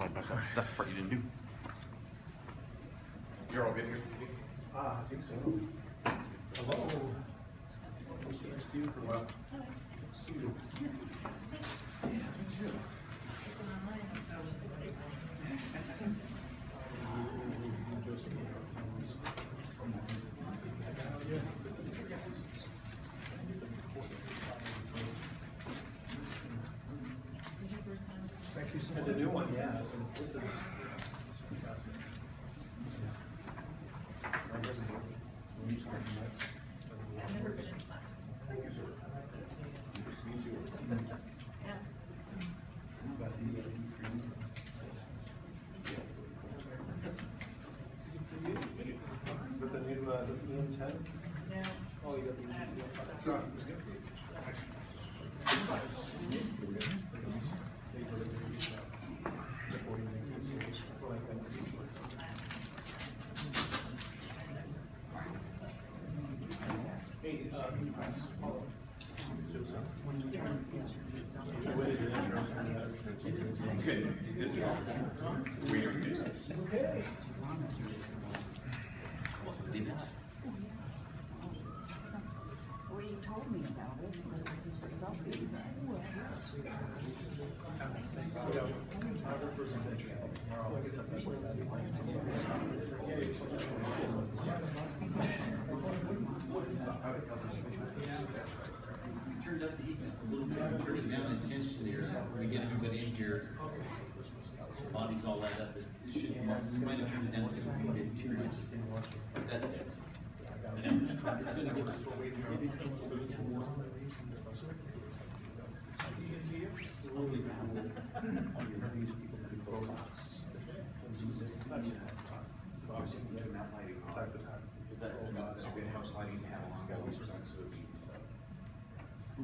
slide back up. That's the part you didn't do. You're all good here? I think so. Hello. I'm sitting next to you for a while. See you. Yeah, me too. Thank you so much. The new one, yeah. This is fantastic. I've never been in class. Nice to meet you. Yes. With the new EM10? No. Oh, you got the EM10. It's good. We introduced it. Okay. Well, you told me about it, but this is for selfies. Turns up the heat just a little bit, turn it down intentionally, or we get everybody in here, bodies all light up, it should, you might have turned it down because we did too much. That's fixed. And it's gonna give us So obviously we're doing that lighting on. Is that good house lighting to have along that which is on so we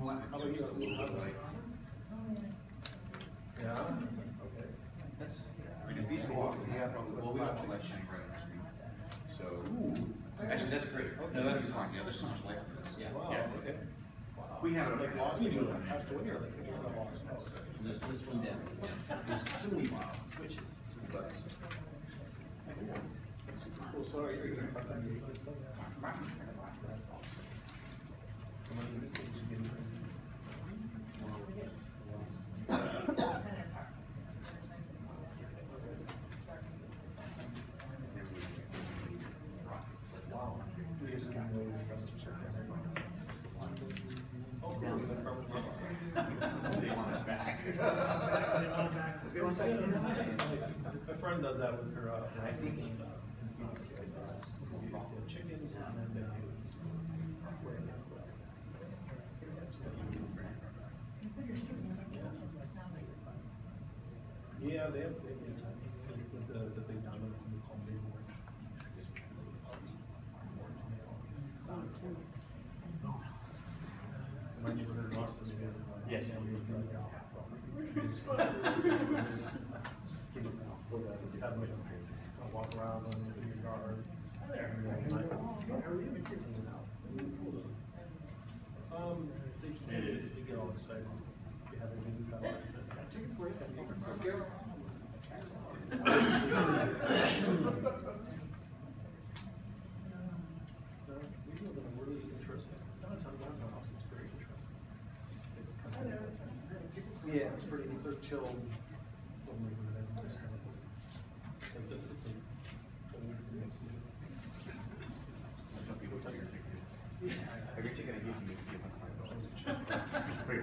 well, I think it's a little bit like Yeah. Okay. that's I mean if these go off, then yeah, probably well we don't want light shining right on the screen. So actually that's great. No, that'd be fine. Yeah, there's so much light for this. Yeah. Wow. Yeah. Okay. We have it Like like lost you passed away or like this one down. There's so many switches. but Cool. Sorry, you're gonna cut that. Wow. they want it back. My friend does that with her, I think, chickens and then yeah, they have the big diamond we call big orange. My neighborhood in Austin, Yes. I walk around in your yard. Hi there. How are you? It is. You get all excited. You have a baby fellow. Can I take it for you? We live in a really interesting. Downtown Austin is very interesting. It's kind of, yeah, it's pretty. It's a chill little neighborhood. It's kind of like it's a. Every ticket I give you, give us $5.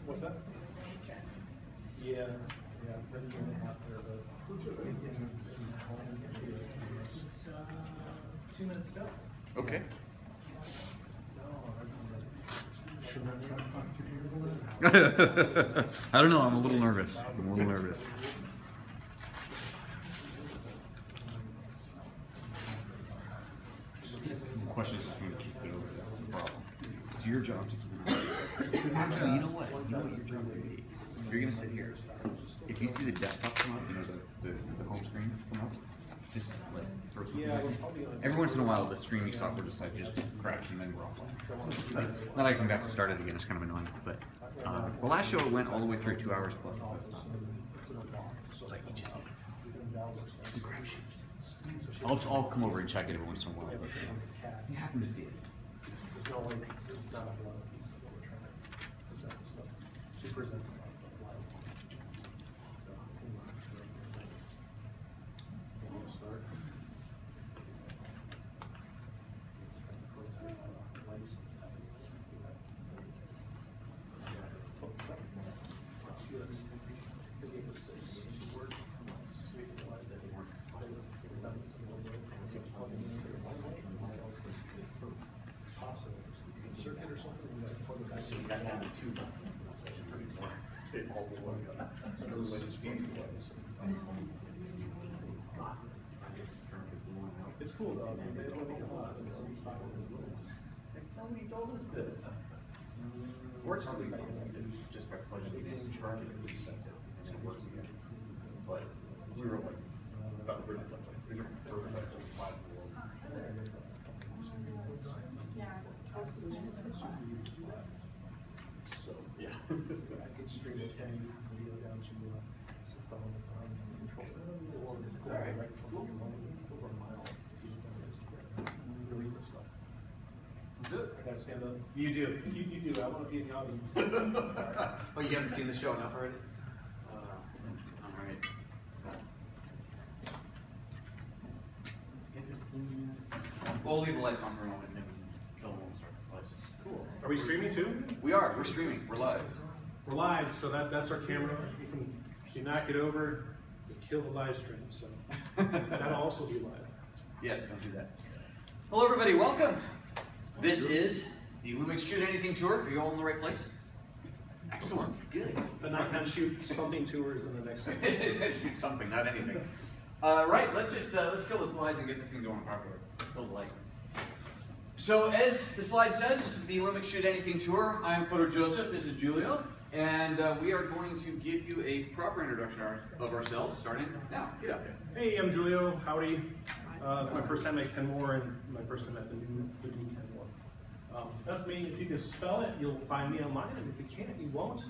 What's that? Yeah, yeah, been a year and a half there, but. It's 2 minutes ago. Okay. Should I try to talk to you? I don't know. I'm a little nervous. I'm a little nervous. The question is if you keep it over the problem. It's your job to keep it over. Actually, you know what? You know what your job would be? You're going to sit here. If you see the desktop come up, you know, the home screen come up, just like for every once in a while the streaming software just crashes and then we're offline. Then I come back to start it again. It's kind of annoying. But the last show it went all the way through 2 hours plus. like you just Within Valor's, the crap shoes. I'll come over and check it every once in a while. But, you happen to see it. There's no like, there's not a lot of pieces of what we're trying to present and stuff. She presents a lot of So, we'll start. It's cool though. They don't make a lot. Nobody told us this. Fortunately, just by pledging these charges, it sets it and it works again. But we were like, about to these are perfect platform. So, yeah. I could stream a 10 video down to some phone with the controller or go right from your home over a mile to really good stuff. Good. I gotta stand up. You do. You do. I want to be in the audience. Oh, you haven't seen the show enough already? All right. Let's get this thing. We'll leave the lights on for a moment and then kill them when we start the slides. Cool. Are we streaming too? We are. We're streaming. We're live. We're live, so that's our camera. You knock it over, you kill the live stream. So that'll also be live. Yes, don't do that. Hello, everybody. Welcome. This is the Lumix Shoot Anything Tour. Are you all in the right place? Excellent. Good. The nighttime shoot something tours in the next It is shoot something, not anything. Right. Let's just let's kill the slides and get this thing going properly. Kill the light. So as the slide says, this is the Lumix Shoot Anything Tour. I'm Photo Joseph. This is Julio. And we are going to give you a proper introduction of ourselves, starting now. Get out there. Hey, I'm Julio. Howdy. It's my first time at Kenmore and my first time at the new Kenmore. That's me. If you can spell it, you'll find me online, and if you can't, you won't.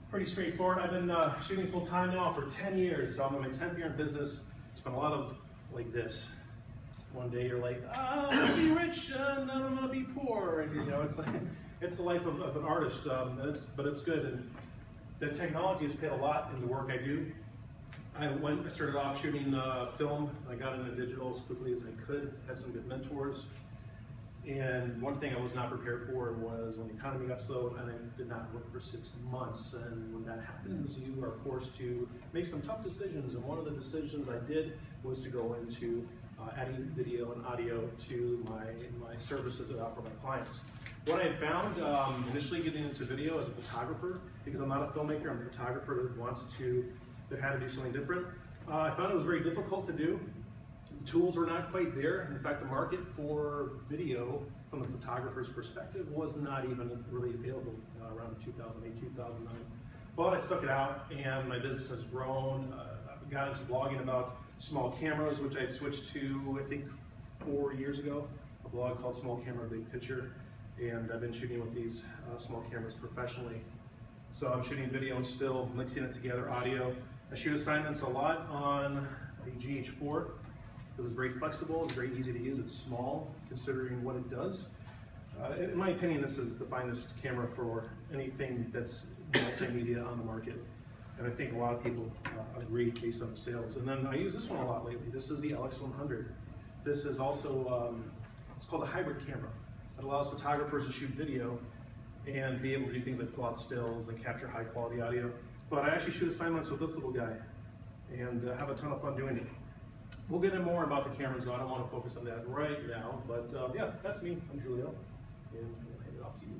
Pretty straightforward. I've been shooting full time now for 10 years, so I'm in my 10th year in business. It's been a lot of like this. One day you're like, oh, I'm gonna be rich, and then I'm gonna be poor, and you know, it's like it's the life of an artist. But it's good, and the technology has paid a lot in the work I do. I started off shooting film. I got into digital as quickly as I could. Had some good mentors. And one thing I was not prepared for was when the economy got slow and I did not work for 6 months. And when that happens, you are forced to make some tough decisions. And one of the decisions I did was to go into adding video and audio to my services that I offer my clients. What I found initially getting into video as a photographer, because I'm not a filmmaker, I'm a photographer that had to do something different. I found it was very difficult to do. The tools were not quite there. In fact, the market for video from the photographer's perspective was not even really available around 2008, 2009. But I stuck it out and my business has grown. I got into blogging about small cameras, which I switched to, I think, 4 years ago. A blog called Small Camera, Big Picture. And I've been shooting with these small cameras professionally. So I'm shooting video and still mixing it together, audio. I shoot assignments a lot on the GH4. Because it's very flexible, it's very easy to use, it's small considering what it does. In my opinion, this is the finest camera for anything that's multimedia on the market. And I think a lot of people agree based on the sales. And then I use this one a lot lately. This is the LX100. This is also, it's called a hybrid camera. It allows photographers to shoot video and be able to do things like pull out stills and capture high quality audio. But I actually shoot assignments with this little guy and have a ton of fun doing it. We'll get into more about the cameras, so I don't want to focus on that right now. But yeah, that's me. I'm Julio, and I'll hand it off to you.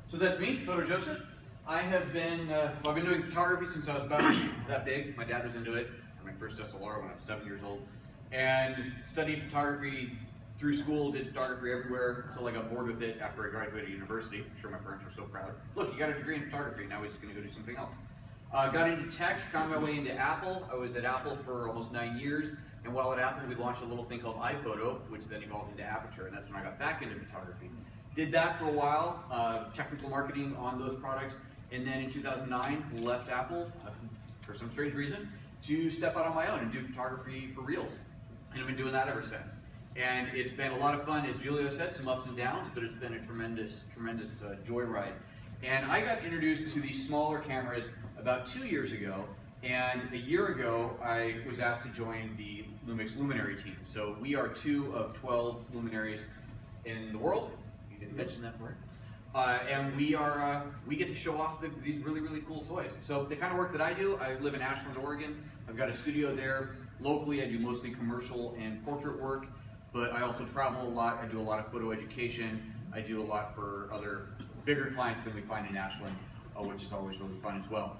So that's me, Photo Joseph. I have been, I've been doing photography since I was about that big. My dad was into it. I had my first SLR when I was 7 years old. And studied photography through school, did photography everywhere until I got bored with it after I graduated university. I'm sure my parents were so proud. Look, you got a degree in photography, now he's going to go do something else. Got into tech, found my way into Apple. I was at Apple for almost 9 years, and while at Apple, we launched a little thing called iPhoto, which then evolved into Aperture, and that's when I got back into photography. Did that for a while, technical marketing on those products, and then in 2009, left Apple. for some strange reason, to step out on my own and do photography for reals. And I've been doing that ever since. And it's been a lot of fun, as Julio said, some ups and downs, but it's been a tremendous joyride. And I got introduced to these smaller cameras about 2 years ago, and a year ago I was asked to join the Lumix Luminary team. So we are 2 of 12 luminaries in the world. You didn't mention that part. And we get to show off these really cool toys. So the kind of work that I do, I live in Ashland, Oregon. I've got a studio there. Locally, I do mostly commercial and portrait work, but I also travel a lot. I do a lot of photo education. I do a lot for other bigger clients than we find in Ashland, which is always really fun as well.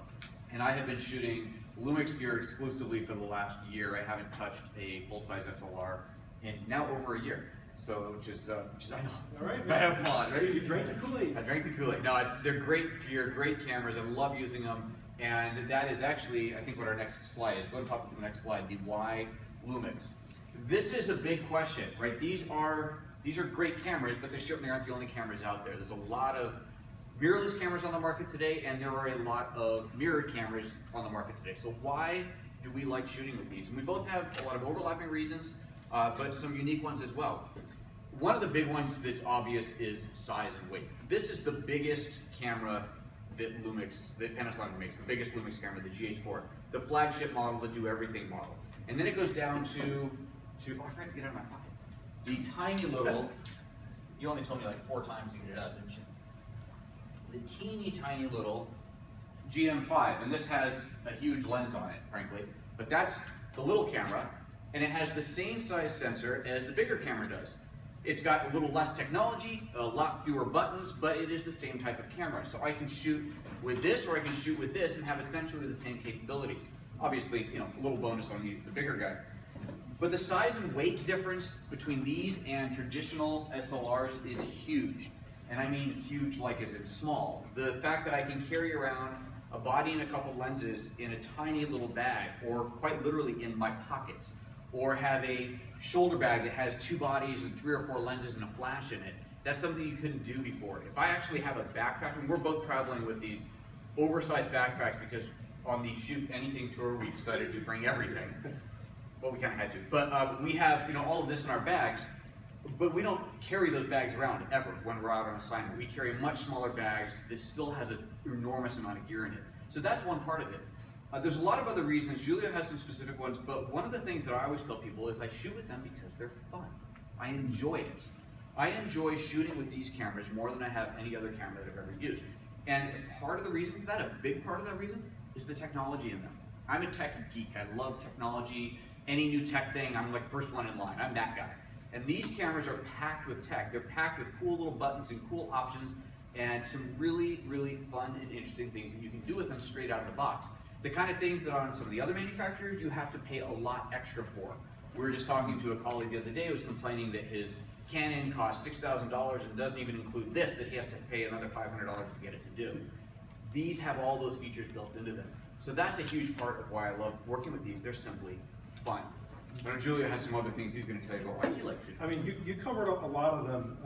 And I have been shooting Lumix gear exclusively for the last year. I haven't touched a full-size SLR in now over a year. So, which is I know. All right, I have fun, right? You drank the Kool-Aid. I drank the Kool-Aid. No, they're great gear, great cameras. I love using them. And that is actually, I think, what our next slide is. Go and pop up the next slide, the why Lumix. This is a big question, right? These are great cameras, but they certainly aren't the only cameras out there. There's a lot of mirrorless cameras on the market today, and there are a lot of mirrored cameras on the market today. So why do we like shooting with these? And we both have a lot of overlapping reasons, but some unique ones as well. One of the big ones that's obvious is size and weight. This is the biggest camera that Panasonic makes, the biggest Lumix camera, the GH4, the flagship model, the do everything model. And then it goes down to oh, I forgot to get out of my pocket. The tiny little, you only told me like 4 times to get it out, didn't you? The teeny tiny little GM5, and this has a huge lens on it, frankly, but that's the little camera, and it has the same size sensor as the bigger camera does. It's got a little less technology, a lot fewer buttons, but it is the same type of camera. So I can shoot with this or I can shoot with this and have essentially the same capabilities. Obviously, you know, a little bonus on the bigger guy. But the size and weight difference between these and traditional SLRs is huge. And I mean huge like as in small. The fact that I can carry around a body and a couple lenses in a tiny little bag, or quite literally in my pockets, or have a shoulder bag that has 2 bodies and 3 or 4 lenses and a flash in it. That's something you couldn't do before. If I actually have a backpack, and we're both traveling with these oversized backpacks because on the Shoot Anything tour we decided to bring everything. Well, we kind of had to. But we have, you know, all of this in our bags, but we don't carry those bags around ever when we're out on assignment. We carry much smaller bags that still has an enormous amount of gear in it. So that's one part of it. There's a lot of other reasons. Julio has some specific ones, but one of the things that I always tell people is I shoot with them because they're fun. I enjoy it. I enjoy shooting with these cameras more than I have any other camera that I've ever used. And part of the reason for that, a big part of that reason, is the technology in them. I'm a tech geek. I love technology. Any new tech thing, I'm like first one in line. I'm that guy. And these cameras are packed with tech. They're packed with cool little buttons and cool options and some really fun and interesting things that you can do with them straight out of the box. The kind of things that on some of the other manufacturers you have to pay a lot extra for. We were just talking to a colleague the other day who was complaining that his Canon costs $6,000 and doesn't even include this, that he has to pay another $500 to get it to do. These have all those features built into them. So that's a huge part of why I love working with these. They're simply fun. I know Julia has some other things he's going to tell you about why he likes shooting. I mean, you covered up a lot of them.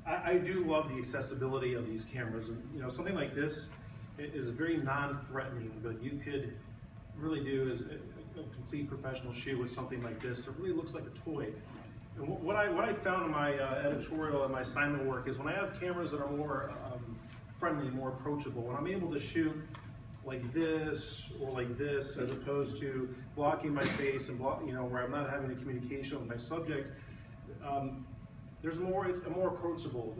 I do love the accessibility of these cameras, and you know, something like this is very non-threatening, but you could really do is a complete professional shoot with something like this. It really looks like a toy. And what I found in my editorial and my assignment work is when I have cameras that are more friendly, more approachable, when I'm able to shoot like this or like this, as opposed to blocking my face and where I'm not having a communication with my subject, it's more approachable.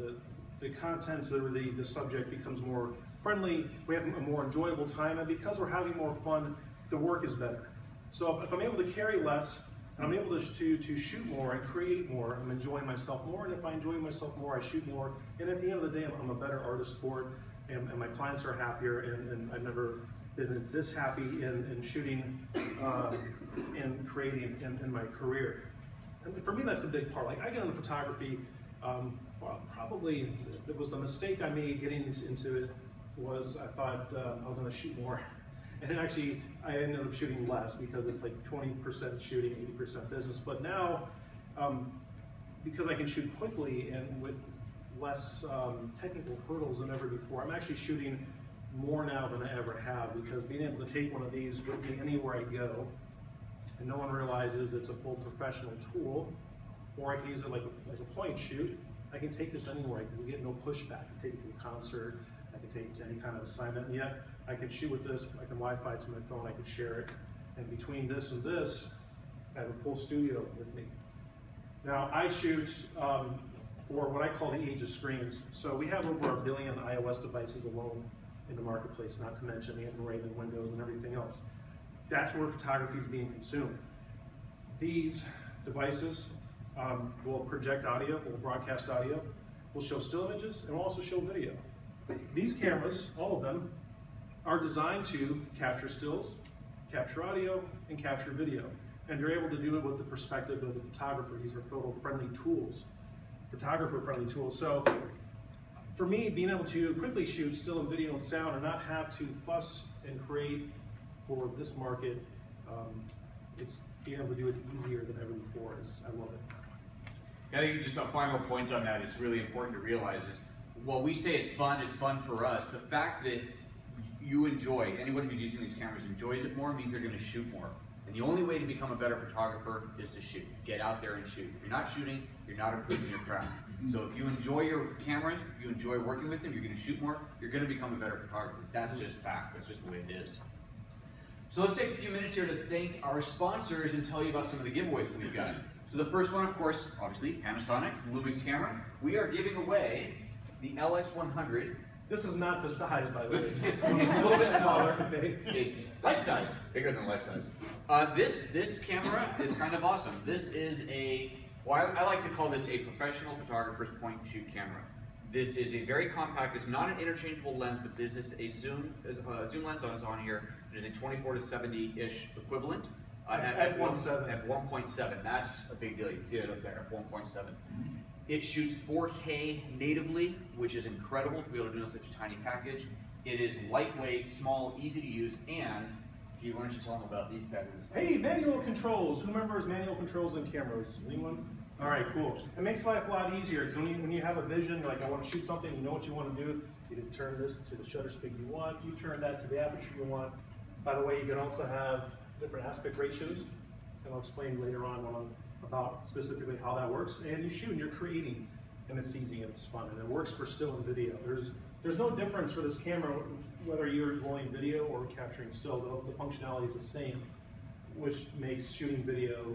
The contents or the subject becomes more friendly. We have a more enjoyable time, and because we're having more fun, the work is better. So if I'm able to carry less, and I'm able to shoot more and create more, I'm enjoying myself more, and if I enjoy myself more, I shoot more, and at the end of the day, I'm a better artist for it, and my clients are happier, and I've never been this happy in shooting and creating in my career. And for me, that's a big part. Like, I get into photography, well, probably it was the mistake I made getting into it was I thought I was going to shoot more. And actually, I ended up shooting less because it's like 20% shooting, 80% business. But now, because I can shoot quickly and with less technical hurdles than ever before, I'm actually shooting more now than I ever have, because being able to take one of these with me anywhere I go, and no one realizes it's a full professional tool, or I can use it like a point shoot. I can take this anywhere. I can get no pushback. I can take it to a concert. I can take it to any kind of assignment. And yet, I can shoot with this. I can Wi-Fi to my phone. I can share it. And between this and this, I have a full studio with me. Now, I shoot for what I call the age of screens. So we have over 1 billion iOS devices alone in the marketplace, not to mention the Android and Windows and everything else. That's where photography is being consumed. These devices will project audio, will broadcast audio, will show still images, and will also show video. These cameras, all of them, are designed to capture stills, capture audio, and capture video. And you're able to do it with the perspective of the photographer. These are photo-friendly tools, photographer-friendly tools. So for me, being able to quickly shoot still and video and sound and not have to fuss and create for this market, it's being able to do it easier than ever before. I love it. I think just a final point on that is really important to realize is, while we say it's fun for us. The fact that you enjoy, anyone who's using these cameras enjoys it more, means they're going to shoot more. And the only way to become a better photographer is to shoot. Get out there and shoot. If you're not shooting, you're not improving your craft. So if you enjoy your cameras, if you enjoy working with them, you're going to shoot more, you're going to become a better photographer. That's just fact. That's just the way it is. So let's take a few minutes here to thank our sponsors and tell you about some of the giveaways that we've got. So the first one, of course, obviously, Panasonic Lumix camera. We are giving away the LX100. This is not the size, by the way. It's a little bit smaller. Life size, bigger than life size. This camera is kind of awesome. This is I like to call this a professional photographer's point and shoot camera. This is a very compact, it's not an interchangeable lens, but this is a zoom lens on here. It is a 24 to 70-ish equivalent. At 1.7, that's a big deal. You see it up there, at 1.7. It shoots 4K natively, which is incredible to be able to do in such a tiny package. It is lightweight, small, easy to use, and why don't you tell them about these batteries? Hey, manual controls. Who remembers manual controls in cameras? Anyone? All right, cool. It makes life a lot easier, because when you have a vision, like I want to shoot something, you know what you want to do. You can turn this to the shutter speed you want. You turn that to the aperture you want. By the way, you can also have different aspect ratios, and I'll explain later on about specifically how that works. And you shoot and you're creating, and it's easy and it's fun, and it works for still and video. There's no difference for this camera whether you're rolling video or capturing still. The functionality is the same, which makes shooting video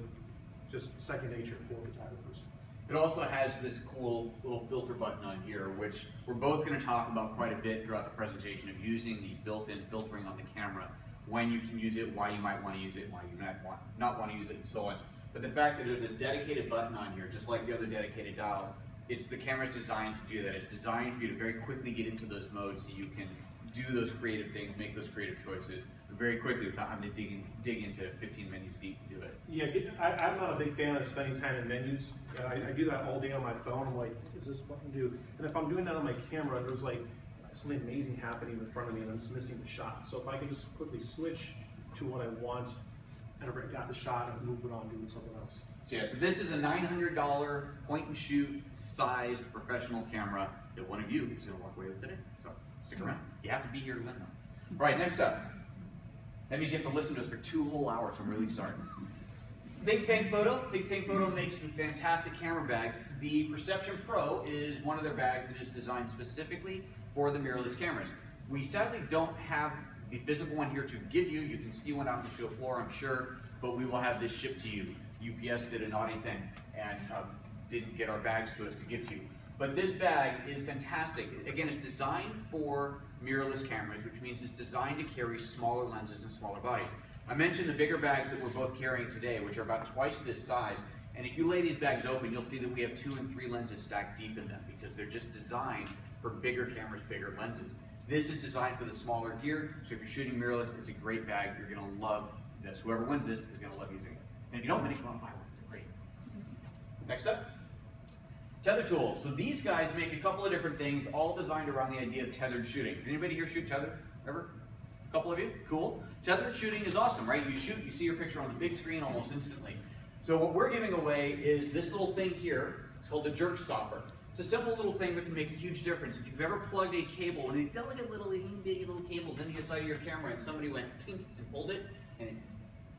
just second nature for photographers. It also has this cool little filter button on here, which we're both going to talk about quite a bit throughout the presentation, of using the built-in filtering on the camera, when you can use it, why you might want to use it, why you might not want to use it, and so on. But the fact that there's a dedicated button on here, just like the other dedicated dials, the camera's designed to do that. It's designed for you to very quickly get into those modes so you can do those creative things, make those creative choices very quickly without having to dig into 15 menus deep to do it. Yeah, I'm not a big fan of spending time in menus. I do that all day on my phone. I'm like, what does this button do? And if I'm doing that on my camera, there's like something amazing happening in front of me and I'm just missing the shot. So if I can just quickly switch to what I want, and I've got the shot and move it on doing something else. So yeah, so this is a $900 point and shoot sized professional camera that one of you is going to walk away with today. So stick around. You have to be here to win them. All right, next up. That means you have to listen to us for 2 whole hours. I'm really sorry. Think Tank Photo. Think Tank Photo makes some fantastic camera bags. The Perception Pro is one of their bags that is designed specifically for the mirrorless cameras. We sadly don't have the physical one here to give you. You can see one out on the show floor, I'm sure, but we will have this shipped to you. UPS did a naughty thing and didn't get our bags to us to give to you. But this bag is fantastic. Again, it's designed for mirrorless cameras, which means it's designed to carry smaller lenses and smaller bodies. I mentioned the bigger bags that we're both carrying today, which are about twice this size. And if you lay these bags open, you'll see that we have 2 and 3 lenses stacked deep in them, because they're just designed for bigger cameras, bigger lenses. This is designed for the smaller gear, so if you're shooting mirrorless, it's a great bag. You're going to love this. Whoever wins this is going to love using it. And if you don't win it, come on, buy one. They're great. Next up, tether tools. So these guys make a couple of different things, all designed around the idea of tethered shooting. Does anybody here shoot tethered ever? A couple of you? Cool. Tethered shooting is awesome, right? You shoot, you see your picture on the big screen almost instantly. So what we're giving away is this little thing here. It's called the jerk stopper. It's a simple little thing that can make a huge difference. If you've ever plugged a cable, one of these delicate little bitty little cables into the side of your camera, and somebody went tink and pulled it, and it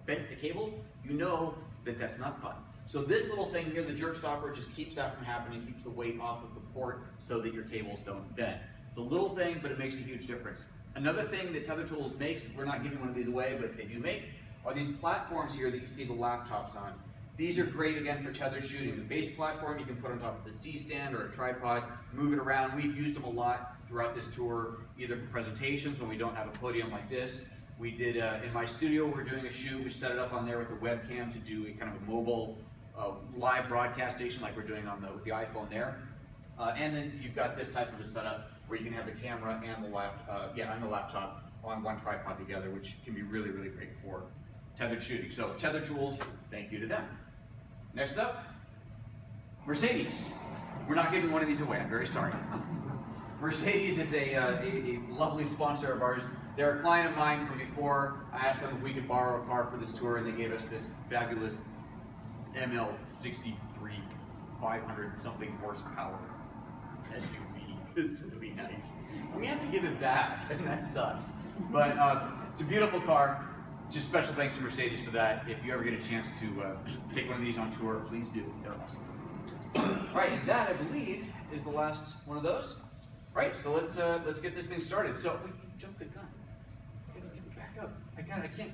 bent the cable, you know that that's not fun. So this little thing here, the jerk stopper, just keeps that from happening, keeps the weight off of the port so that your cables don't bend. It's a little thing, but it makes a huge difference. Another thing that Tether Tools makes, we're not giving one of these away, but they do make, are these platforms here that you see the laptops on. These are great, again, for tether shooting. The base platform you can put on top of a C-stand or a tripod, move it around. We've used them a lot throughout this tour, either for presentations when we don't have a podium like this. We did, in my studio, we're doing a shoot. We set it up on there with a webcam to do a kind of a mobile live broadcast station like we're doing on with the iPhone there. And then you've got this type of a setup where you can have the camera and the laptop on one tripod together, which can be really, really great for tethered shooting. So Tether Tools, thank you to them. Next up, Mercedes. We're not giving one of these away, I'm very sorry. Mercedes is a lovely sponsor of ours. They're a client of mine from before. I asked them if we could borrow a car for this tour, and they gave us this fabulous ML63 500 something horsepower SUV. It's really nice. We have to give it back, and that sucks. But it's a beautiful car. Just special thanks to Mercedes for that. If you ever get a chance to take one of these on tour, please do. They're awesome. All right, and that, I believe, is the last one of those. All right, so let's get this thing started. So, wait, jump the gun. Back up. I can't.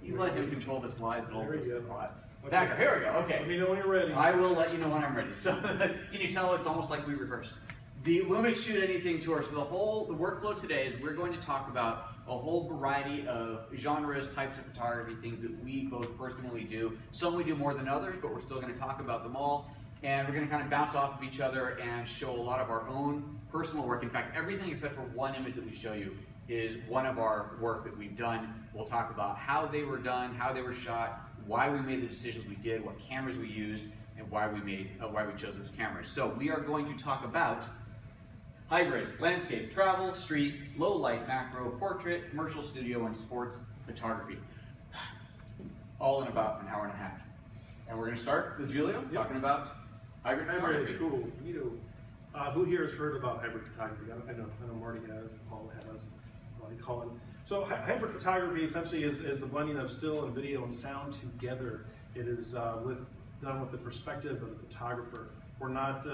You let him control the slides and all There we go. Back up, here we go, okay. Let me know when you're ready. I will let you know when I'm ready. So, can you tell it's almost like we rehearsed? The Lumix Shoot Anything Tour, so the workflow today is we're going to talk about a whole variety of genres, types of photography, things that we both personally do. Some we do more than others, but we're still going to talk about them all. And we're going to kind of bounce off of each other and show a lot of our own personal work. In fact, everything except for one image that we show you is one of our work that we've done. We'll talk about how they were done, how they were shot, why we made the decisions we did, what cameras we used, and why we chose those cameras. So we are going to talk about hybrid, landscape, travel, street, low light, macro, portrait, commercial, studio, and sports photography. All in about an hour and a half. And we're going to start with Julio talking about hybrid photography. Cool. Who here has heard about hybrid photography? I know Marty has, Paul has, Colin. So hybrid photography essentially is the blending of still and video and sound together. It is done with the perspective of the photographer. We're not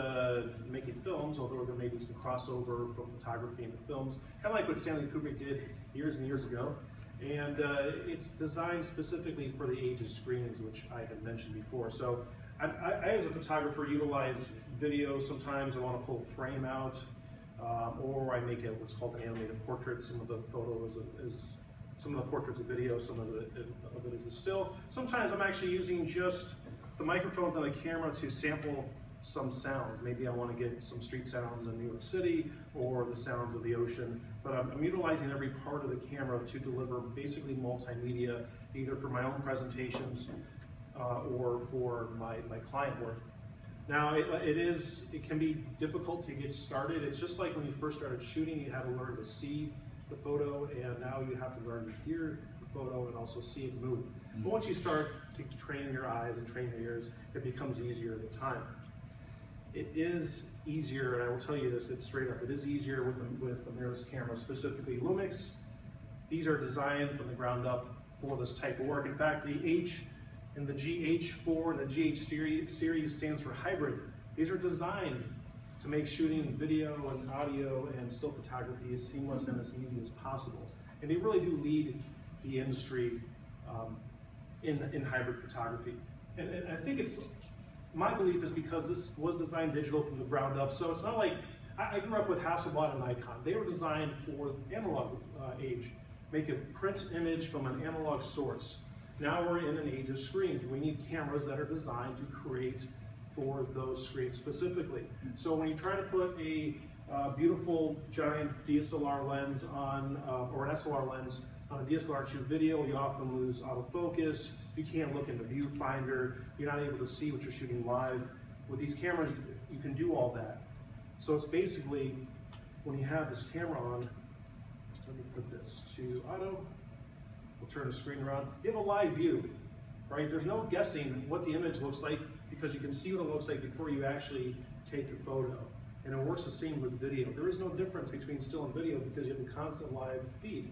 making films, although there may be some crossover from photography into films, kind of like what Stanley Kubrick did years and years ago. And it's designed specifically for the age of screens, which I had mentioned before. So I as a photographer, utilize video. Sometimes I want to pull a frame out, or I make what's called an animated portrait. Some of the photos some of the portraits of video, some of it is a still. Sometimes I'm actually using just the microphones on the camera to sample some sounds. Maybe I want to get some street sounds in New York City or the sounds of the ocean, but I'm utilizing every part of the camera to deliver basically multimedia, either for my own presentations or for my client work. Now, it can be difficult to get started. It's just like when you first started shooting, you had to learn to see the photo, and now you have to learn to hear the photo and also see it move. But once you start to train your eyes and train your ears, it becomes easier with time. It is easier, and I will tell you this, it's straight up, it is easier with the mirrorless camera, specifically Lumix. These are designed from the ground up for this type of work. In fact, the H in the GH4 and the GH series stands for hybrid. These are designed to make shooting video and audio and still photography as seamless and as easy as possible. And they really do lead the industry in hybrid photography. And I think my belief is because this was designed digital from the ground up, so it's not like, I grew up with Hasselblad and Nikon. They were designed for analog age. Make a print image from an analog source. Now we're in an age of screens. We need cameras that are designed to create for those screens specifically. So when you try to put a beautiful giant DSLR lens on, or an SLR lens on a DSLR shoot video, you often lose autofocus. You can't look in the viewfinder. You're not able to see what you're shooting live. With these cameras, you can do all that. So it's basically, when you have this camera on, let me put this to auto. We'll turn the screen around. You have a live view, right? There's no guessing what the image looks like because you can see what it looks like before you actually take the photo. And it works the same with video. There is no difference between still and video because you have a constant live feed.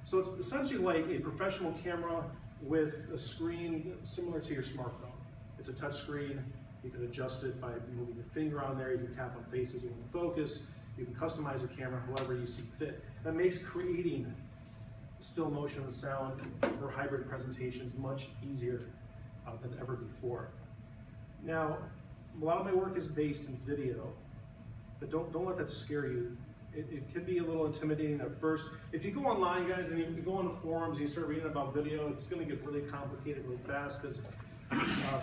So it's essentially like a professional camera with a screen similar to your smartphone. It's a touch screen. You can adjust it by moving your finger on there. You can tap on faces you want to focus. You can customize the camera however you see fit. That makes creating still motion and sound for hybrid presentations much easier than ever before. Now, a lot of my work is based in video, but don't let that scare you. It can be a little intimidating at first. If you go online, guys, and you go on the forums and you start reading about video, it's going to get really complicated really fast because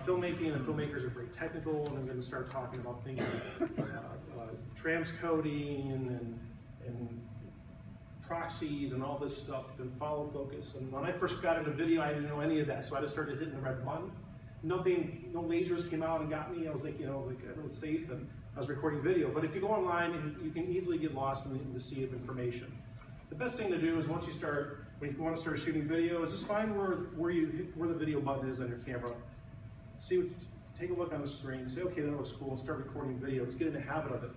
filmmaking and filmmakers are very technical, and they're going to start talking about things like transcoding and proxies and all this stuff and follow focus. And when I first got into video, I didn't know any of that, so I just started hitting the red button. No lasers came out and got me. I was like, I was safe, and I was recording video. But if you go online, and you can easily get lost in the sea of information. The best thing to do is if you want to start shooting video, is just find where the video button is on your camera. Take a look on the screen. Say, okay, that was cool, and start recording video. Just get in the habit of it.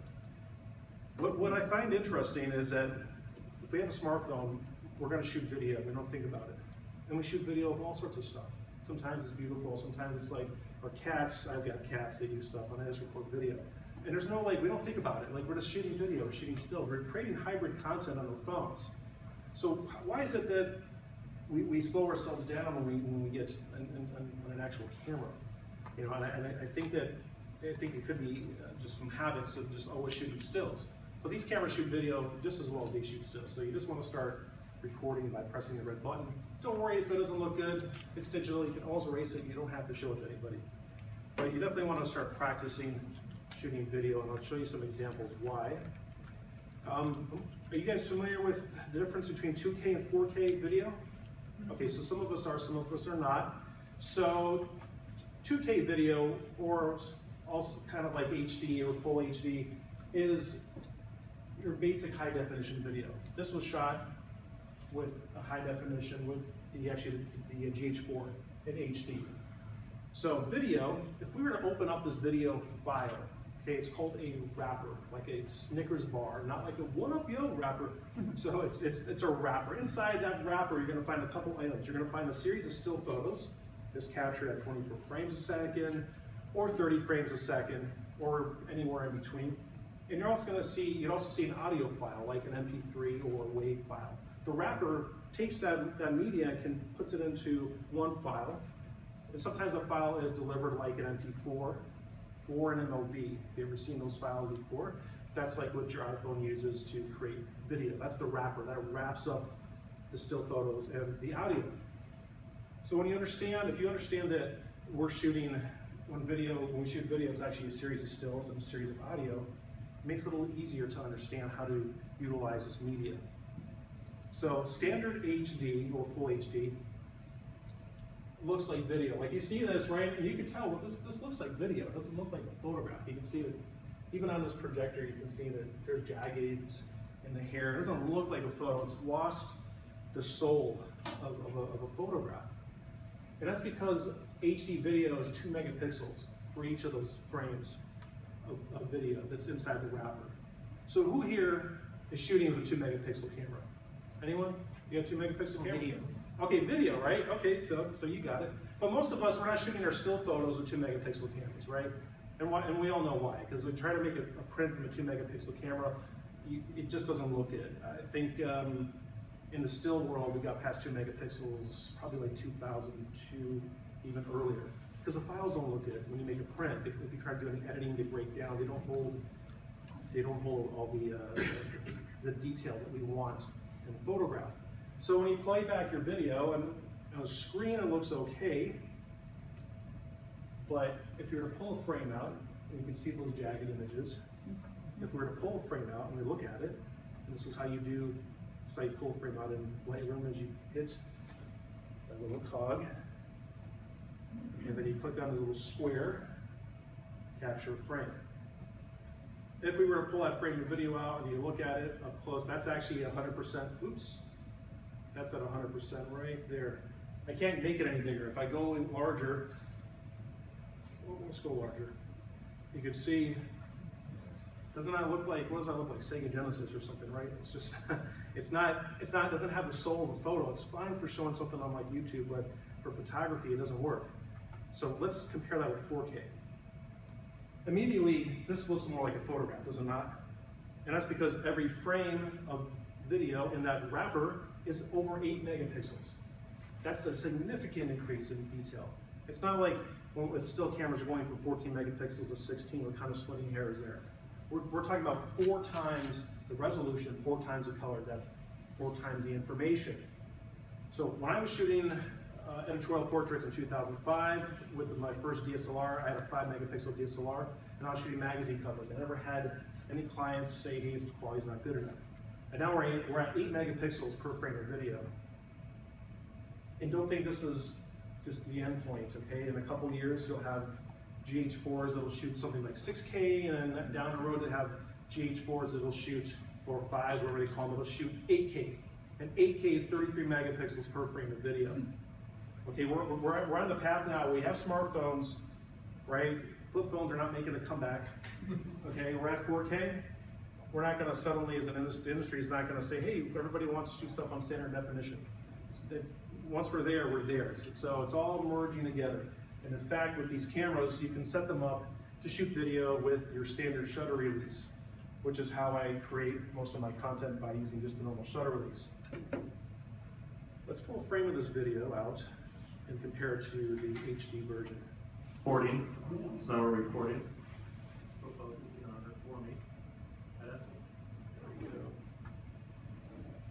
What I find interesting is that if we have a smartphone, we're going to shoot video. We don't think about it, and we shoot video of all sorts of stuff. Sometimes it's beautiful, sometimes it's like, or cats, I've got cats that use stuff, and I just record video. And there's no, we don't think about it. We're just shooting video, we're shooting stills, we're creating hybrid content on our phones. So why is it that we slow ourselves down when we get on an actual camera? And I think it could be just from habits of just always shooting stills. But these cameras shoot video just as well as they shoot stills. So you just want to start recording by pressing the red button. Don't worry if it doesn't look good. It's digital. You can always erase it. You don't have to show it to anybody. But you definitely want to start practicing shooting video, and I'll show you some examples why. Are you guys familiar with the difference between 2K and 4K video? Okay, so some of us are, some of us are not. So 2K video, or also kind of like HD or full HD, is your basic high definition video. This was shot with a high definition with the GH4 in HD. So video, if we were to open up this video file, okay, it's called a wrapper, like a Snickers bar, not like a one-up-yo wrapper. So it's a wrapper. Inside that wrapper, you're gonna find a couple items. You're gonna find a series of still photos, that's captured at 24 frames a second, or 30 frames a second, or anywhere in between. And you'd also see an audio file, like an MP3 or a WAV file. The wrapper takes that media and puts it into one file. And sometimes a file is delivered like an MP4 or an MOV. If you've ever seen those files before, that's like what your iPhone uses to create video. That's the wrapper that wraps up the still photos and the audio. So if you understand that when we shoot video, it's actually a series of stills and a series of audio, it makes it a little easier to understand how to utilize this media. So standard HD or full HD looks like video. Like you see this, right? And you can tell, well, this looks like video. It doesn't look like a photograph. You can see that even on this projector, you can see that there's jaggeds in the hair. It doesn't look like a photo. It's lost the soul of a photograph. And that's because HD video is 2 megapixels for each of those frames of video that's inside the wrapper. So who here is shooting with a 2 megapixel camera? Anyone? You have 2 megapixel camera? Video. Okay, video, right? Okay, so you got it. But most of us, we're not shooting our still photos with 2 megapixel cameras, right? And we all know why, because we try to make a print from a 2 megapixel camera, it just doesn't look good. I think in the still world, we got past 2 megapixels probably like 2002, even earlier. Because the files don't look good when you make a print. If you try to do any editing, they break down. They don't hold all the detail that we want in a photograph. So when you play back your video, and on the screen it looks okay, but if you were to pull a frame out, and you can see those jagged images, if we were to pull a frame out and we look at it, and this is how you pull a frame out in Lightroom, as you hit that little cog, and then you click on the little square, capture frame. If we were to pull that frame of video out and you look at it up close, that's actually 100%, oops, that's at 100% right there. I can't make it any bigger. If I go in larger, let's go larger. You can see, doesn't that look like, what does that look like? Sega Genesis or something, right? It's just, it doesn't have the soul of a photo. It's fine for showing something on like YouTube, but for photography, it doesn't work. So let's compare that with 4K. Immediately, this looks more like a photograph, does it not? And that's because every frame of video in that wrapper is over 8 megapixels. That's a significant increase in detail. It's not like when with still cameras are going from 14 megapixels to 16, we're kind of splitting hairs there. We're talking about 4 times the resolution, 4 times the color depth, 4 times the information. So when I was shooting editorial portraits in 2005 with my first DSLR, I had a 5 megapixel DSLR, and I was shooting magazine covers. I never had any clients say, hey, this quality's not good enough. And now we're at 8 megapixels per frame of video. And don't think this is just the end point, okay? In a couple years, you'll have GH4s that'll shoot something like 6K, and then down the road they have GH4s that'll shoot, or 5s, whatever they call them, that'll shoot 8K. And 8K is 33 megapixels per frame of video. Okay, we're on the path now. We have smartphones, right? Flip phones are not making a comeback. Okay, we're at 4K. We're not going to suddenly, as an industry, is not going to say, hey, everybody wants to shoot stuff on standard definition. Once we're there, we're there. So it's all merging together. And in fact, with these cameras, you can set them up to shoot video with your standard shutter release, which is how I create most of my content, by using just the normal shutter release. Let's pull a frame of this video out and compare it to the HD version. Recording. So now we're recording.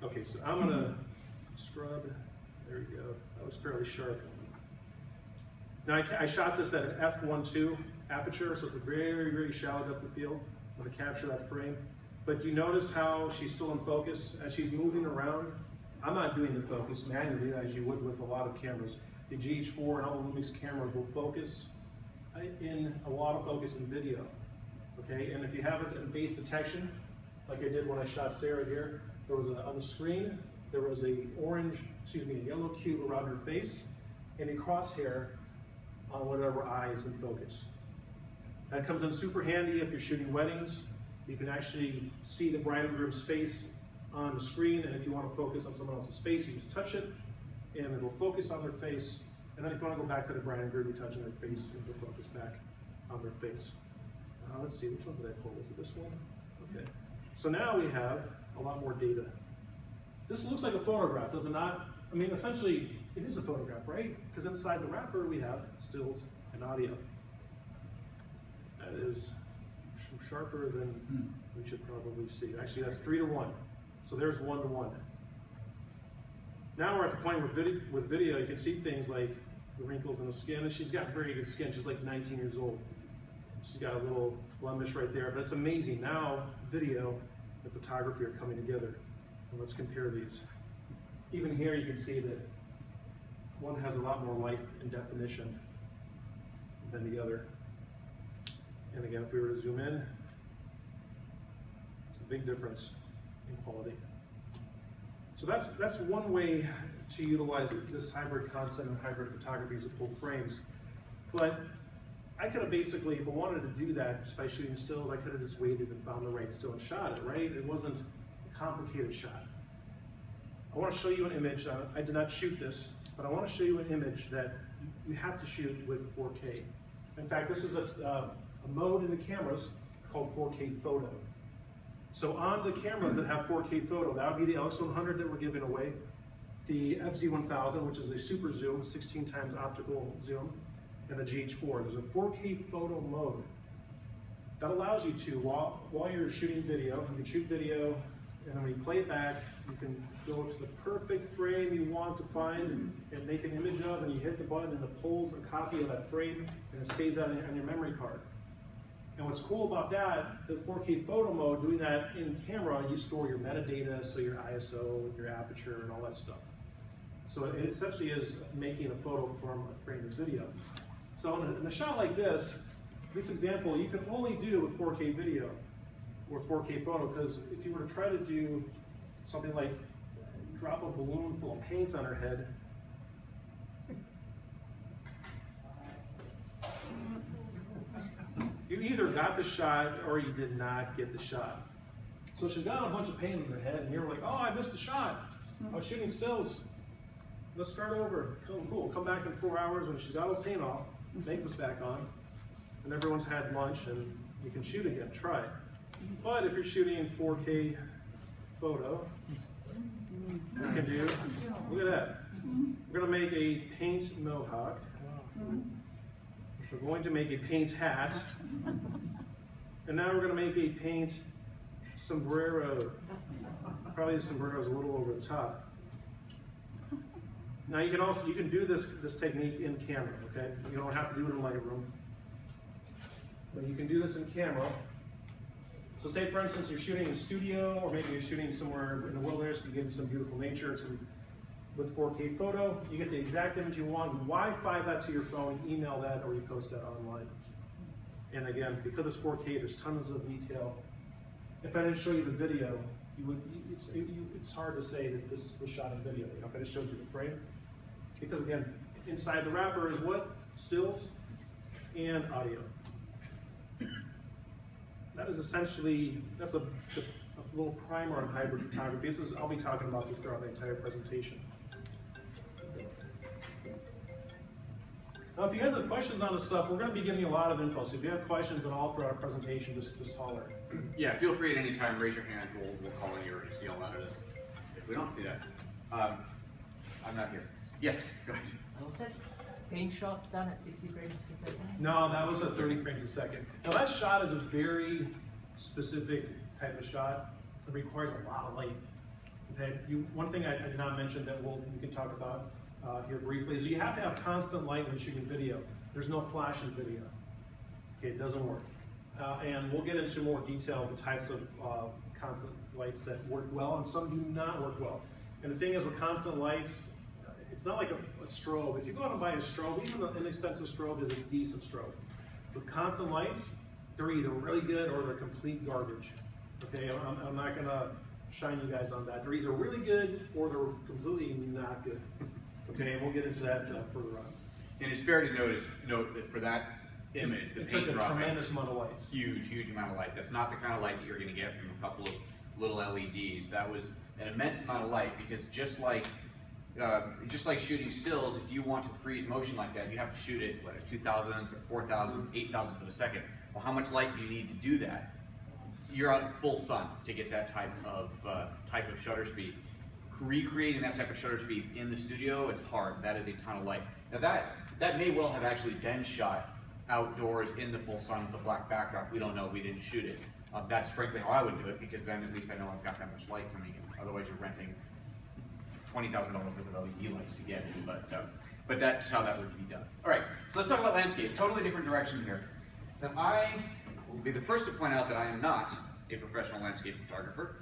Okay, so I'm gonna scrub. There you go. That was fairly sharp. Now I shot this at an f1.2 aperture, so it's a very, very shallow depth of field. I'm gonna capture that frame. But you notice how she's still in focus as she's moving around. I'm not doing the focus manually as you would with a lot of cameras. The GH4 and all the Lumix cameras will focus in a lot of focus in video. Okay, and if you have it in face detection, like I did when I shot Sarah here, there was on the screen, there was a yellow cube around her face, and a crosshair on whatever eye is in focus. That comes in super handy if you're shooting weddings. You can actually see the bride and groom's face on the screen, and if you want to focus on someone else's face, you just touch it, and it will focus on their face. And then if you want to go back to the bride and groom, you touch on their face, and it will focus back on their face. Let's see, which one did I pull? Was it this one? Okay. So now we have a lot more data. This looks like a photograph, does it not? I mean, essentially, it is a photograph, right? Because inside the wrapper, we have stills and audio. That is sharper than we should probably see. Actually, that's 3 to 1. So there's 1 to 1. Now we're at the point where with video, you can see things like the wrinkles in the skin, and she's got very good skin. She's like 19 years old. She's got a little blemish right there, but it's amazing. Now, video and photography are coming together. And let's compare these. Even here, you can see that one has a lot more life and definition than the other. And again, if we were to zoom in, it's a big difference in quality. So that's one way to utilize this hybrid content and hybrid photography is to pull frames. But I could have basically, if I wanted to do that just by shooting stills, I could have just waited and found the right still and shot it, right? It wasn't a complicated shot. I want to show you an image. I did not shoot this, but I want to show you an image that you have to shoot with 4K. In fact, this is a mode in the cameras called 4K photo. So on the cameras that have 4K photo, that would be the LX100 that we're giving away, the FZ1000, which is a super zoom, 16 times optical zoom, and the GH4. There's a 4K photo mode that allows you to, while you're shooting video, you can shoot video, and then when you play it back, you can go to the perfect frame you want to find and make an image of, and you hit the button and it pulls a copy of that frame and it saves that on your memory card. And what's cool about that, the 4K photo mode, doing that in camera, you store your metadata, so your ISO, your aperture, and all that stuff. So it essentially is making a photo from a frame of video. So in a shot like this example, you can only do with 4K video or 4K photo, because if you were to try to do something like drop a balloon full of paint on her head, you either got the shot or you did not get the shot. So she's got a bunch of pain in her head, and you're like, oh, I missed the shot. I was shooting stills. Let's start over. Cool. Come back in 4 hours when she's got all the paint off, makeup's back on, and everyone's had lunch, and you can shoot again. Try it. But if you're shooting 4K photo, you can do, look at that. We're going to make a paint mohawk. We're going to make a paint hat. And now we're going to make a paint sombrero. Probably the sombrero is a little over the top. Now you can do this technique in camera, okay? You don't have to do it in Lightroom. But you can do this in camera. So say for instance you're shooting in a studio, or maybe you're shooting somewhere in the wilderness, you get some beautiful nature, with 4K photo, you get the exact image you want, you Wi-Fi that to your phone, email that, or you post that online. And again, because it's 4K, there's tons of detail. If I didn't show you the video, it's hard to say that this was shot in video. You know, if I just showed you the frame, because again, inside the wrapper is what? Stills and audio. That is essentially, that's a little primer on hybrid photography. I'll be talking about this throughout the entire presentation. Now, if you guys have questions on this stuff, we're going to be giving you a lot of info. So if you have questions at all throughout our presentation, just holler. Yeah, feel free at any time, raise your hand, we'll call on you or just yell out at us if we don't see that. I'm not here. Yes, go ahead. Was that paint shot done at 60 frames per second? No, that was at 30 frames a second. Now that shot is a very specific type of shot. It requires a lot of light. Okay, one thing I did not mention that we can talk about here briefly is you have to have constant light when shooting video. There's no flash in video. Okay, it doesn't work. And we'll get into more detail the types of constant lights that work well and some do not work well. And the thing is with constant lights, it's not like a strobe. If you go out and buy a strobe, even an inexpensive strobe is a decent strobe. With constant lights, they're either really good or they're complete garbage. Okay, I'm not gonna shine you guys on that. They're either really good or they're completely not good. Okay, and we'll get into that further on. And it's fair to note that for that image, the it paint took a dropping, tremendous amount of light. huge amount of light. That's not the kind of light that you're going to get from a couple of little LEDs. That was an immense amount of light because just like shooting stills, if you want to freeze motion like that, you have to shoot it at 2,000s or 4,000, 8,000s of a second. Well, how much light do you need to do that? You're out in full sun to get that type of shutter speed. Recreating that type of shutter speed in the studio is hard. That is a ton of light. Now that may well have actually been shot outdoors in the full sun with a black backdrop. We don't know. We didn't shoot it. That's frankly how I would do it because then at least I know I've got that much light coming in. Otherwise, you're renting $20,000 worth of LED lights to get it. But that's how that would be done. All right. So let's talk about landscapes. Totally different direction here. Now I will be the first to point out that I am not a professional landscape photographer.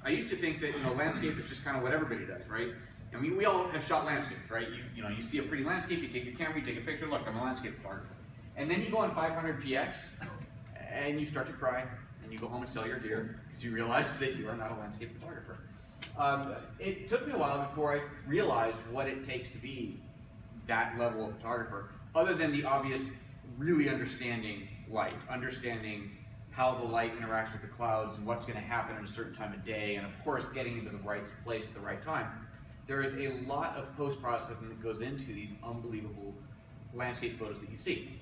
I used to think that landscape is just kind of what everybody does, right? I mean, we all have shot landscapes, right? You see a pretty landscape, you take your camera, you take a picture. Look, I'm a landscape photographer. And then you go on 500px, and you start to cry, and you go home and sell your gear because you realize that you are not a landscape photographer. It took me a while before I realized what it takes to be that level of photographer, other than the obvious, really understanding light, understanding how the light interacts with the clouds and what's going to happen at a certain time of day, and of course getting into the right place at the right time. There is a lot of post-processing that goes into these unbelievable landscape photos that you see.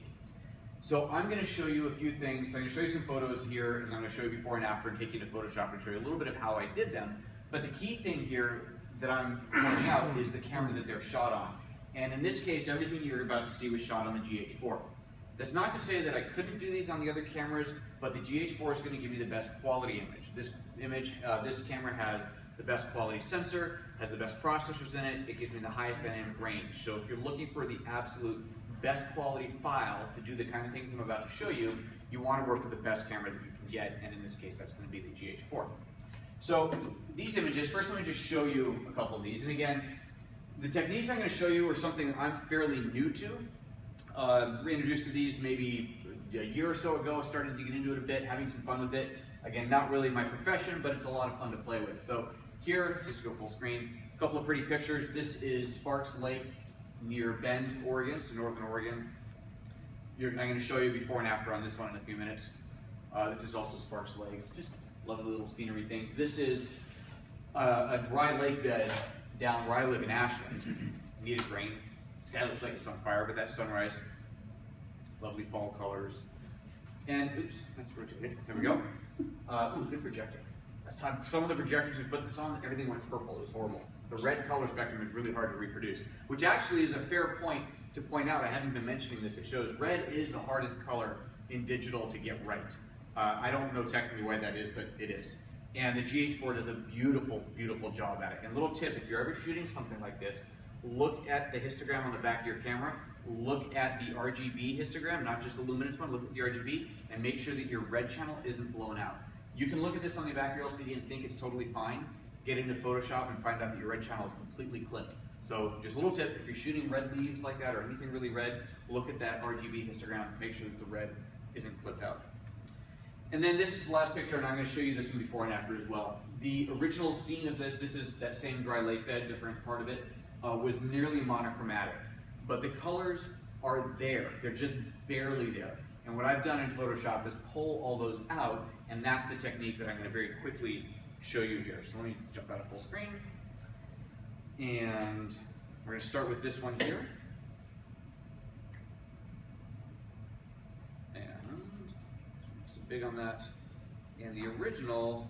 So I'm going to show you a few things. I'm going to show you some photos here, and I'm going to show you before and after and take you to Photoshop and show you a little bit of how I did them. But the key thing here that I'm pointing out is the camera that they're shot on. And in this case, everything you're about to see was shot on the GH4. That's not to say that I couldn't do these on the other cameras, but the GH4 is going to give you the best quality image. This camera has the best quality sensor, has the best processors in it, it gives me the highest dynamic range. So if you're looking for the absolute best quality file to do the kind of things I'm about to show you, you want to work with the best camera that you can get, and in this case that's going to be the GH4. So these images, first let me just show you a couple of these. And again, the techniques I'm going to show you are something that I'm fairly new to. Reintroduced to these maybe a year or so ago, started to get into it a bit, having some fun with it. Again, not really my profession, but it's a lot of fun to play with. So here, let's just go full screen, a couple of pretty pictures. This is Sparks Lake near Bend, Oregon, so northern Oregon. I'm going to show you before and after on this one in a few minutes. This is also Spark's Lake. Just lovely little scenery things. This is a dry lake bed down where I live in Ashland. Needed rain. The sky looks like it's on fire, but that's sunrise. Lovely fall colors. And, oops, that's rotated. There we go. Ooh, good projector. Some of the projectors we put this on, everything went purple. It was horrible. The red color spectrum is really hard to reproduce, which actually is a fair point to point out. I haven't been mentioning this. It shows red is the hardest color in digital to get right. I don't know technically why that is, but it is. And the GH4 does a beautiful, beautiful job at it. And little tip, if you're ever shooting something like this, look at the histogram on the back of your camera, look at the RGB histogram, not just the luminance one, look at the RGB, and make sure that your red channel isn't blown out. You can look at this on the back of your LCD and think it's totally fine, get into Photoshop and find out that your red channel is completely clipped. So just a little tip, if you're shooting red leaves like that or anything really red, look at that RGB histogram, make sure that the red isn't clipped out. And then this is the last picture, and I'm going to show you this one before and after as well. The original scene of this is that same dry lake bed, different part of it, was nearly monochromatic. But the colors are there, they're just barely there. And what I've done in Photoshop is pull all those out, and that's the technique that I'm going to very quickly show you here. So let me jump out of full screen. And we're going to start with this one here. And so big on that. And the original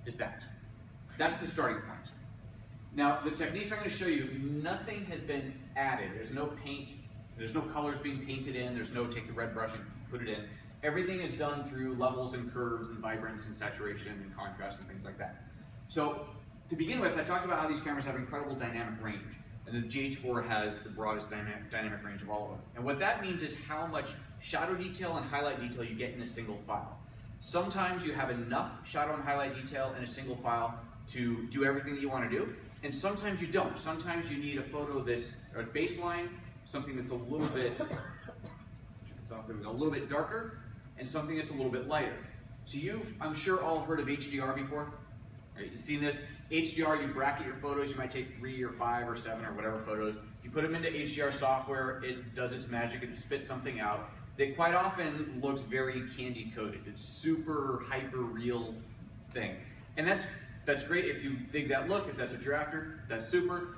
is that. That's the starting point. Now, the techniques I'm going to show you, nothing has been added. There's no paint, there's no colors being painted in, there's no take the red brush and put it in. Everything is done through levels and curves and vibrance and saturation and contrast and things like that. So, to begin with, I talked about how these cameras have incredible dynamic range, and the GH4 has the broadest dynamic range of all of them. And what that means is how much shadow detail and highlight detail you get in a single file. Sometimes you have enough shadow and highlight detail in a single file to do everything that you want to do, and sometimes you don't. Sometimes you need a photo that's a baseline, something that's a little bit darker, and something that's a little bit lighter. So you've, I'm sure, all heard of HDR before. Right, you've seen this. HDR, you bracket your photos. You might take 3 or 5 or 7 or whatever photos. You put them into HDR software. It does its magic and it spits something out that quite often looks very candy coated. It's super hyper real thing, and that's great if you dig that look. If that's what you're after, that's super.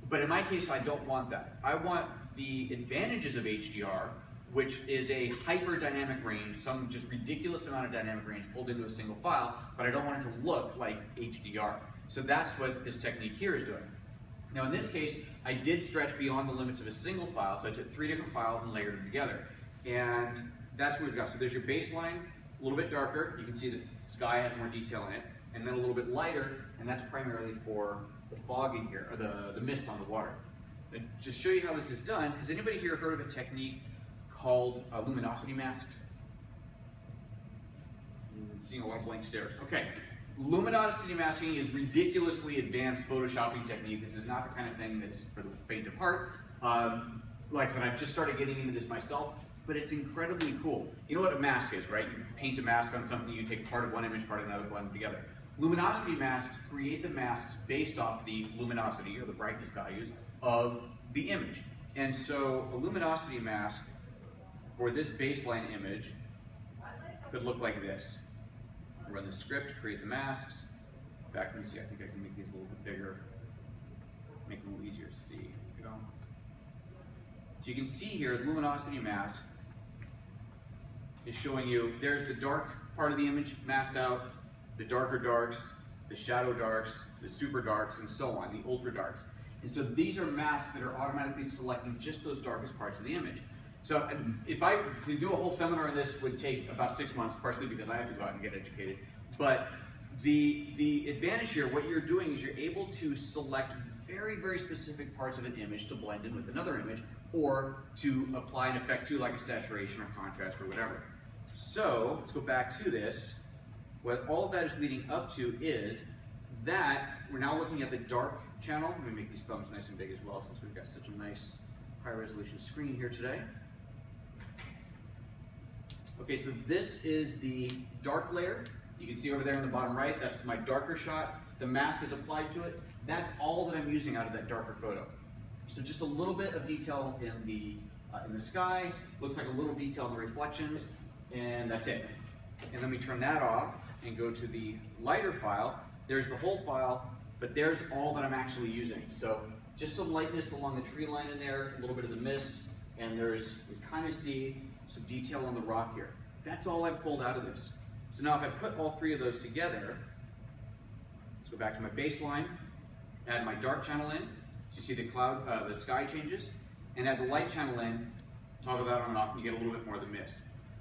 But in my case, I don't want that. I want the advantages of HDR, which is a hyper dynamic range, some just ridiculous amount of dynamic range pulled into a single file, but I don't want it to look like HDR. So that's what this technique here is doing. Now in this case, I did stretch beyond the limits of a single file, so I took 3 different files and layered them together. And that's what we've got. So there's your baseline, a little bit darker. You can see that the sky has more detail in it. And then a little bit lighter, and that's primarily for the fogging here, or the mist on the water. And just show you how this is done, has anybody here heard of a technique called a luminosity mask? Seeing a lot of blank stares. Okay, luminosity masking is ridiculously advanced photoshopping technique. This is not the kind of thing that's for the faint of heart. Like when I've just started getting into this myself, but it's incredibly cool. You know what a mask is, right? You paint a mask on something, you take part of one image, part of another, blend them together. Luminosity masks create the masks based off the luminosity, or the brightness values, of the image. And so a luminosity mask for this baseline image could look like this. Run the script, create the masks. In fact, let me see, I think I can make these a little bit bigger, make it a little easier to see. Here we go. So you can see here, the luminosity mask is showing you, there's the dark part of the image masked out, the darker darks, the shadow darks, the super darks, and so on, the ultra darks. And so these are masks that are automatically selecting just those darkest parts of the image. So if I, to do a whole seminar on this would take about 6 months, partially because I have to go out and get educated. But the advantage here, what you're doing is you're able to select very, very specific parts of an image to blend in with another image, or to apply an effect to, like a saturation or contrast or whatever. So let's go back to this. What all of that is leading up to is that we're now looking at the dark channel. Let me make these thumbs nice and big as well, since we've got such a nice high resolution screen here today. Okay, so this is the dark layer. You can see over there in the bottom right, that's my darker shot. The mask is applied to it. That's all that I'm using out of that darker photo. So just a little bit of detail in the in the sky. Looks like a little detail in the reflections, and that's it. And then we turn that off and go to the lighter file. There's the whole file, but there's all that I'm actually using. So just some lightness along the tree line in there, a little bit of the mist, and you kind of see some detail on the rock here. That's all I've pulled out of this. So now if I put all three of those together, let's go back to my baseline, add my dark channel in, so you see the sky changes, and add the light channel in, toggle that on and off, and you get a little bit more of the mist.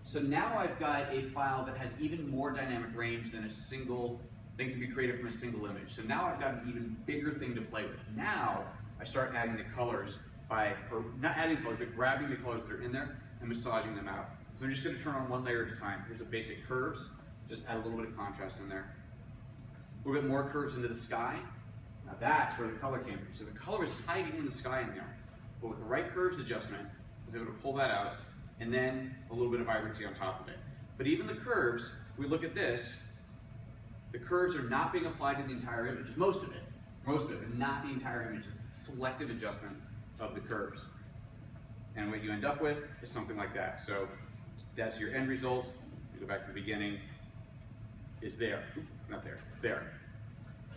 So now I've got a file that has even more dynamic range than can be created from a single image. So now I've got an even bigger thing to play with. Now I start adding the colors not adding colors, but grabbing the colors that are in there and massaging them out. So I'm just going to turn on one layer at a time. Here's a basic curves, just add a little bit of contrast in there. A little bit more curves into the sky. Now that's where the color came from. So the color is hiding in the sky in there. But with the right curves adjustment, I was able to pull that out, and then a little bit of vibrancy on top of it. But even the curves, if we look at this, the curves are not being applied to the entire image. Most of it, but not the entire image. It's selective adjustment of the curves. And what you end up with is something like that. So that's your end result. You go back to the beginning, is there. Not there, there.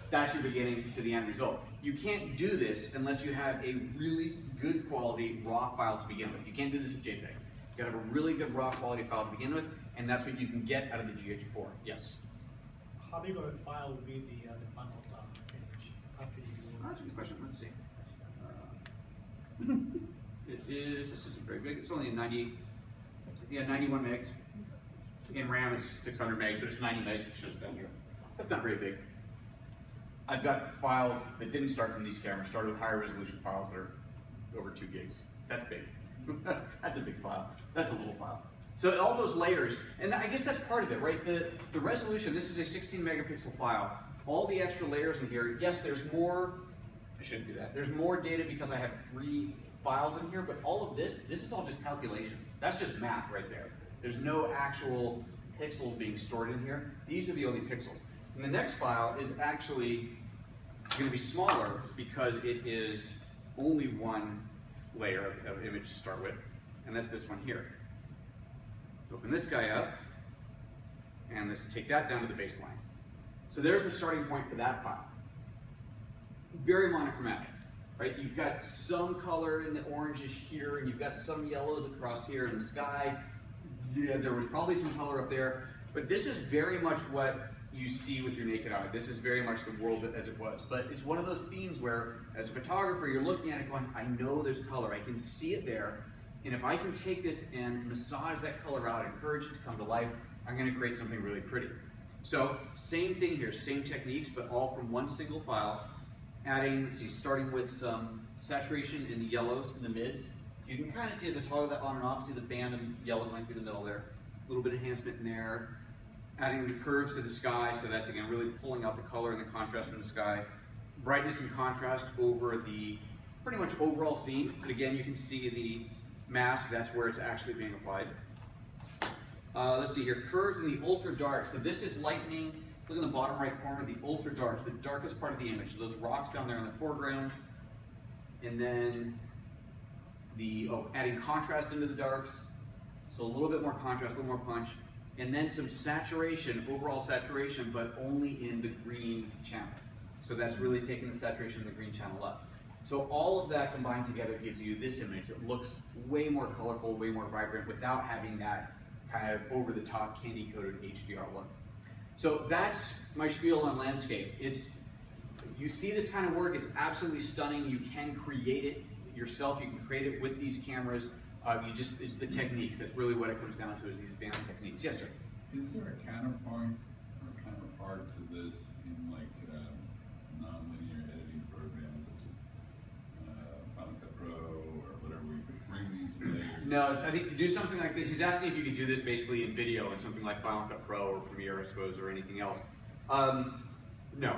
That's your beginning to the end result. You can't do this unless you have a really good quality raw file to begin with. You can't do this with JPEG. You gotta have a really good raw quality file to begin with, and that's what you can get out of the GH4. Yes? How big of a file will be the final image after you? That's a good question. Let's see. This isn't very big. It's only a 91 megs. In RAM it's 600 megs, but it's 90 megs. It shows down here. That's not very big. I've got files that didn't start from these cameras, started with higher resolution files that are over 2 gigs. That's big. That's a big file. That's a little file. So all those layers, and I guess that's part of it, right? The resolution, this is a 16 megapixel file. All the extra layers in here, yes, there's more, I shouldn't do that. There's more data because I have 3 files in here, but all of this is all just calculations. That's just math right there. There's no actual pixels being stored in here. These are the only pixels. And the next file is actually going to be smaller because it is only one layer of image to start with, and that's this one here. Open this guy up, and let's take that down to the baseline. So there's the starting point for that file. Very monochromatic, right? You've got some color in the oranges here, and you've got some yellows across here in the sky. Yeah, there was probably some color up there, but this is very much what you see with your naked eye. This is very much the world as it was. But it's one of those scenes where, as a photographer, you're looking at it going, I know there's color, I can see it there, and if I can take this and massage that color out, encourage it to come to life, I'm gonna create something really pretty. So, same thing here, same techniques, but all from one single file, adding, let's see, starting with some saturation in the yellows in the mids. You can kind of see as I toggle that on and off, see the band of yellow going through the middle there. A little bit of enhancement in there. Adding the curves to the sky, so that's again really pulling out the color and the contrast from the sky. Brightness and contrast over the pretty much overall scene, but again you can see the mask, that's where it's actually being applied. Let's see here, curves in the ultra dark. So this is lightning, look in the bottom right corner, the ultra darks, the darkest part of the image. So those rocks down there in the foreground, and then adding contrast into the darks. So a little bit more contrast, a little more punch. And then some saturation, overall saturation, but only in the green channel. So that's really taking the saturation in the green channel up. So all of that combined together gives you this image. It looks way more colorful, way more vibrant, without having that kind of over-the-top candy-coated HDR look. So that's my spiel on landscape. You see this kind of work, it's absolutely stunning. You can create it yourself, you can create it with these cameras. It's the techniques. That's really what it comes down to, is these advanced techniques. Yes, sir? Is there a counterpoint or counterpart to this in like non-linear editing programs such as Final Cut Pro or whatever, where you could bring these layers? No, I think to do something like this, he's asking if you could do this basically in video in something like Final Cut Pro or Premiere, I suppose, or anything else. No.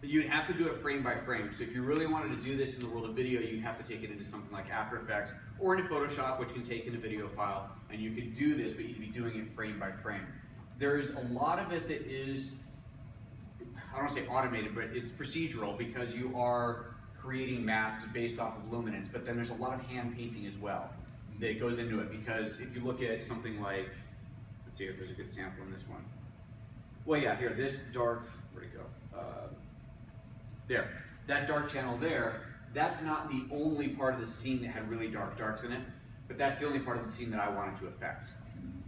You'd have to do it frame by frame. So if you really wanted to do this in the world of video, you'd have to take it into something like After Effects or into Photoshop, which can take in a video file, and you could do this, but you'd be doing it frame by frame. There's a lot of it that is, I don't want to say automated, but it's procedural because you are creating masks based off of luminance, but then there's a lot of hand painting as well. that goes into it, because if you look at something like, let's see if there's a good sample in this one. Well, yeah, here, this dark, where'd it go? There, that dark channel there, that's not the only part of the scene that had really dark darks in it, but that's the only part of the scene that I wanted to affect.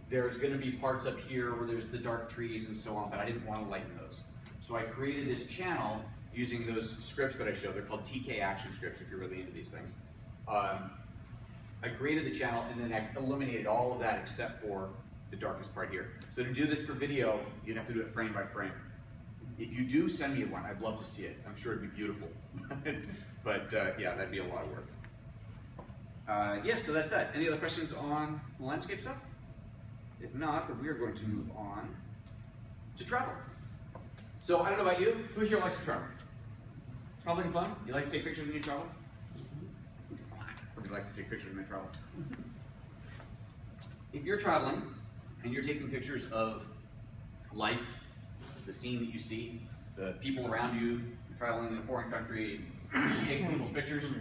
There's going to be parts up here where there's the dark trees and so on, but I didn't want to lighten those. So I created this channel using those scripts that I showed. They're called TK action scripts if you're really into these things. I created the channel and then I eliminated all of that except for the darkest part here. So to do this for video, you'd have to do it frame by frame. If you do send me one, I'd love to see it. I'm sure it'd be beautiful. But yeah, that'd be a lot of work. Yeah, so that's that. Any other questions on the landscape stuff? If not, then we are going to move on to travel. So I don't know about you, who here likes to travel? Traveling fun? You like to take pictures when you travel? Everybody likes to take pictures when they travel. If you're traveling and you're taking pictures of life, the scene that you see, the people around you, you're traveling in a foreign country, you're taking people's pictures, do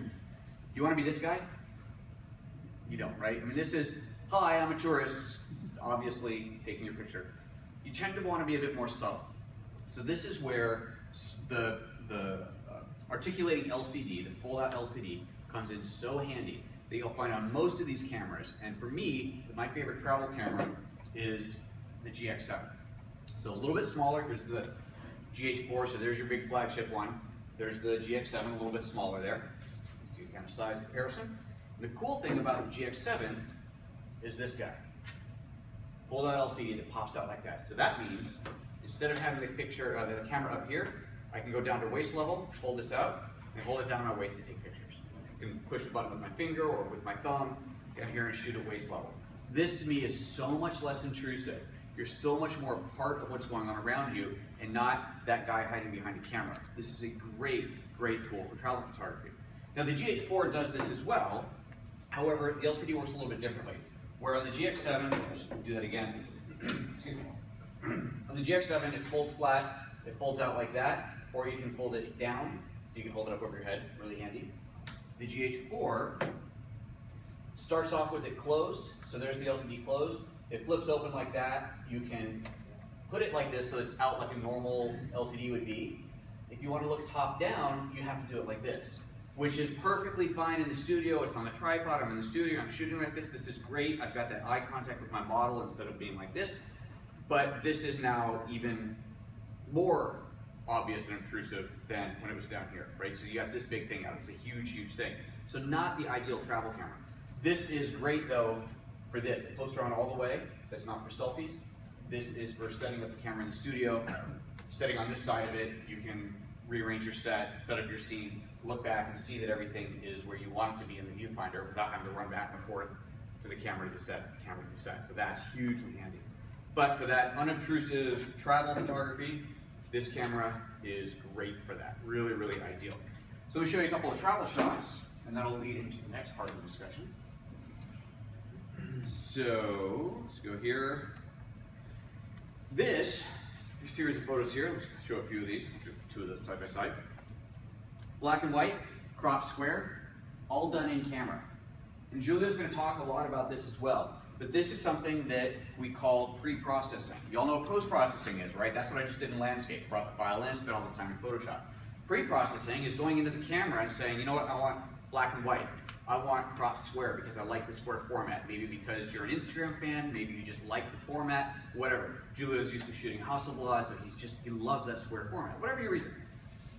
you want to be this guy? You don't, right? I mean, this is, hi, I'm a tourist, obviously taking your picture. You tend to want to be a bit more subtle. So this is where the articulating LCD, the fold-out LCD, comes in so handy that you'll find on most of these cameras. And for me, my favorite travel camera is the GX7. So a little bit smaller, here's the GH4, so there's your big flagship one. There's the GX7, a little bit smaller there. You see kind of size comparison. And the cool thing about the GX7 is this guy. Fold-out LCD that pops out like that. So that means, instead of having the picture, the camera up here, I can go down to waist level, fold this out, and hold it down on my waist to take pictures. I can push the button with my finger or with my thumb, down here and shoot at waist level. This to me is so much less intrusive. You're so much more a part of what's going on around you and not that guy hiding behind a camera. This is a great, great tool for travel photography. Now the GH4 does this as well. However, the LCD works a little bit differently. Where on the GX7, I'll just do that again. Excuse me. On the GX7, it folds flat, it folds out like that, or you can fold it down, so you can hold it up over your head, really handy. The GH4 starts off with it closed, so there's the LCD closed. It flips open like that. You can put it like this so it's out like a normal LCD would be. If you want to look top down, you have to do it like this, which is perfectly fine in the studio. It's on the tripod, I'm in the studio, I'm shooting like this. This is great. I've got that eye contact with my model instead of being like this. But this is now even more obvious and intrusive than when it was down here, right? So you got this big thing out. It's a huge, huge thing. So not the ideal travel camera. This is great though for this. It flips around all the way. That's not for selfies. This is for setting up the camera in the studio. Setting on this side of it, you can rearrange your set up your scene, look back and see that everything is where you want it to be in the viewfinder without having to run back and forth to the camera to the set, camera to the set. So that's hugely handy. But for that unobtrusive travel photography, this camera is great for that. Really, really ideal. So let me show you a couple of travel shots, and that'll lead into the next part of the discussion. So let's go here. This series of photos here, let's show a few of these, two of those side by side. Black and white, crop square, all done in camera. And Julia's going to talk a lot about this as well. But this is something that we call pre-processing. You all know what post-processing is, right? That's what I just did in landscape. Brought the file in, spent all this time in Photoshop. Pre-processing is going into the camera and saying, you know what, I want black and white. I want crop square because I like the square format. Maybe because you're an Instagram fan, maybe you just like the format, whatever. Julia's used to shooting Hasselblad, so he loves that square format, whatever your reason.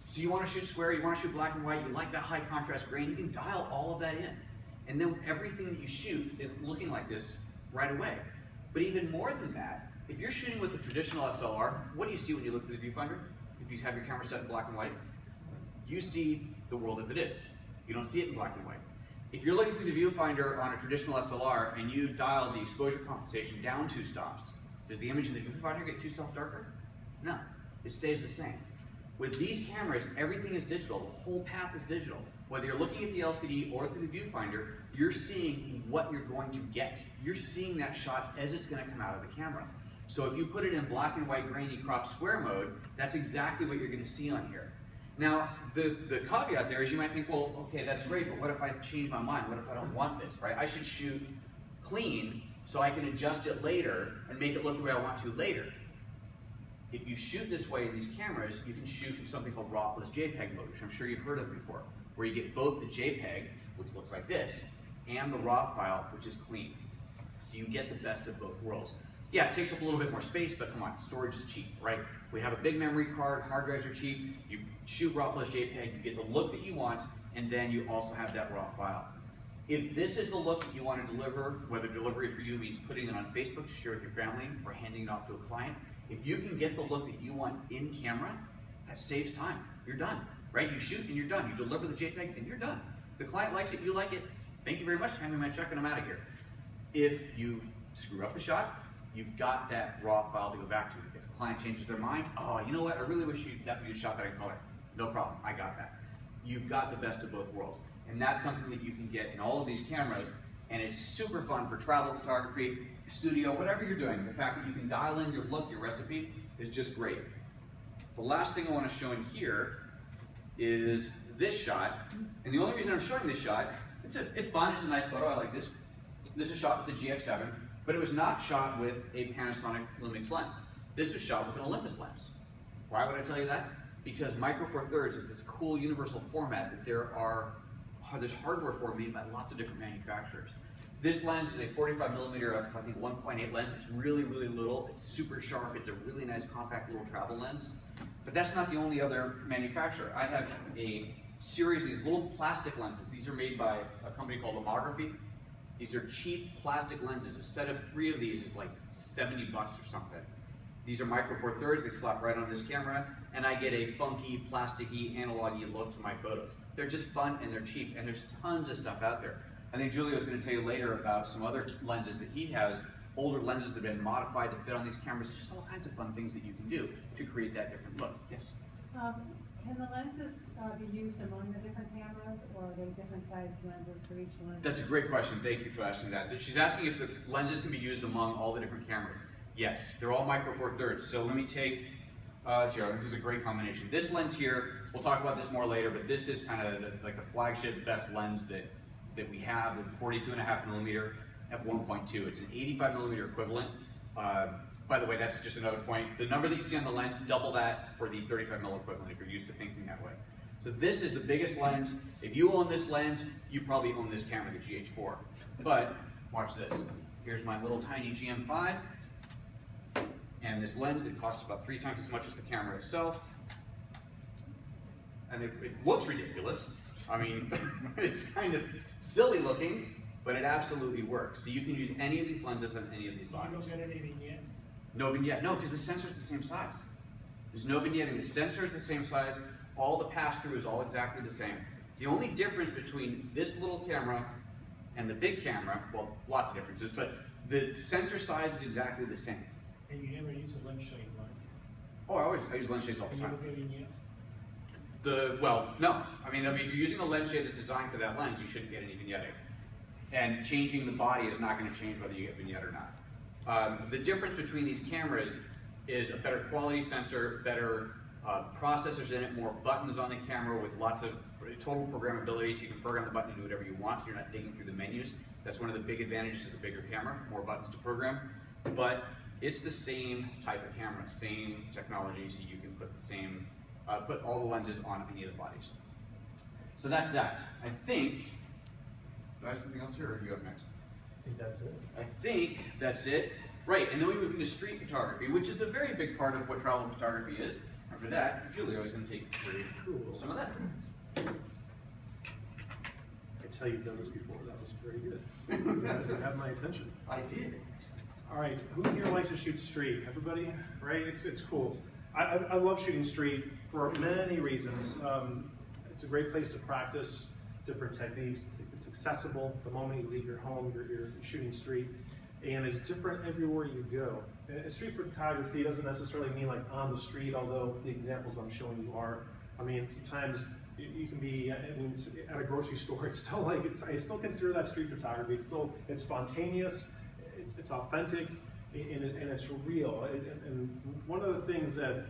So you want to shoot square, you want to shoot black and white, you like that high contrast grain, you can dial all of that in. And then everything that you shoot is looking like this right away. But even more than that, if you're shooting with a traditional SLR, what do you see when you look through the viewfinder? If you have your camera set in black and white, you see the world as it is. You don't see it in black and white. If you're looking through the viewfinder on a traditional SLR and you dial the exposure compensation down 2 stops, does the image in the viewfinder get 2 stops darker? No, it stays the same. With these cameras, everything is digital. The whole path is digital. Whether you're looking at the LCD or through the viewfinder, you're seeing what you're going to get. You're seeing that shot as it's going to come out of the camera. So if you put it in black and white grainy crop square mode, that's exactly what you're going to see on here. Now, the caveat there is you might think, well, okay, that's great, but what if I change my mind? What if I don't want this, right? I should shoot clean so I can adjust it later and make it look the way I want to later. If you shoot this way in these cameras, you can shoot in something called RAW plus JPEG mode, which I'm sure you've heard of before, where you get both the JPEG, which looks like this, and the RAW file, which is clean. So you get the best of both worlds. Yeah, it takes up a little bit more space, but come on, storage is cheap, right? We have a big memory card, hard drives are cheap, you shoot RAW plus JPEG, you get the look that you want, and then you also have that RAW file. If this is the look that you want to deliver, whether delivery for you means putting it on Facebook to share with your family or handing it off to a client, if you can get the look that you want in camera, that saves time. You're done, right? You shoot and you're done. You deliver the JPEG and you're done. If the client likes it, you like it, thank you very much, hand me my check and I'm out of here. If you screw up the shot, you've got that RAW file to go back to. If the client changes their mind, oh, you know what, I really wish you'd shot that in color. No problem, I got that. You've got the best of both worlds. And that's something that you can get in all of these cameras, and it's super fun for travel photography, studio, whatever you're doing. The fact that you can dial in your look, your recipe, is just great. The last thing I want to show in here is this shot, and the only reason I'm showing this shot, it's fun, it's a nice photo, I like this. This is shot with the GX7, but it was not shot with a Panasonic Lumix lens. This was shot with an Olympus lens. Why would I tell you that? Because Micro Four Thirds is this cool universal format that there's hardware for made by lots of different manufacturers. This lens is a 45mm f, I think 1.8 lens. It's really, really little. It's super sharp. It's a really nice compact little travel lens. But that's not the only other manufacturer. I have a series of these little plastic lenses. These are made by a company called Lomography. These are cheap plastic lenses. A set of 3 of these is like 70 bucks or something. These are Micro Four Thirds. They slap right on this camera, and I get a funky, plasticky, analog-y look to my photos. They're just fun and they're cheap, and there's tons of stuff out there. I think Julio's going to tell you later about some other lenses that he has, older lenses that have been modified to fit on these cameras. Just all kinds of fun things that you can do to create that different look. Yes? Can the lenses be used among the different cameras, or are they different size lenses for each lens? That's a great question. Thank you for asking that. She's asking if the lenses can be used among all the different cameras. Yes, they're all Micro Four Thirds. So let me take, this is a great combination. This lens here, we'll talk about this more later, but this is kind of like the flagship best lens that we have. It's 42.5mm f1.2. It's an 85mm equivalent. By the way, that's just another point. The number that you see on the lens, double that for the 35mm equivalent if you're used to thinking that way. So this is the biggest lens. If you own this lens, you probably own this camera, the GH4. But watch this. Here's my little tiny GM5. And this lens that costs about 3 times as much as the camera itself. And it looks ridiculous. I mean, it's kind of silly looking, but it absolutely works. So you can use any of these lenses on any of these bodies. You don't get any vignette? No vignette, no, because the sensor's the same size. There's no vignetting. The sensor is the same size. All the pass-through is all exactly the same. The only difference between this little camera and the big camera, well, lots of differences, but the sensor size is exactly the same. And you never use a lens shade, right? Oh, I use lens shades all the And you time. don't get vignette? Well, no. I mean, if you're using a lens shade that's designed for that lens, you shouldn't get any vignetting. And changing the body is not going to change whether you get vignette or not. The difference between these cameras is a better quality sensor, better processors in it, more buttons on the camera with lots of total programmability, so you can program the button to do whatever you want, so you're not digging through the menus. That's one of the big advantages of the bigger camera, more buttons to program. But it's the same type of camera, same technology, so you can put the same, put all the lenses on any of the bodies. So that's that. I think, do I have something else here, or do you have next? I think that's it. I think that's it. Right, and then we move into street photography, which is a very big part of what travel photography is. And for that, Julio is going to take some of that. I tell you've done this before. That was very good. You have my attention. I did. All right, who here likes to shoot street? Everybody, right? It's cool. I love shooting street for many reasons. It's a great place to practice different techniques. It's accessible the moment you leave your home. You're shooting street, and it's different everywhere you go. And street photography doesn't necessarily mean like on the street, although the examples I'm showing you are. I mean, sometimes you can be at a grocery store. It's still like I still consider that street photography. It's spontaneous. It's authentic, and it's real. And one of the things that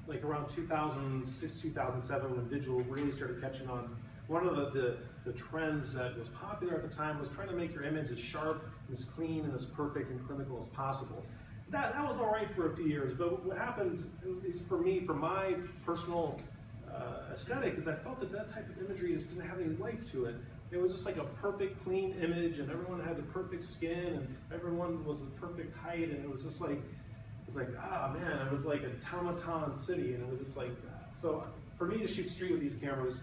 like around 2006, 2007, when digital really started catching on, one of the trends that was popular at the time was trying to make your image as sharp, and as clean, and as perfect and clinical as possible. That was all right for a few years, but what happened, at least for me, for my personal aesthetic, is I felt that that type of imagery just didn't have any life to it. It was just like a perfect, clean image, and everyone had the perfect skin, and everyone was the perfect height, and it was just like, ah man, it was like a automaton city, and it was just like, so for me to shoot street with these cameras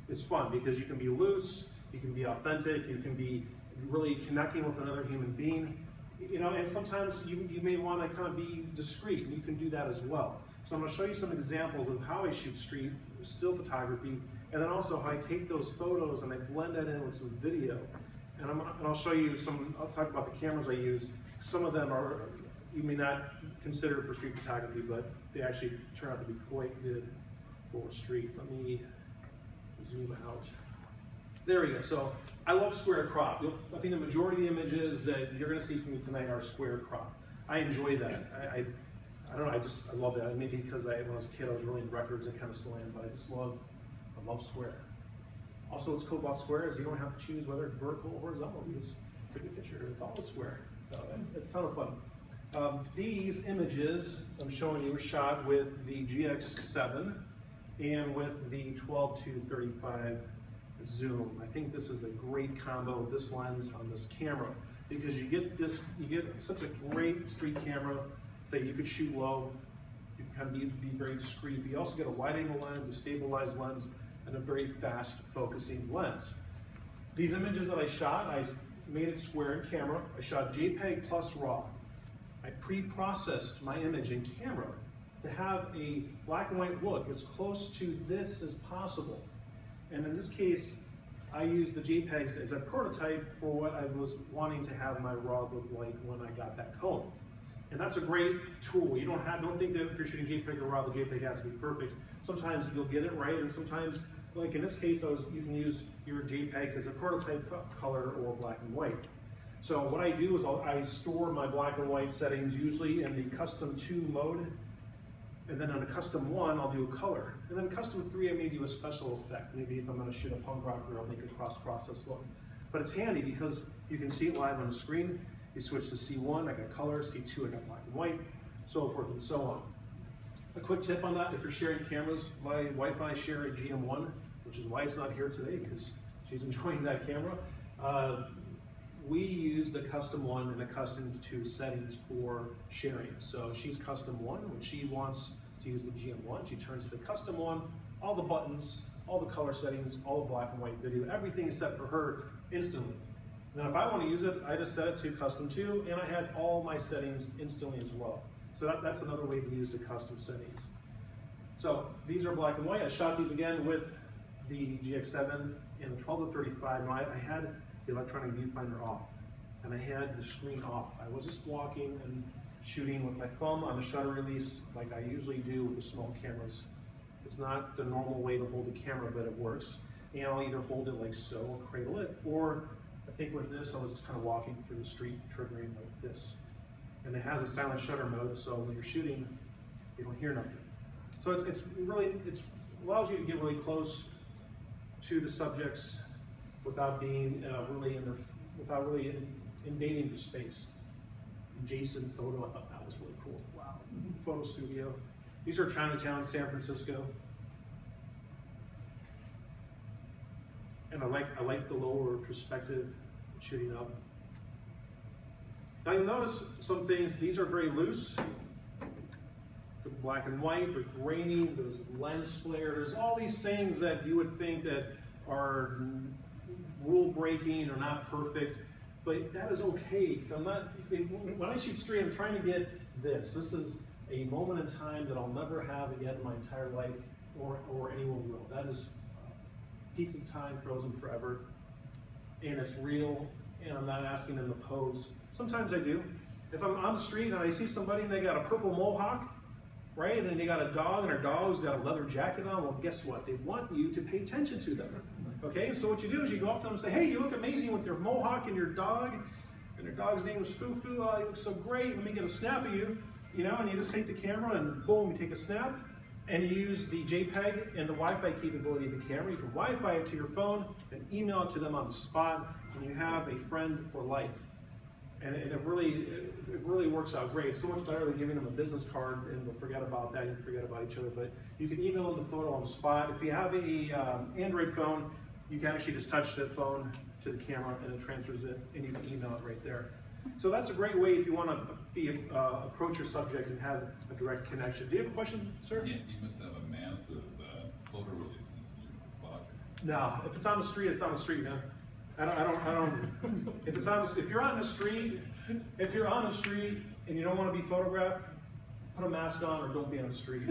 is fun, because you can be loose, you can be authentic, you can be really connecting with another human being, you know, and sometimes you may want to kind of be discreet, and you can do that as well. So I'm going to show you some examples of how I shoot street, still photography, and then also how I take those photos and I blend that in with some video. And I'll show you some, I'll talk about the cameras I use. Some of them are, you may not consider for street photography, but they actually turn out to be quite good for street. Let me zoom out. There we go. So I love square crop. I think the majority of the images that you're going to see from me tonight are square crop. I enjoy that. I don't know, I love that. Maybe because when I was a kid I was really into records and kind of still am, but I love square. Also, what's cool about square is you don't have to choose whether it's vertical or horizontal. You just take a picture, it's all a square. So it's a ton of fun. These images I'm showing you were shot with the GX7 and with the 12-35 zoom. I think this is a great combo of this lens on this camera, because you get such a great street camera that you could shoot low, you can kind of be very discreet, but you also get a wide angle lens, a stabilized lens, and a very fast focusing lens. These images that I shot, I made it square in camera. I shot JPEG plus RAW. I pre-processed my image in camera to have a black and white look as close to this as possible. And in this case, I used the JPEGs as a prototype for what I was wanting to have my RAWs look like when I got back home. And that's a great tool. You don't think that if you're shooting JPEG or RAW, the JPEG has to be perfect. Sometimes you'll get it right, and sometimes, like in this case, you can use your JPEGs as a prototype color or black and white. So what I do is I store my black and white settings usually in the custom 2 mode, and then on a custom 1, I'll do a color. And then custom 3, I may do a special effect. Maybe if I'm going to shoot a punk rocker, I'll make a cross-process look. But it's handy because you can see it live on the screen. You switch to C1, I got color, C2, I got black and white, so forth and so on. A quick tip on that, if you're sharing cameras, my wife and I share a GM1, which is why it's not here today, because she's enjoying that camera. We use the custom 1 and the custom 2 settings for sharing. So she's custom 1. When she wants to use the GM1, she turns to the custom 1, all the buttons, all the color settings, all the black and white video, everything is set for her instantly. Now if I want to use it, I just set it to custom 2, and I have all my settings instantly as well. So that's another way to use the custom settings. So these are black and white. I shot these again with the GX7 and the 12-35. Now I had the electronic viewfinder off, and I had the screen off. I was just walking and shooting with my thumb on the shutter release like I usually do with the small cameras. It's not the normal way to hold the camera, but it works. And I'll either hold it like so or cradle it, or I think with this I was just kind of walking through the street triggering like this. And it has a silent shutter mode, so when you're shooting, you don't hear nothing. So it allows you to get really close to the subjects without being without really invading the space. Jason photo, I thought that was really cool. Wow, photo studio. These are Chinatown, San Francisco. And I like the lower perspective shooting up. Now you'll notice some things, these are very loose. The black and white, the grainy, there's lens flare, there's all these things that you would think that are rule breaking or not perfect, but that is okay, because I'm not, see, when I shoot street, I'm trying to get this. This is a moment in time that I'll never have again in my entire life, or anyone will. That is a piece of time frozen forever, and it's real, and I'm not asking them to pose. Sometimes I do. If I'm on the street and I see somebody and they got a purple mohawk, right, and they got a dog and their dog's got a leather jacket on, well, guess what? They want you to pay attention to them. Okay, so what you do is you go up to them and say, hey, you look amazing with your mohawk and your dog, and your dog's name is Fufu, oh, you look so great, let me get a snap of you, you know, and you just take the camera and boom, you take a snap, and you use the JPEG and the Wi-Fi capability of the camera. You can Wi-Fi it to your phone and email it to them on the spot, and you have a friend for life. And it really works out great. It's so much better than giving them a business card and they'll forget about that, and forget about each other. But you can email them the photo on the spot. If you have a Android phone, you can actually just touch that phone to the camera and it transfers it, and you can email it right there. So that's a great way if you want to approach your subject and have a direct connection. Do you have a question, sir? Yeah, you must have a massive photo releases in your pocket. No, if it's on the street, it's on the street, man. I don't. If you're on the street, and you don't want to be photographed, put a mask on or don't be on the street.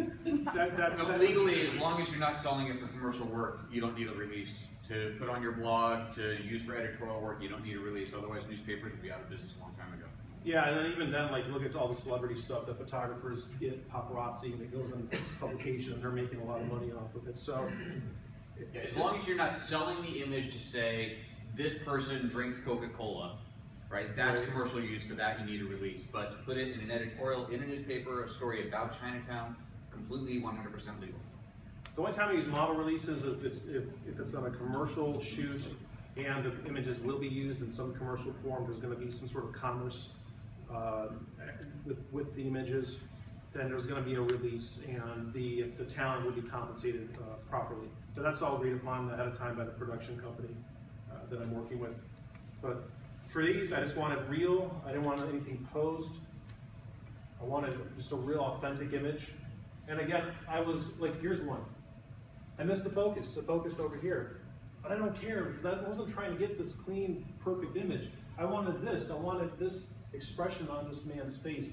Legally, as long as you're not selling it for commercial work, you don't need a release. To put on your blog, to use for editorial work, you don't need a release. Otherwise, newspapers would be out of business a long time ago. Yeah, and then even then, like, look at all the celebrity stuff that photographers get, paparazzi, and it goes in publication, and they're making a lot of money off of it. So, yeah, as long as you're not selling the image to say, this person drinks Coca-Cola, right? That's commercial use. For that, you need a release. But to put it in an editorial, in a newspaper, a story about Chinatown, completely 100% legal. The only time I use model releases is if it's on a commercial shoot and the images will be used in some commercial form. There's going to be some sort of commerce with the images. Then there's going to be a release, and the talent will be compensated properly. So that's all agreed upon ahead of time by the production company that I'm working with. But for these, I just wanted real. I didn't want anything posed. I wanted just a real authentic image. And again, I was like, here's one. I missed the focus. It focused over here. But I don't care, because I wasn't trying to get this clean, perfect image. I wanted this. I wanted this expression on this man's face,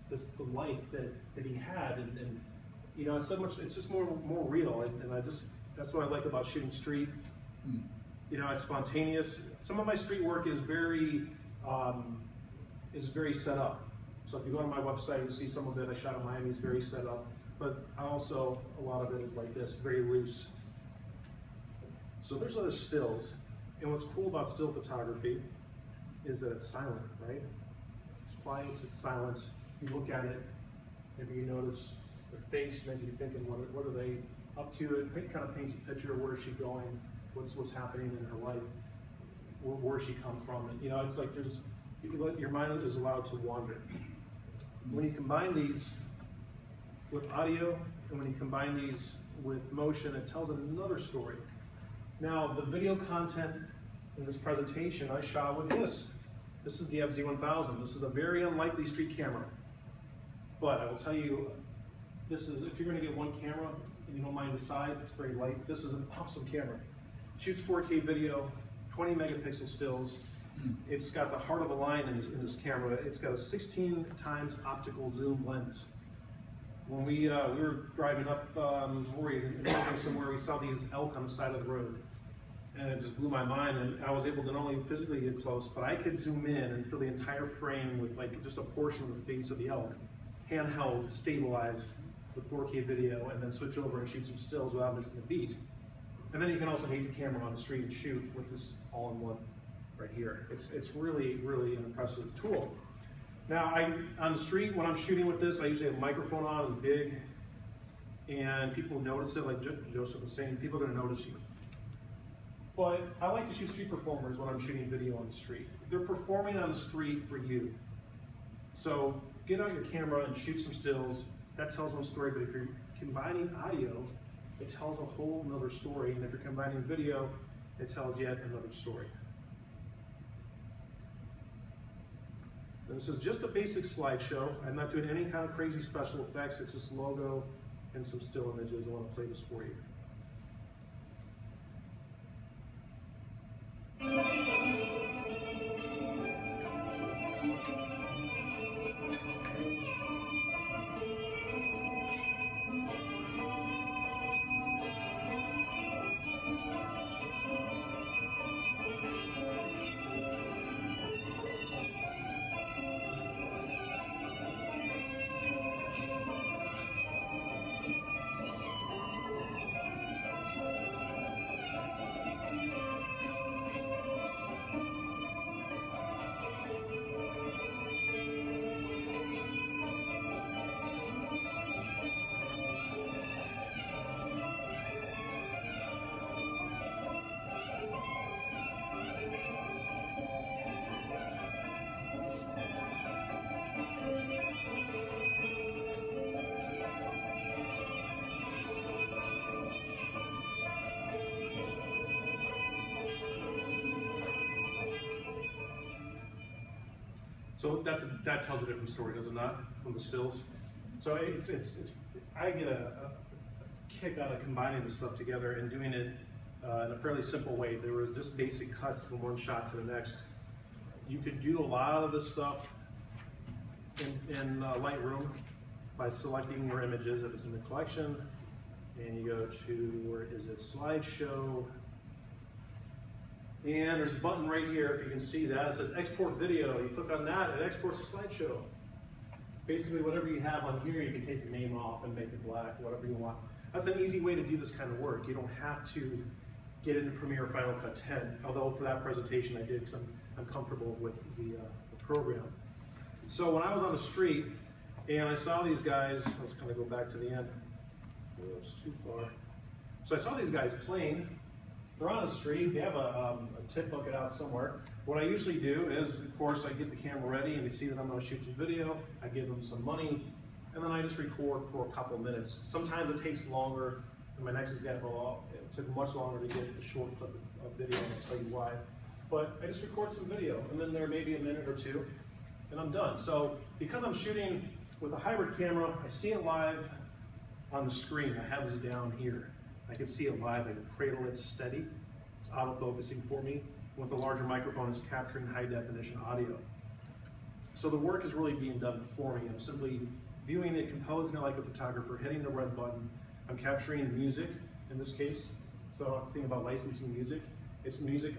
the life that he had. And you know, it's so much, it's just more real. And that's what I like about shooting street. You know, it's spontaneous. Some of my street work is very set up. So if you go on my website, you'll see some of it I shot in Miami is very set up. But also, a lot of it is like this, very loose. So there's other stills. And what's cool about still photography is that it's silent, right? It's quiet, it's silent. You look at it, maybe you notice their face, maybe you're thinking, what are they up to? It kind of paints a picture of where is she going, what's happening in her life, where she come from. And, you know, it's like your mind is allowed to wander. When you combine these with audio, and when you combine these with motion, it tells another story. Now, the video content in this presentation I shot with this. This is the FZ1000. This is a very unlikely street camera. But I will tell you, this is, if you're going to get one camera, and you don't mind the size, it's very light, this is an awesome camera. It shoots 4K video, 20 megapixel stills. It's got the heart of the line in this camera. It's got a 16 times optical zoom lens. When we were driving up somewhere, we saw these elk on the side of the road. And it just blew my mind, and I was able to not only physically get close, but I could zoom in and fill the entire frame with like just a portion of the face of the elk, handheld, stabilized with 4K video, and then switch over and shoot some stills without missing a beat. And then you can also take the camera on the street and shoot with this all-in-one right here. It's really, really an impressive tool. Now, on the street, when I'm shooting with this, I usually have a microphone on, it's big, and people notice it, like Joseph was saying, people are going to notice you. But I like to shoot street performers when I'm shooting video on the street. They're performing on the street for you. So get out your camera and shoot some stills. That tells one story, but if you're combining audio, it tells a whole nother story. And if you're combining video, it tells yet another story. And this is just a basic slideshow. I'm not doing any kind of crazy special effects. It's just logo and some still images. I want to play this for you. So that tells a different story, does it not, from the stills? So I get a kick out of combining this stuff together and doing it in a fairly simple way. There was just basic cuts from one shot to the next. You could do a lot of this stuff in Lightroom by selecting your images if it's in the collection, and you go to, where is it, slideshow, and there's a button right here, if you can see that, it says export video. You click on that, it exports a slideshow. Basically, whatever you have on here, you can take your name off and make it black, whatever you want. That's an easy way to do this kind of work. You don't have to get into Premiere Final Cut 10, although for that presentation I did, because I'm comfortable with the program. So when I was on the street and I saw these guys, let's kind of go back to the end. Whoops, too far. So I saw these guys playing. They're on the street. They have a tip bucket out somewhere. What I usually do is, of course, I get the camera ready and they see that I'm going to shoot some video. I give them some money, and then I just record for a couple minutes. Sometimes it takes longer. In my next example, it took much longer to get the short clip of video, and I'll tell you why. But I just record some video, and then there may be a minute or two, and I'm done. So because I'm shooting with a hybrid camera, I see it live on the screen. I have this down here. I can see it live. I can cradle it steady. It's auto-focusing for me. With a larger microphone, it's capturing high-definition audio. So the work is really being done for me. I'm simply viewing it, composing it like a photographer, hitting the red button. I'm capturing music, in this case. So think about licensing music. It's music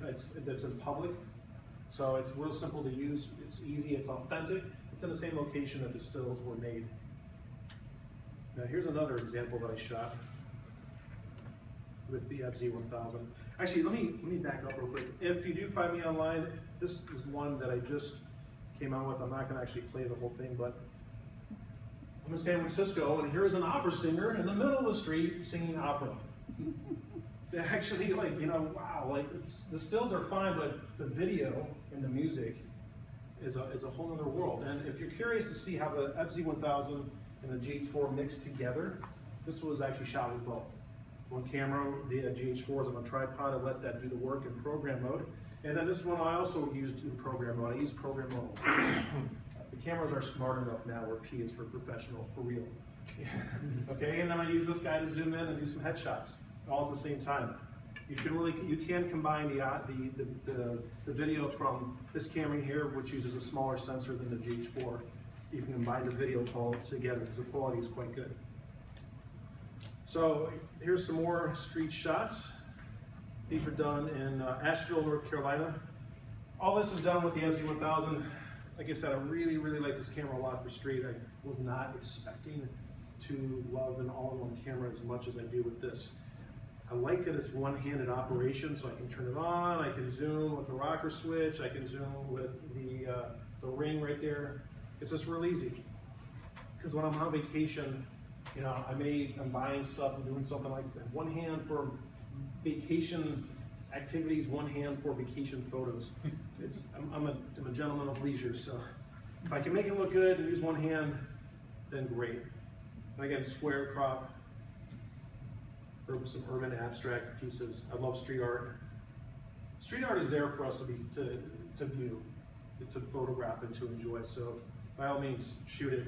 that's in public. So it's real simple to use. It's easy, it's authentic. It's in the same location that the stills were made. Now here's another example that I shot with the FZ1000. Actually, let me back up real quick. If you do find me online, this is one that I just came out with. I'm not going to actually play the whole thing, but I'm in San Francisco, and here's an opera singer in the middle of the street singing opera. Actually, like, you know, wow, like, the stills are fine, but the video and the music is a whole other world. And if you're curious to see how the FZ1000 and the GH4 mix together, this was actually shot with both. One camera, the GH4 is on a tripod. I let that do the work in program mode. And then this one I also used in program mode. I used program mode. The cameras are smart enough now where P is for professional, for real. Okay, and then I use this guy to zoom in and do some headshots, all at the same time. You can combine the video from this camera here, which uses a smaller sensor than the GH4. You can combine the video call together because the quality is quite good. So here's some more street shots. These were done in Asheville, North Carolina. All this is done with the FZ1000. Like I said, I really, really like this camera a lot for street. I was not expecting to love an all-in-one camera as much as I do with this. I like that it's one-handed operation, so I can turn it on, I can zoom with the rocker switch, I can zoom with the ring right there. It's just real easy. Because when I'm on vacation, you know, I'm buying stuff and doing something like that. One hand for vacation activities, one hand for vacation photos. I'm a gentleman of leisure, so if I can make it look good and use one hand, then great. And again, square crop, or some urban abstract pieces. I love street art. Street art is there for us to view, to photograph and to enjoy. So by all means, shoot it.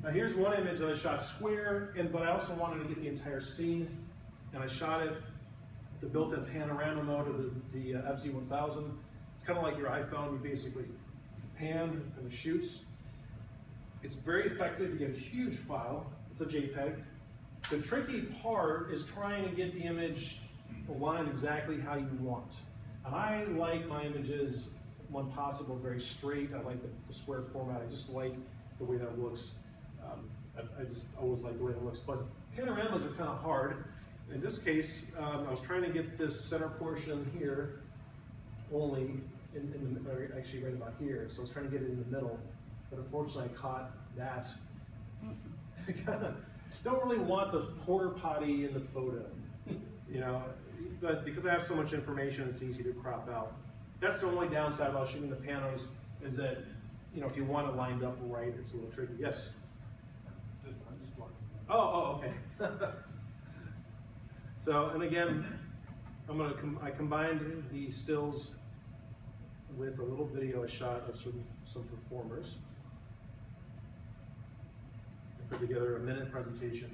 Now here's one image that I shot square, but I also wanted to get the entire scene, and I shot it the built-in panorama mode of the FZ1000. It's kind of like your iPhone. You basically pan and it shoots. It's very effective. You get a huge file. It's a JPEG. The tricky part is trying to get the image aligned exactly how you want. And I like my images, when possible, very straight. I like the square format. I just like the way that looks. I just always like the way it looks. But panoramas are kind of hard. In this case, I was trying to get this center portion here only, actually right about here. So I was trying to get it in the middle. But unfortunately, I caught that. I kind of don't really want this porta potty in the photo, you know. But because I have so much information, it's easy to crop out. That's the only downside about shooting the panos, is that, you know, if you want it lined up right, it's a little tricky. Yes? Oh, okay. So, and again, I combined the stills with a little video I shot of some performers. I put together a minute presentation.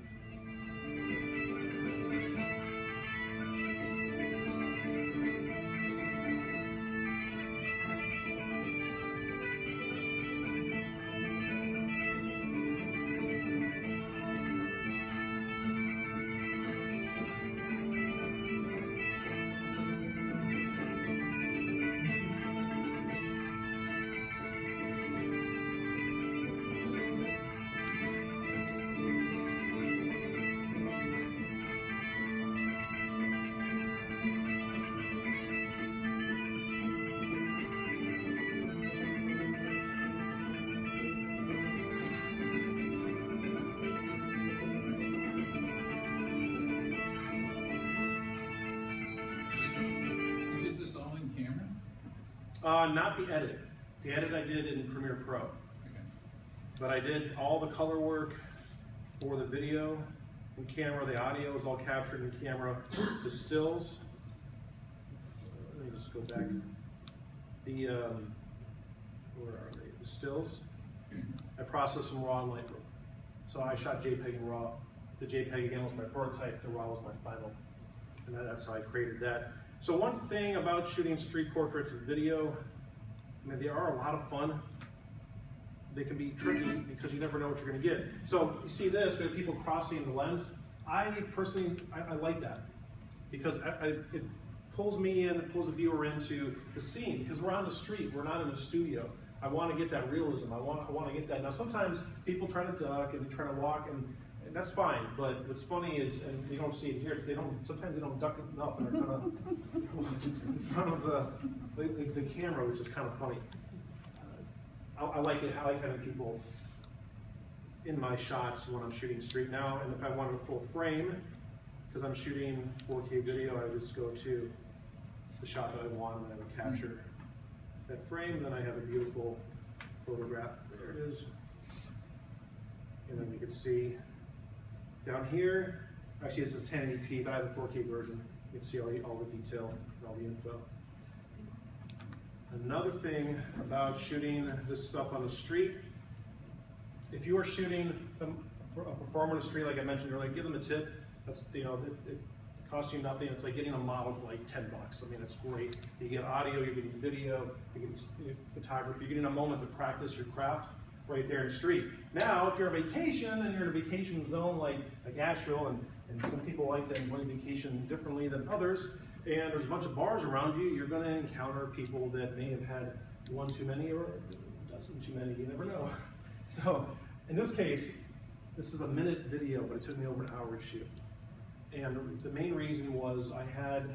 Not the edit. The edit I did in Premiere Pro. Okay. But I did all the color work for the video in camera. The audio is all captured in camera. The stills, let me just go back. The, where are they? The stills, I processed them raw in Lightroom. So I shot JPEG in RAW. The JPEG again was my prototype, the RAW was my final. And that's how I created that. So one thing about shooting street portraits with video, I mean, they are a lot of fun. They can be tricky because you never know what you're going to get. So you see this, we have people crossing the lens. I personally, I like that because it pulls me in, it pulls the viewer into the scene because we're on the street, we're not in a studio. I want to get that realism. I want to get that. Now sometimes people try to duck and try to walk, and that's fine. But what's funny is, and you don't see it here, sometimes they don't duck enough, and they're kind of in front of the camera, which is kind of funny. I like it. I like having people in my shots when I'm shooting street now. And if I wanted to pull a frame, because I'm shooting 4K video, I just go to the shot that I want, and I would capture that frame. Then I have a beautiful photograph. There it is. And then you can see down here, actually this is 1080p, but I have a 4K version. You can see all the detail and all the info. Another thing about shooting this stuff on the street, if you are shooting a performer on the street, like I mentioned earlier, give them a tip. That's, you know, it costs you nothing. It's like getting a model for like $10. I mean, it's great. You get audio, you're getting video, you're getting photography, you're getting a moment to practice your craft right there in the street. Now, if you're on vacation and you're in a vacation zone like Asheville, and some people like to enjoy vacation differently than others, and there's a bunch of bars around you, you're going to encounter people that may have had one too many or a dozen too many, you never know. So, in this case, this is a minute video, but it took me over an hour to shoot. And the main reason was I had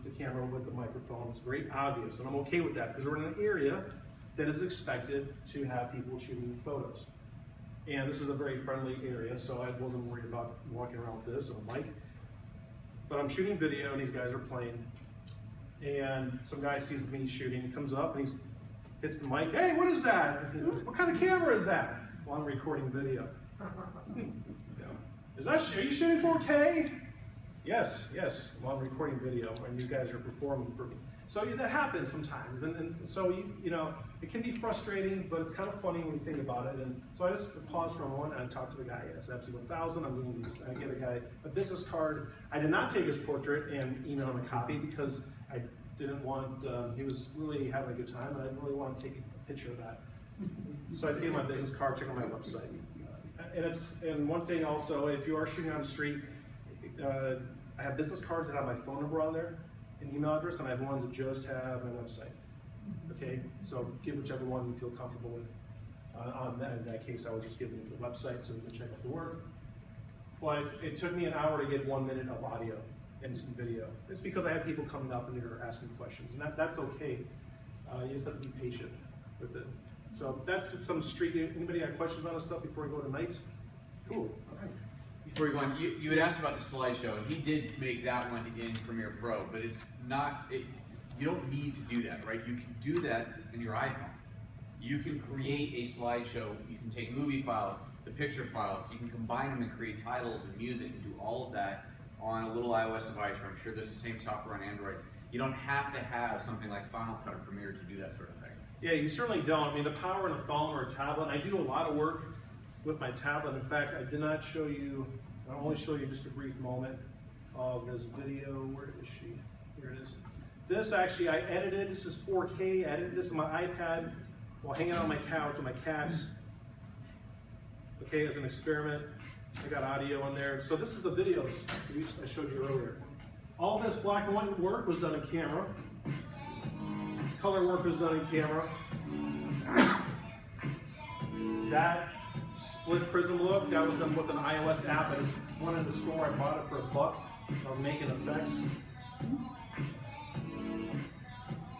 the camera with the microphone. It's very obvious, and I'm okay with that because we're in an area that is expected to have people shooting photos. And this is a very friendly area, so I wasn't worried about walking around with this or a mic. But I'm shooting video, and these guys are playing. And some guy sees me shooting, he comes up, and he hits the mic. Hey, what is that? What kind of camera is that? Well, I'm recording video. Are you shooting 4K? Yes. Well, I'm recording video, and you guys are performing for me. So yeah, that happens sometimes, and so you know, it can be frustrating, but it's kind of funny when you think about it. And so I just paused for a moment and I talked to the guy. Yes, FC1000. I'm doing these. I get a guy a business card. I did not take his portrait and email him a copy because I didn't want. He was really having a good time, and I didn't really want to take a picture of that. So I just gave him my business card. Check out my website. And one thing also, if you are shooting on the street, I have business cards that have my phone number on there, an email address, and I have ones that just have my website. Okay, so give whichever one you feel comfortable with. In that case, I was just giving you the website so you can check out the work. But it took me an hour to get 1 minute of audio and some video. It's because I had people coming up and they were asking questions, and that's okay. You just have to be patient with it. So that's some street. Anybody got questions on this stuff before we go tonight? Cool. All right. Before we go on, you had asked about the slideshow, and he did make that one in Premiere Pro, but it's not. You don't need to do that, right? You can do that in your iPhone. You can create a slideshow. You can take movie files, the picture files. You can combine them and create titles and music and do all of that on a little iOS device. Or I'm sure there's the same software on Android. You don't have to have something like Final Cut or Premiere to do that sort of thing. Yeah, you certainly don't. I mean, the power in a phone or a tablet, I do a lot of work with my tablet. In fact, I did not show you, I'll only show you just a brief moment of this video. Where is she? Here it is. This actually, I edited, this is 4K, I edited this on my iPad while hanging out on my couch with my cats. Okay, as an experiment. I got audio on there. So this is the videos I showed you earlier. All this black and white work was done in camera. Color work was done in camera. That split prism look, that was done with an iOS app. I just went in the store, I bought it for $1. I was making effects.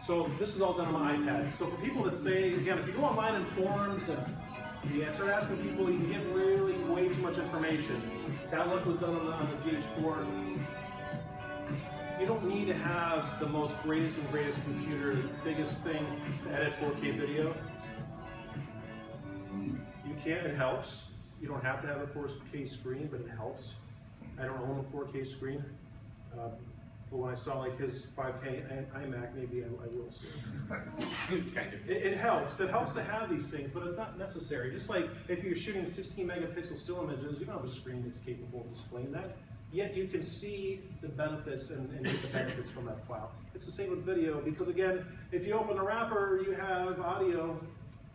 So this is all done on my iPad. So for people that say, again, if you go online in forums and you start asking people, you can get really way too much information. That look was done on the GH4. You don't need to have the most greatest and greatest computer, the biggest thing to edit 4K video. You can, it helps. You don't have to have a 4K screen, but it helps. I don't own a 4K screen. But when I saw like his 5K iMac, maybe I will soon. It's kind of It helps. It helps to have these things, but it's not necessary. Just like if you're shooting 16 megapixel still images, you don't have a screen that's capable of displaying that. Yet you can see the benefits and get the benefits from that file. It's the same with video, because again, if you open a wrapper, you have audio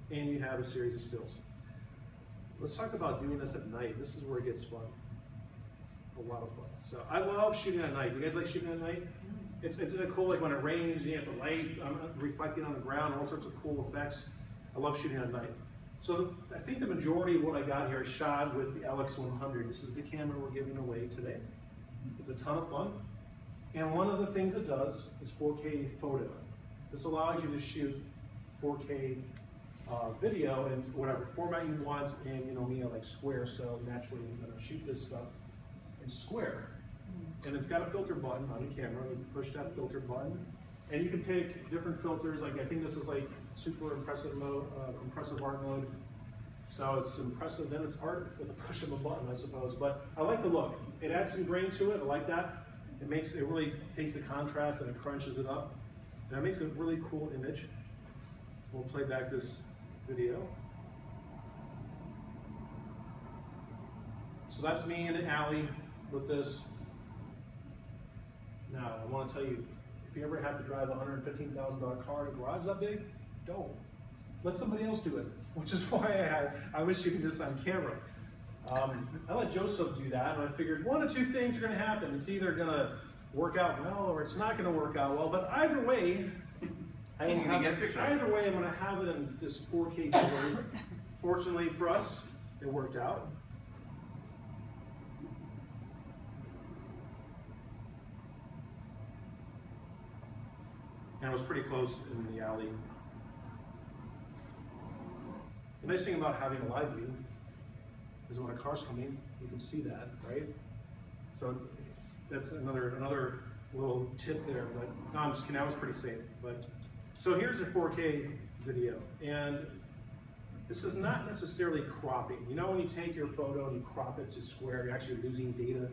and you have a series of stills. Let's talk about doing this at night. This is where it gets fun. A lot of fun. So I love shooting at night. You guys like shooting at night? It's cool, like when it rains, you have the light reflecting on the ground, all sorts of cool effects. I love shooting at night. So I think the majority of what I got here is shot with the LX100. This is the camera we're giving away today. It's a ton of fun. And one of the things it does is 4K photo. This allows you to shoot 4K video in whatever format you want. And you know me, I like square, so naturally I'm gonna shoot this stuff in square. And it's got a filter button on the camera. You push that filter button, and you can pick different filters. Like I think this is like super impressive mode, impressive art mode. So it's impressive, then it's art with the push of a button, I suppose. But I like the look. It adds some grain to it. I like that. It really takes the contrast and it crunches it up, and it makes a really cool image. We'll play back this video. So that's me in an alley with this. Now, I want to tell you, if you ever have to drive a $115,000 car in a garage that big, don't. Let somebody else do it, which is why I was shooting this on camera. I let Joseph do that, and I figured one of two things are going to happen. It's either going to work out well, or it's not going to work out well. But either way, I'm going to have it in this 4K quality. Fortunately for us, it worked out. And I was pretty close in the alley. The nice thing about having a live view is when a car's coming, you can see that, right? So that's another little tip there. But no, I'm just kidding. That was pretty safe. But so here's a 4K video, and this is not necessarily cropping. You know, when you take your photo and you crop it to square, you're actually losing data.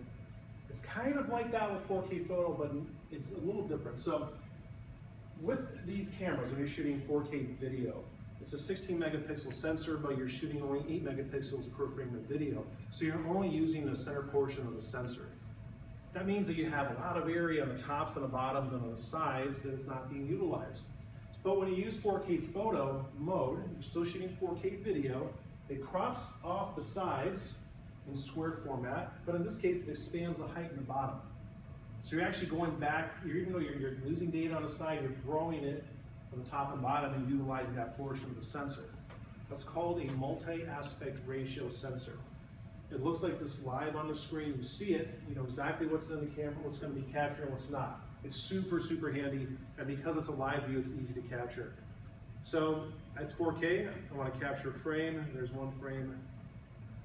It's kind of like that with 4K photo, but it's a little different. So with these cameras, when you're shooting 4K video, it's a 16 megapixel sensor, but you're shooting only 8 megapixels per frame of video. So you're only using the center portion of the sensor. That means that you have a lot of area on the tops and the bottoms and on the sides that is not being utilized. But when you use 4K photo mode, you're still shooting 4K video, it crops off the sides in square format, but in this case, it expands the height in the bottom. So you're actually going back, even though you're losing data on the side, you're growing it on the top and bottom and utilizing that portion of the sensor. That's called a multi-aspect ratio sensor. It looks like this live on the screen. You see it, you know exactly what's in the camera, what's going to be captured, and what's not. It's super, super handy, and because it's a live view, it's easy to capture. So that's 4K. I want to capture a frame. There's one frame.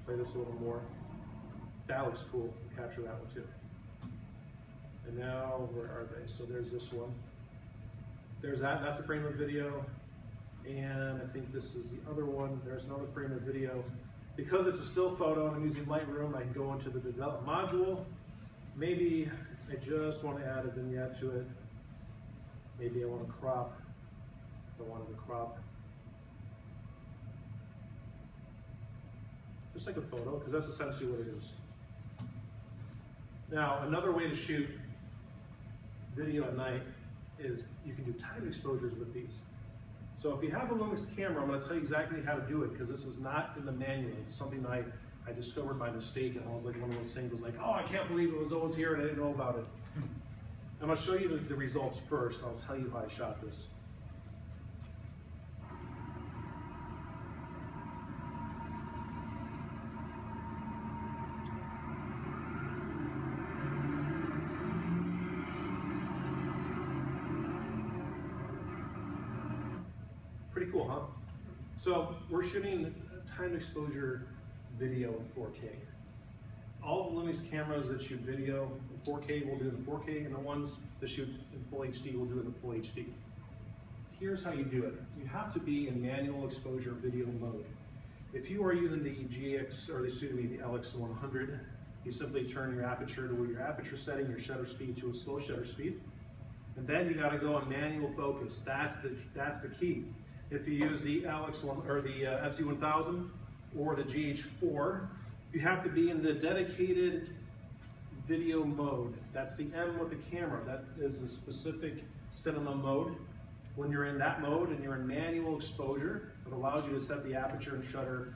Play this a little more. That looks cool. Capture that one too. And now, where are they? So there's this one. There's that, that's a frame of video. And I think this is the other one. There's another frame of video. Because it's a still photo and I'm using Lightroom, I can go into the develop module. Maybe I just want to add a vignette to it. Maybe I want to crop, if I wanted to crop. Just like a photo, because that's essentially what it is. Now, another way to shoot video at night is you can do time exposures with these. So if you have a Lumix camera, I'm going to tell you exactly how to do it, because this is not in the manual. It's something I discovered by mistake, and I was like one of those things, was like, oh, I can't believe it was always here and I didn't know about it. I'm going to show you the results first, and I'll tell you how I shot this. Pretty cool, huh? So we're shooting time exposure video in 4K. All the Lumix cameras that shoot video in 4K will do it in 4K, and the ones that shoot in full HD will do it in full HD. Here's how you do it. You have to be in manual exposure video mode. If you are using the GX, or excuse me, the LX100, you simply turn your aperture to your aperture setting, your shutter speed to a slow shutter speed, and then you got to go on manual focus. That's the key. If you use the LX1 or the FZ1000 or the GH4, you have to be in the dedicated video mode. That's the M with the camera. That is a specific cinema mode. When you're in that mode and you're in manual exposure, it allows you to set the aperture and shutter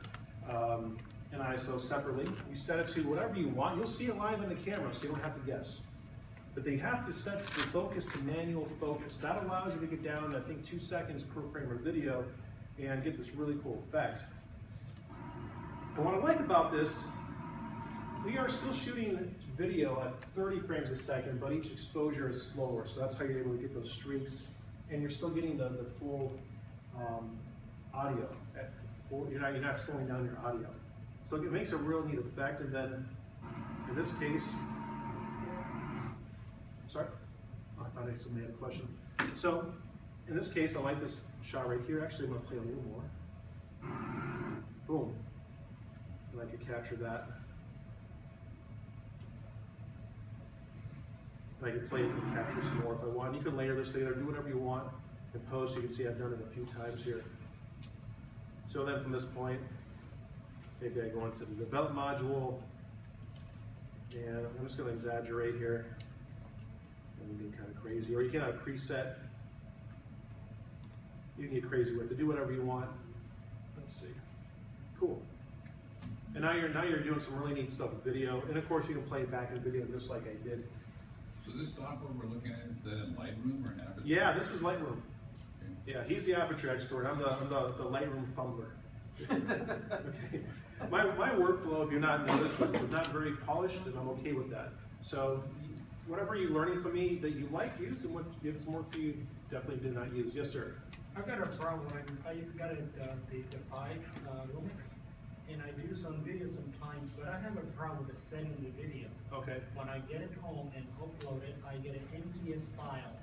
and ISO separately. You set it to whatever you want. You'll see it live in the camera, so you don't have to guess. But they have to set the focus to manual focus. That allows you to get down, I think, 2 seconds per frame of video and get this really cool effect. And what I like about this, we are still shooting video at 30 frames a second, but each exposure is slower. So that's how you're able to get those streaks. And you're still getting the full audio. You're not slowing down your audio. So it makes a real neat effect. And then, in this case, sorry? Oh, I thought somebody had a question. So, in this case, I like this shot right here. Actually, I'm going to play a little more. Boom. And I could capture that. And I can play it and capture some more if I want. You can layer this together, do whatever you want in post. You can see I've done it a few times here. So then from this point, maybe I go into the develop module, and I'm just going to exaggerate here. And get kind of crazy. Or you can have a preset. You can get crazy with it. Do whatever you want. Let's see. Cool. And now you're doing some really neat stuff with video. And of course you can play it back in video just like I did. So this software we're looking at, is that in Lightroom or Aperture? Yeah, this is Lightroom. Okay. Yeah, he's the aperture expert. I'm the Lightroom fumbler. Okay. My workflow, if you're not noticed, is not very polished, and I'm okay with that. So whatever you're learning from me that you like, use, and what gives more for you, definitely do not use. Yes, sir. I've got a problem. I got the 5 Lumix, and I do some video sometimes, but I have a problem with setting the video. Okay. When I get it home and upload it, I get an MTS file.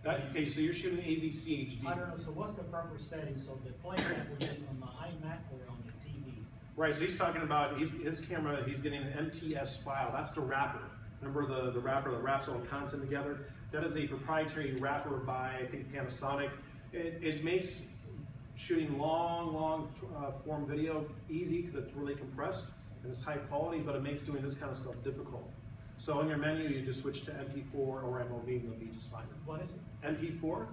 Okay, so you're shooting AVC HD. I don't know, so what's the proper setting so the playback will get on my iMac or on the TV? Right, so he's talking about his camera, he's getting an MTS file. That's the wrapper. Remember the wrapper that wraps all the content together? That is a proprietary wrapper by, I think, Panasonic. It makes shooting long form video easy because it's really compressed and it's high quality, but it makes doing this kind of stuff difficult. So in your menu, you just switch to MP4 or MOV and you'll be just fine. What is it? MP4. MP4?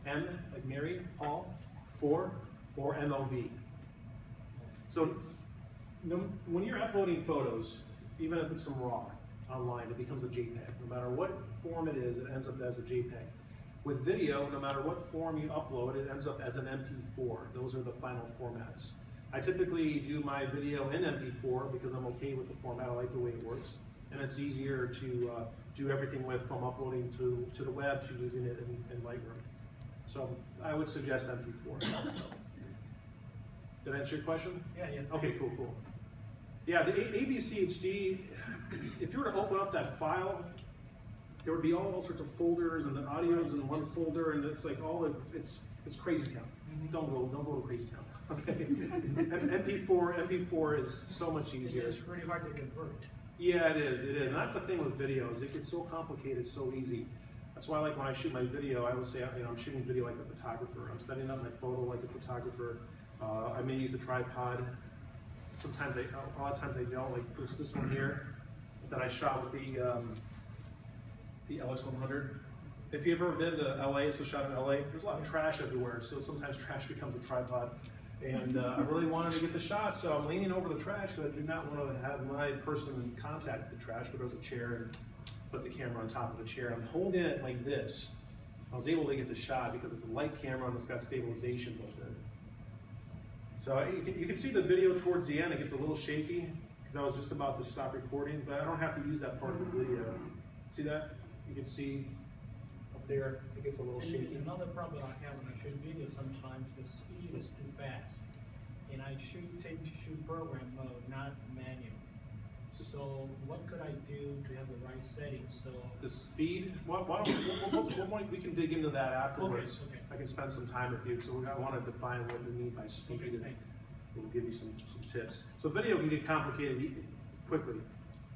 M, like Mary, Paul, 4, or MOV. So when you're uploading photos, even if it's some RAW online, it becomes a JPEG. No matter what form it is, it ends up as a JPEG. With video, no matter what form you upload, it ends up as an MP4. Those are the final formats. I typically do my video in MP4 because I'm okay with the format. I like the way it works. And it's easier to do everything with, from uploading to the web to using it in Lightroom. So I would suggest MP4. Did I answer your question? Yeah. Okay, cool. Yeah, the AVC HD, if you were to open up that file, there would be all sorts of folders, and the audio's in one folder, and it's like it's crazy town. Don't go to crazy town. Okay. MP4 is so much easier. It's really hard to convert. Yeah, it is. And that's the thing with videos. It gets so complicated so easy. That's why, like, when I shoot my video, I always say, you know, I'm shooting video like a photographer. I'm setting up my photo like a photographer. I may use a tripod. Sometimes a lot of times I don't. Like this one here that I shot with the LX100. If you've ever been to LA, so shot in LA, there's a lot of trash everywhere. So sometimes trash becomes a tripod. And I really wanted to get the shot, so I'm leaning over the trash because I do not want to have my person in contact with the trash, but there was a chair and put the camera on top of the chair. I'm holding it like this. I was able to get the shot because it's a light camera and it's got stabilization built in. So you can see the video towards the end, it gets a little shaky because I was just about to stop recording, but I don't have to use that part of the video. See that? You can see up there, it gets a little shaky. Another problem I have when I shoot video, sometimes the speed is too fast. And I tend to shoot program mode, not manual. So what could I do to have the right settings? So the speed, we can dig into that afterwards. Okay. I can spend some time with you, so I want to define what we mean by speed. Okay, thanks. We'll give you some tips. So video can get complicated quickly,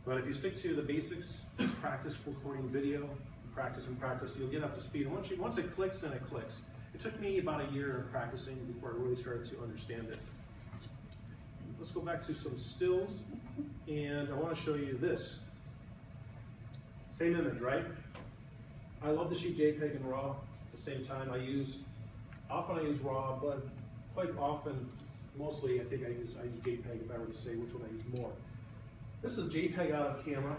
but if you stick to the basics, practice recording video, practice and practice, you'll get up to speed. And once it clicks, then it clicks. It took me about a year of practicing before I really started to understand it. Let's go back to some stills, and I want to show you this. Same image, right? I love to shoot JPEG and RAW at the same time. Often I use RAW, but quite often, mostly I think I use JPEG if I were to say which one I use more. This is JPEG out of camera,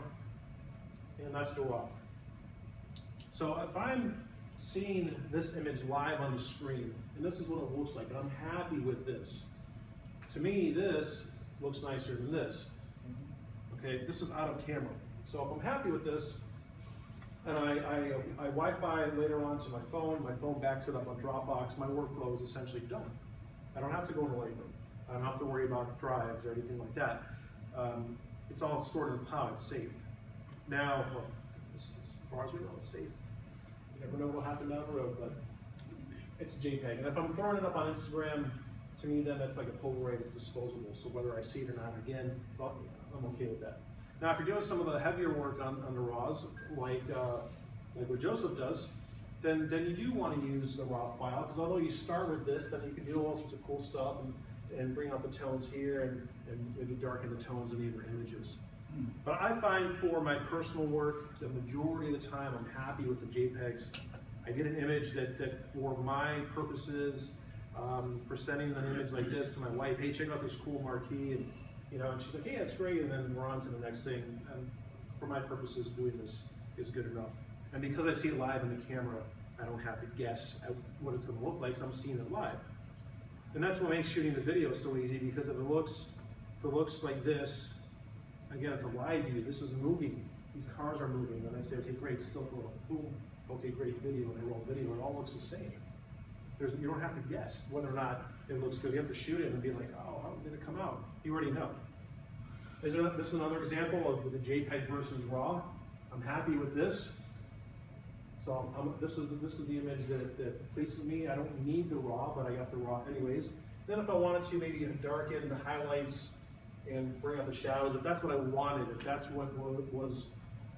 and that's the RAW. So if I'm seeing this image live on the screen, and this is what it looks like, and I'm happy with this. To me, this looks nicer than this. Okay, this is out of camera. So if I'm happy with this, and I Wi-Fi later on to my phone backs it up on Dropbox, my workflow is essentially done. I don't have to go into Lightroom. I don't have to worry about drives or anything like that. It's all stored in the cloud, it's safe. Now, well, as far as we know, it's safe. You never know what will happen down the road, but it's JPEG. And if I'm throwing it up on Instagram, to me, then that's like a Polaroid, it's disposable. So whether I see it or not, again, I'm okay with that. Now, if you're doing some of the heavier work on the RAWs, like what Joseph does, then you do want to use the RAW file, because although you start with this, then you can do all sorts of cool stuff and bring out the tones here and maybe darken the tones of either images. But I find for my personal work, the majority of the time, I'm happy with the JPEGs. I get an image that for my purposes, for sending an image like this to my wife, hey, check out this cool marquee, and and she's like, hey, that's great, and then we're on to the next thing. And for my purposes, doing this is good enough. And because I see it live in the camera, I don't have to guess at what it's going to look like, so I'm seeing it live. And that's what makes shooting the video so easy, because if it looks like this, again, it's a live view. This is moving. These cars are moving, and I say, okay, great, still photo, boom, okay, great, video, and I roll video, it all looks the same. You don't have to guess whether or not it looks good. You have to shoot it and be like, oh, how did it come out? You already know. This is another example of the JPEG versus RAW. I'm happy with this. So this is the image that pleases me. I don't need the RAW, but I got the RAW anyways. Then if I wanted to, maybe darken the highlights and bring out the shadows, if that's what I wanted, if that's what was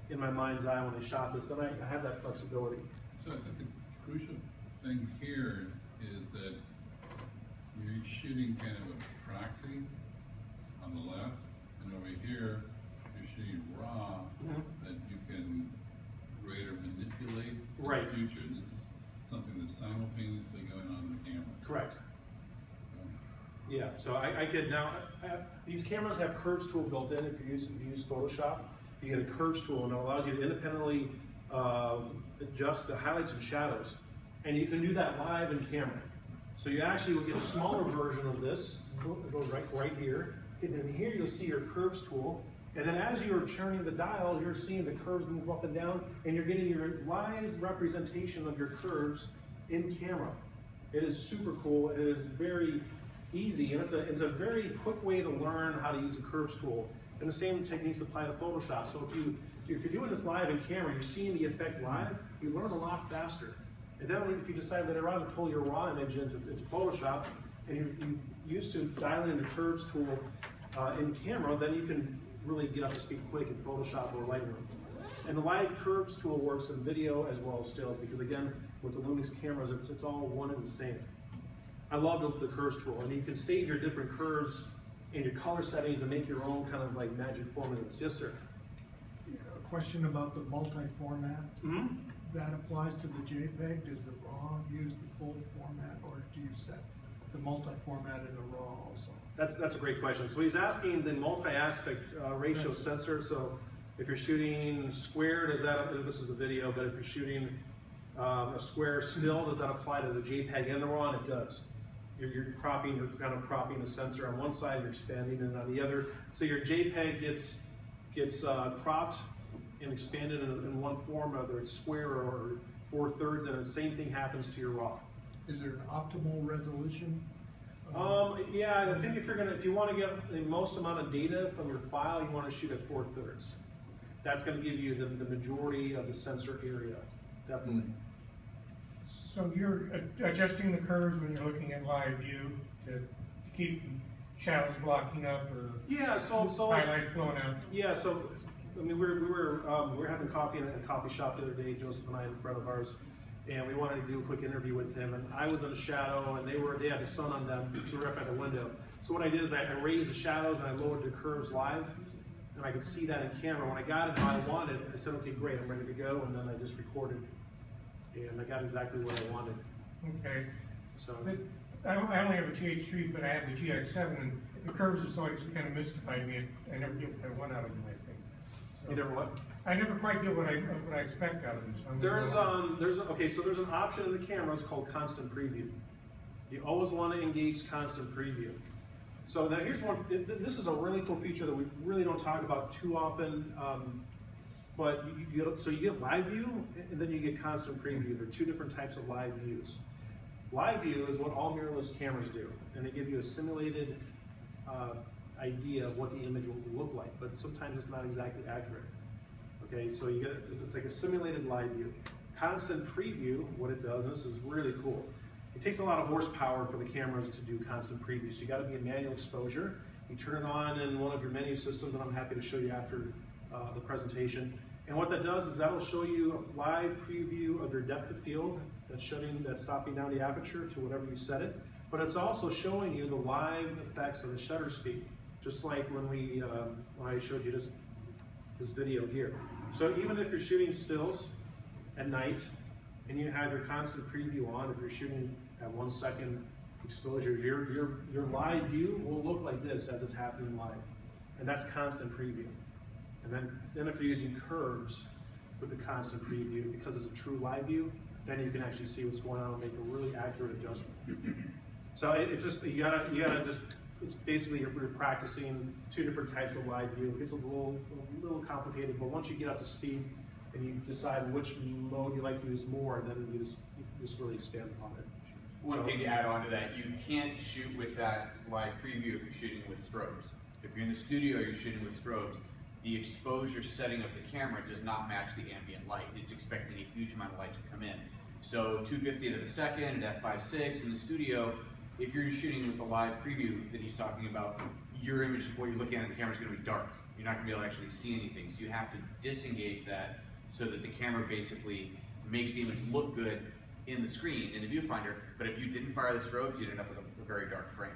in my mind's eye when I shot this, then I have that flexibility. So I think the crucial thing here is that you're shooting kind of a proxy on the left, and over here you're shooting RAW that you can grade or manipulate in the future. This is something that's simultaneously going on in the camera. Correct. Yeah, so I could now, these cameras have curves tool built in. If you use Photoshop, you get a curves tool, and it allows you to independently adjust the highlights and shadows. And you can do that live in camera. So you actually will get a smaller version of this. It goes right here. And then here you'll see your curves tool. And then as you're turning the dial, you're seeing the curves move up and down, and you're getting your live representation of your curves in camera. It is super cool. It is very easy, and it's a very quick way to learn how to use a curves tool. And the same techniques apply to Photoshop. So if you're doing this live in camera, you're seeing the effect live, you learn a lot faster. And then if you decide later on to pull your RAW image into Photoshop, and you're used to dialing in the curves tool in camera, then you can really get up to speed quick in Photoshop or Lightroom. And the live curves tool works in video as well as stills, because again, with the Lumix cameras, it's all one and the same. I love the curves tool, and you can save your different curves in your color settings and make your own kind of like magic formulas. Yes, sir? A question about the multi-format. Mm-hmm. That applies to the JPEG. Does the RAW use the full format, or do you set the multi-format in the RAW also? That's a great question. So he's asking the multi-aspect ratio sensor. So if you're shooting square, does that, this is a video, but if you're shooting a square still, does that apply to the JPEG and the RAW? And it does. You're kind of cropping the sensor on one side, you're expanding it on the other. So your JPEG gets cropped and expanded in one form, whether it's square or 4/3, and the same thing happens to your RAW. Is there an optimal resolution? Yeah, I think if you want to get the most amount of data from your file, you want to shoot at 4/3. That's going to give you the majority of the sensor area, definitely. So you're adjusting the curves when you're looking at live view to keep shadows blocking up or highlights blowing out? Yeah, so I mean, we were having coffee in a coffee shop the other day, Joseph and I, in front of ours, and we wanted to do a quick interview with him. And I was in a shadow, and they had the sun on them. We were up at the window. So what I did is I raised the shadows and I lowered the curves live, and I could see that in camera. When I got it how I wanted, I said, okay, great, I'm ready to go, and then I just recorded, and I got exactly what I wanted. Okay. So I only have a GH3, but I have the GX7, and the curves just always kind of mystified me. I never get what I want out of them, I think. So, you never what? I never quite get what I expect out of them. So there's an option in the cameras called constant preview. You always want to engage constant preview. So now here's one. This is a really cool feature that we really don't talk about too often. But so you get live view and then you get constant preview. There are two different types of live views. Live view is what all mirrorless cameras do, and they give you a simulated idea of what the image will look like, but sometimes it's not exactly accurate. Okay, so you get it's like a simulated live view. Constant preview, what it does, and this is really cool. It takes a lot of horsepower for the cameras to do constant preview. So you got to be in manual exposure. You turn it on in one of your menu systems, and I'm happy to show you after the presentation. And what that does is that'll show you a live preview of your depth of field that's stopping down the aperture to whatever you set it. But it's also showing you the live effects of the shutter speed, just like when I showed you this video here. So even if you're shooting stills at night and you have your constant preview on, if you're shooting at 1 second exposures, your live view will look like this as it's happening live. And that's constant preview. And then if you're using curves with the constant preview, because it's a true live view, then you can actually see what's going on and make a really accurate adjustment. So it's just, you gotta just, it's basically you're practicing two different types of live view. It gets a little complicated, but once you get up to speed and you decide which mode you like to use more, then you just really expand upon it. One thing to add on to that, you can't shoot with that live preview if you're shooting with strobes. If you're in the studio, you're shooting with strobes. The exposure setting of the camera does not match the ambient light. It's expecting a huge amount of light to come in. So 250th of a second at f5.6 in the studio, if you're shooting with the live preview that he's talking about, your image, what you're looking at in the camera is going to be dark. You're not going to be able to actually see anything. So you have to disengage that so that the camera basically makes the image look good in the screen, in the viewfinder, but if you didn't fire the strobes, you'd end up with a very dark frame.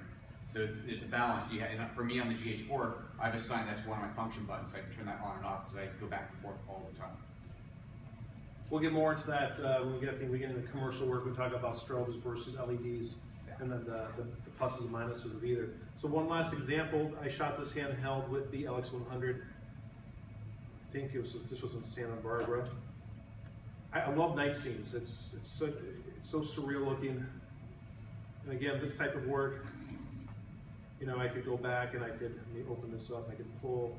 So it's a balance. And for me on the GH4, I've assigned that to one of my function buttons, so I can turn that on and off because I go back and forth all the time. We'll get more into that when we get into commercial work. We talk about strobes versus LEDs, and then the pluses and minuses of either. So one last example, I shot this handheld with the LX100. I think this was in Santa Barbara. I love night scenes. It's so surreal looking. And again, this type of work, you know, I could go back and let me open this up. I could pull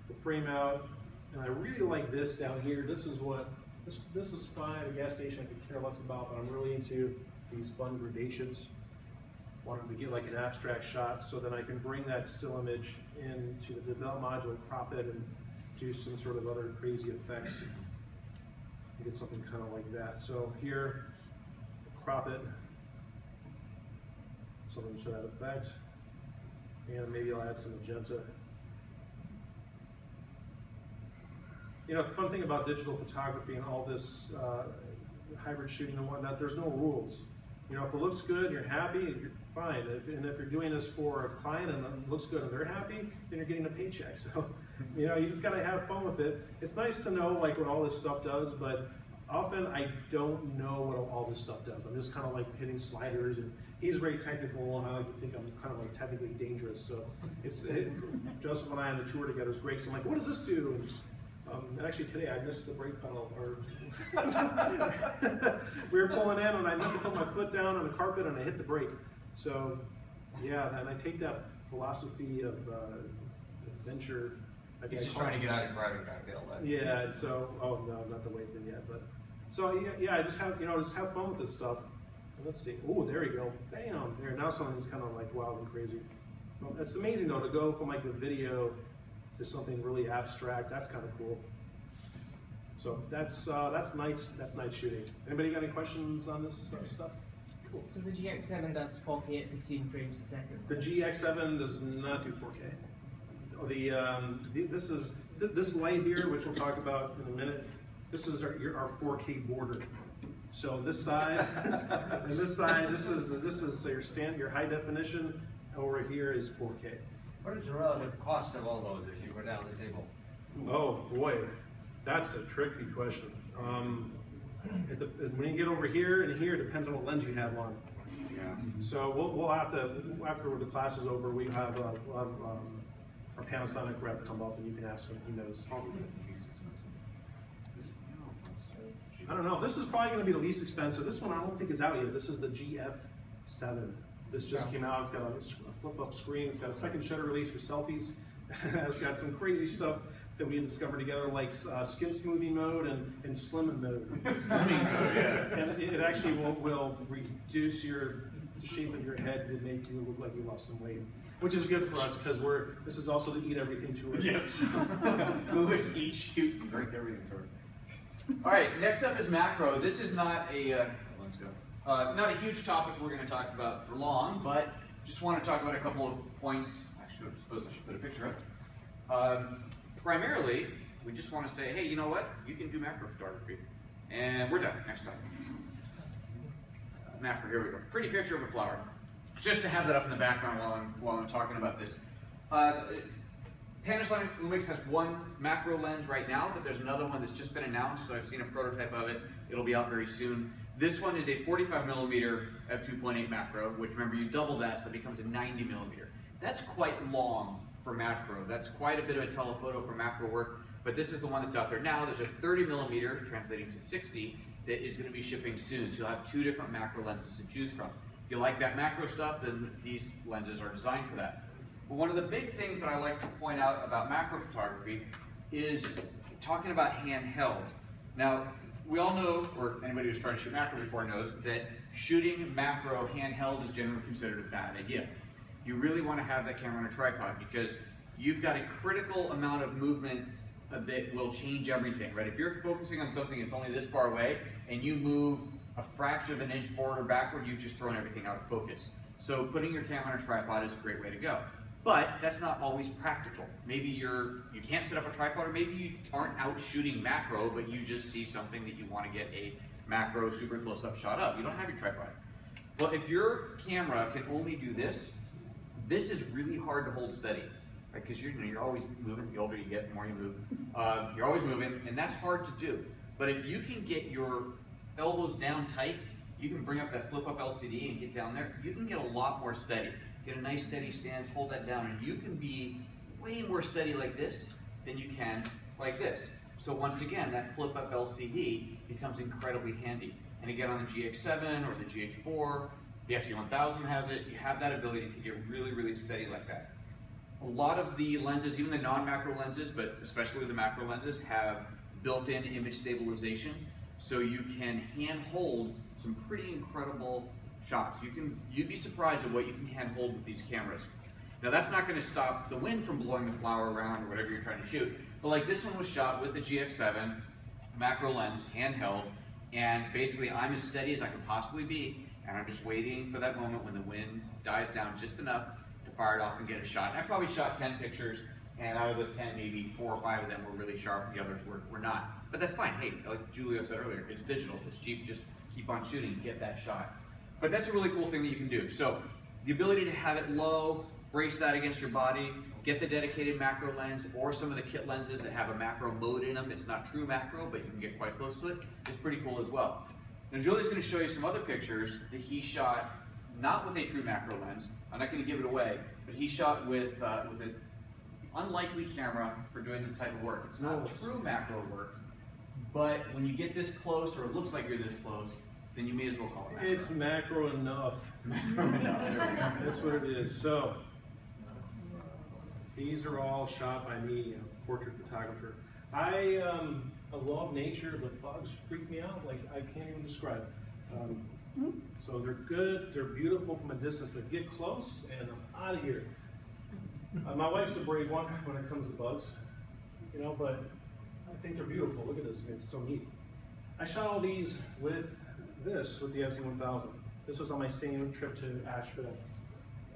the frame out, and I really like this down here. This is fine. A gas station I could care less about, but I'm really into these fun gradations. Wanted to get like an abstract shot, so then I can bring that still image into the develop module, crop it, and do some sort of other crazy effects. Get something kind of like that. So here, crop it, something to that effect, and maybe I'll add some magenta. you know, the fun thing about digital photography and all this hybrid shooting and whatnot, there's no rules. You know, if it looks good, you're happy, you're fine. And if you're doing this for a client and it looks good and they're happy, then you're getting a paycheck. So, you know, you just gotta have fun with it. It's nice to know like what all this stuff does, but often I don't know what all this stuff does. I'm just kind of like hitting sliders, and he's very technical, and I like to think I'm kind of like technically dangerous. So Joseph and I on the tour together is great. So I'm like, what does this do? And actually today I missed the brake pedal. Or we were pulling in and I meant to put my foot down on the carpet and I hit the brake. So yeah, and I take that philosophy of adventure. He's just trying to get out of driving back there. Yeah, and so, oh no, not the wave thing yet, but, so yeah, I just have, you know, just have fun with this stuff. Let's see, oh, there you go, bam, there, now something's kind of like wild and crazy. Well, it's amazing though, to go from like the video to something really abstract, that's kind of cool. So that's night shooting. Anybody got any questions on this stuff? Cool. So the GX7 does 4K at 15 frames a second? The GX7 does not do 4K. This light here, which we'll talk about in a minute, this is our 4K border. So this side and this side, this is your high definition. Over here is 4K. What is the relative cost of all those as you go down the table? Oh boy, that's a tricky question. When you get over here and here, it depends on what lens you have on. Yeah. So we'll have to, after the class is over, we have our Panasonic rep come up and you can ask him, he knows. I don't know, this is probably going to be the least expensive. This one I don't think is out yet. This is the GF7. This just came out, it's got a flip-up screen, it's got a second shutter release for selfies. It's got some crazy stuff that we discovered together, like skin smoothing mode and slimming mode. Slimming mode, yes. And it actually will reduce the shape of your head to make you look like you lost some weight. Which is good for us because this is also the eat everything tour. Yes. Lumix, eat, shoot, and drink everything tour. All right, next up is macro. This is not a let's go. Not a huge topic we're going to talk about for long, but just want to talk about a couple of points. I suppose I should put a picture up. Primarily, we just want to say, hey, you know what? You can do macro photography, and we're done. Next time. Macro. Here we go. Pretty picture of a flower. Just to have that up in the background while I'm talking about this. Panasonic Lumix has one macro lens right now, but there's another one that's just been announced, so I've seen a prototype of it. It'll be out very soon. This one is a 45mm f2.8 macro, which remember you double that, so it becomes a 90mm. That's quite long for macro. That's quite a bit of a telephoto for macro work, but this is the one that's out there now. There's a 30mm, translating to 60, that is going to be shipping soon, so you'll have two different macro lenses to choose from. If you like that macro stuff, then these lenses are designed for that. But one of the big things that I like to point out about macro photography is talking about handheld. Now, we all know, or anybody who's tried to shoot macro before knows, that shooting macro handheld is generally considered a bad idea. You really want to have that camera on a tripod because you've got a critical amount of movement that will change everything, right? If you're focusing on something that's only this far away and you move a fraction of an inch forward or backward, you've just thrown everything out of focus. So putting your camera on a tripod is a great way to go. But that's not always practical. Maybe you can't set up a tripod, or maybe you aren't out shooting macro, but you just see something that you want to get a macro super close-up shot of. You don't have your tripod. Well, if your camera can only do this, this is really hard to hold steady, right? Because you're always moving. The older you get, the more you move. You're always moving, and that's hard to do. But if you can get your elbows down tight, you can bring up that flip-up LCD and get down there. You can get a lot more steady. Get a nice steady stance, hold that down, and you can be way more steady like this than you can like this. So once again, that flip-up LCD becomes incredibly handy. And again, on the GX7 or the GH4, the FC1000 has it, you have that ability to get really, really steady like that. A lot of the lenses, even the non-macro lenses, but especially the macro lenses, have built-in image stabilization, so you can hand hold some pretty incredible shots. You'd be surprised at what you can hand hold with these cameras. Now that's not going to stop the wind from blowing the flower around or whatever you're trying to shoot, but like this one was shot with the GX7 macro lens, handheld, and basically I'm as steady as I could possibly be, and I'm just waiting for that moment when the wind dies down just enough to fire it off and get a shot. I probably shot 10 pictures, And out of those 10, maybe 4 or 5 of them were really sharp, the others were not. But that's fine. Hey, like Julio said earlier, it's digital, it's cheap, just keep on shooting, get that shot. But that's a really cool thing that you can do. So the ability to have it low, brace that against your body, get the dedicated macro lens or some of the kit lenses that have a macro mode in them. It's not true macro, but you can get quite close to it. It's pretty cool as well. Now Julio's going to show you some other pictures that he shot not with a true macro lens. I'm not going to give it away, but he shot with an unlikely camera for doing this type of work. It's not true macro work, but when you get this close, or it looks like you're this close, then you may as well call it macro. It's macro enough. Macro enough, there we go. That's what it is. So, these are all shot by me, a portrait photographer. I love nature, but bugs freak me out like I can't even describe. So they're good, they're beautiful from a distance, but get close and I'm out of here. My wife's a brave one when it comes to bugs, you know, but I think they're beautiful. Look at this, I mean, it's so neat. I shot all these with the FZ1000. This was on my same trip to Asheville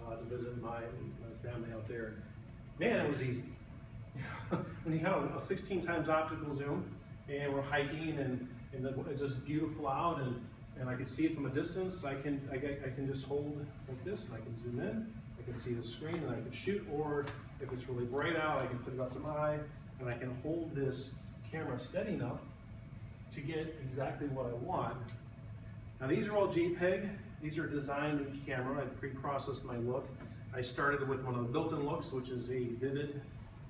to visit my family out there. Man, it was easy. When you have a 16 times optical zoom, and we're hiking, and it's just beautiful out, and I can see it from a distance. I can just hold like this, and I can zoom in. I can see the screen, and I can shoot. Or if it's really bright out, I can put it up to my eye, and I can hold this camera steady enough to get exactly what I want. Now these are all JPEG. These are designed in camera. I pre-processed my look. I started with one of the built-in looks, which is a vivid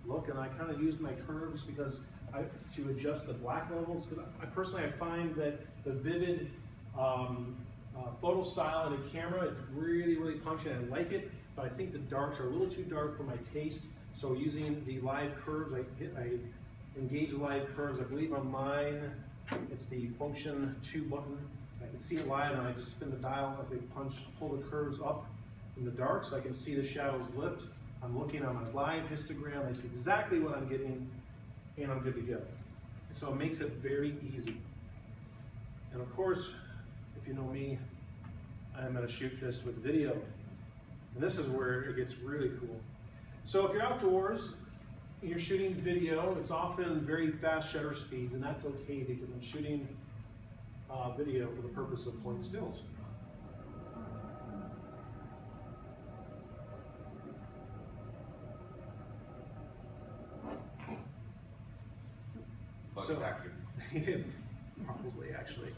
look, and I kind of used my curves because to adjust the black levels. Because I find that the vivid photo style in a camera, it's really, really punchy, and I like it, but I think the darks are a little too dark for my taste. So using the live curves, I engage live curves. I believe on mine, it's the function 2 button. I can see it live, and I just spin the dial as I pull the curves up in the dark, so I can see the shadows lift. I'm looking on my live histogram, I see exactly what I'm getting, and I'm good to go. So it makes it very easy. And of course, if you know me, I'm going to shoot this with video. And this is where it gets really cool. So if you're outdoors, you're shooting video, it's often very fast shutter speeds, and that's okay because I'm shooting video for the purpose of point stills. So, probably actually.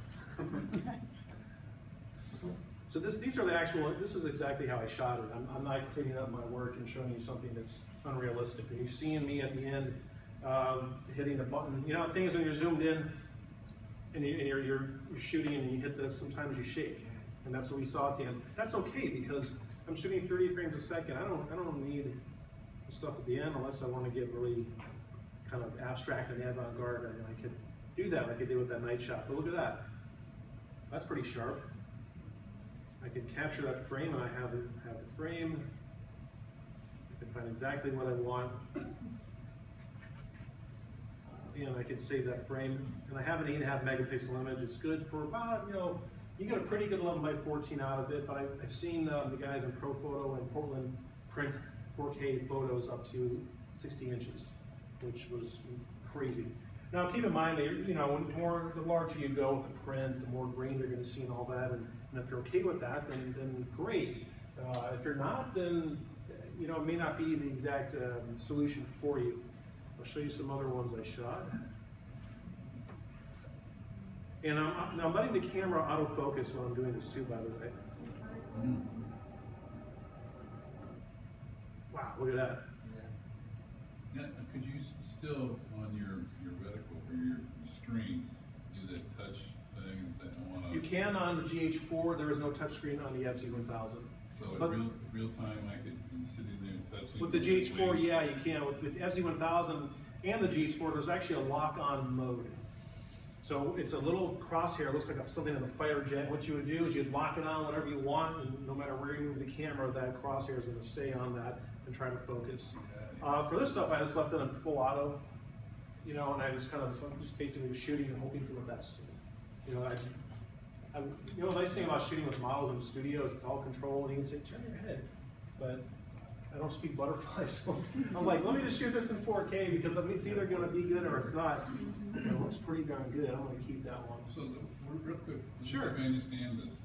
So these are the actual, this is exactly how I shot it. I'm not cleaning up my work and showing you something that's unrealistic. And you're seeing me at the end hitting the button. You know, the thing is when you're zoomed in and you're shooting and you hit this, sometimes you shake. And that's what we saw at the end. That's okay because I'm shooting 30 frames a second. I don't need the stuff at the end unless I want to get really kind of abstract and avant-garde, and I could do that like I did with that night shot. But look at that. That's pretty sharp. I can capture that frame, and I have the frame. I can find exactly what I want. And I can save that frame. And I have an 8.5 megapixel image. It's good for about, you know, you get a pretty good 11:14 out of it, but I've seen the guys in Profoto and Portland print 4K photos up to 60 inches, which was crazy. Now keep in mind that, you know, the larger you go with the print, the more grain you're going to see and all that, and if you're okay with that, then great. If you're not, then, you know, it may not be the exact solution for you. I'll show you some other ones I shot. And I'm letting the camera autofocus while I'm doing this too, by the way. Wow, look at that. Yeah, could you still, on your reticle or your screen, do that touch thing and say, I want to... You can on the GH4, there is no touchscreen on the FZ1000. So in real time I could be sitting there and touching? With the GH4, yeah, you can. With the FZ1000 and the GH4, there's actually a lock-on mode. So it's a little crosshair, it looks like something in the fire jet. What you would do is you'd lock it on whatever you want, and no matter where you move the camera, that crosshair is going to stay on that and try to focus. For this stuff, I just left it on full auto, you know, and I just kind of, so I'm just basically shooting and hoping for the best. You know, you know, the nice thing about shooting with models in the studio is it's all controlled, and you can say, turn your head. But I don't speak butterfly, so I'm like, let me just shoot this in 4K because it's either gonna be good or it's not. And it looks pretty darn good. I'm gonna keep that one. So, real quick, just Sure. if I understand this,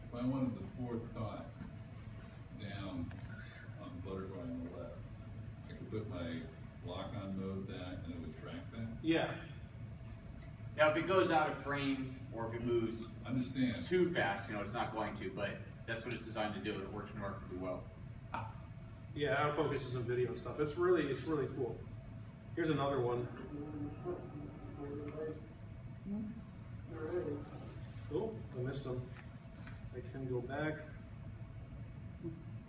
if I wanted the fourth dot down on the butterfly on the left, I could put my lock-on mode that and it would track that? Yeah. Now, if it goes out of frame or if it moves Understand. too fast, it's not going to, but that's what it's designed to do. It works remarkably well. Yeah, out of focus is in video and stuff. It's really cool. Here's another one. Oh, I missed them. I can go back.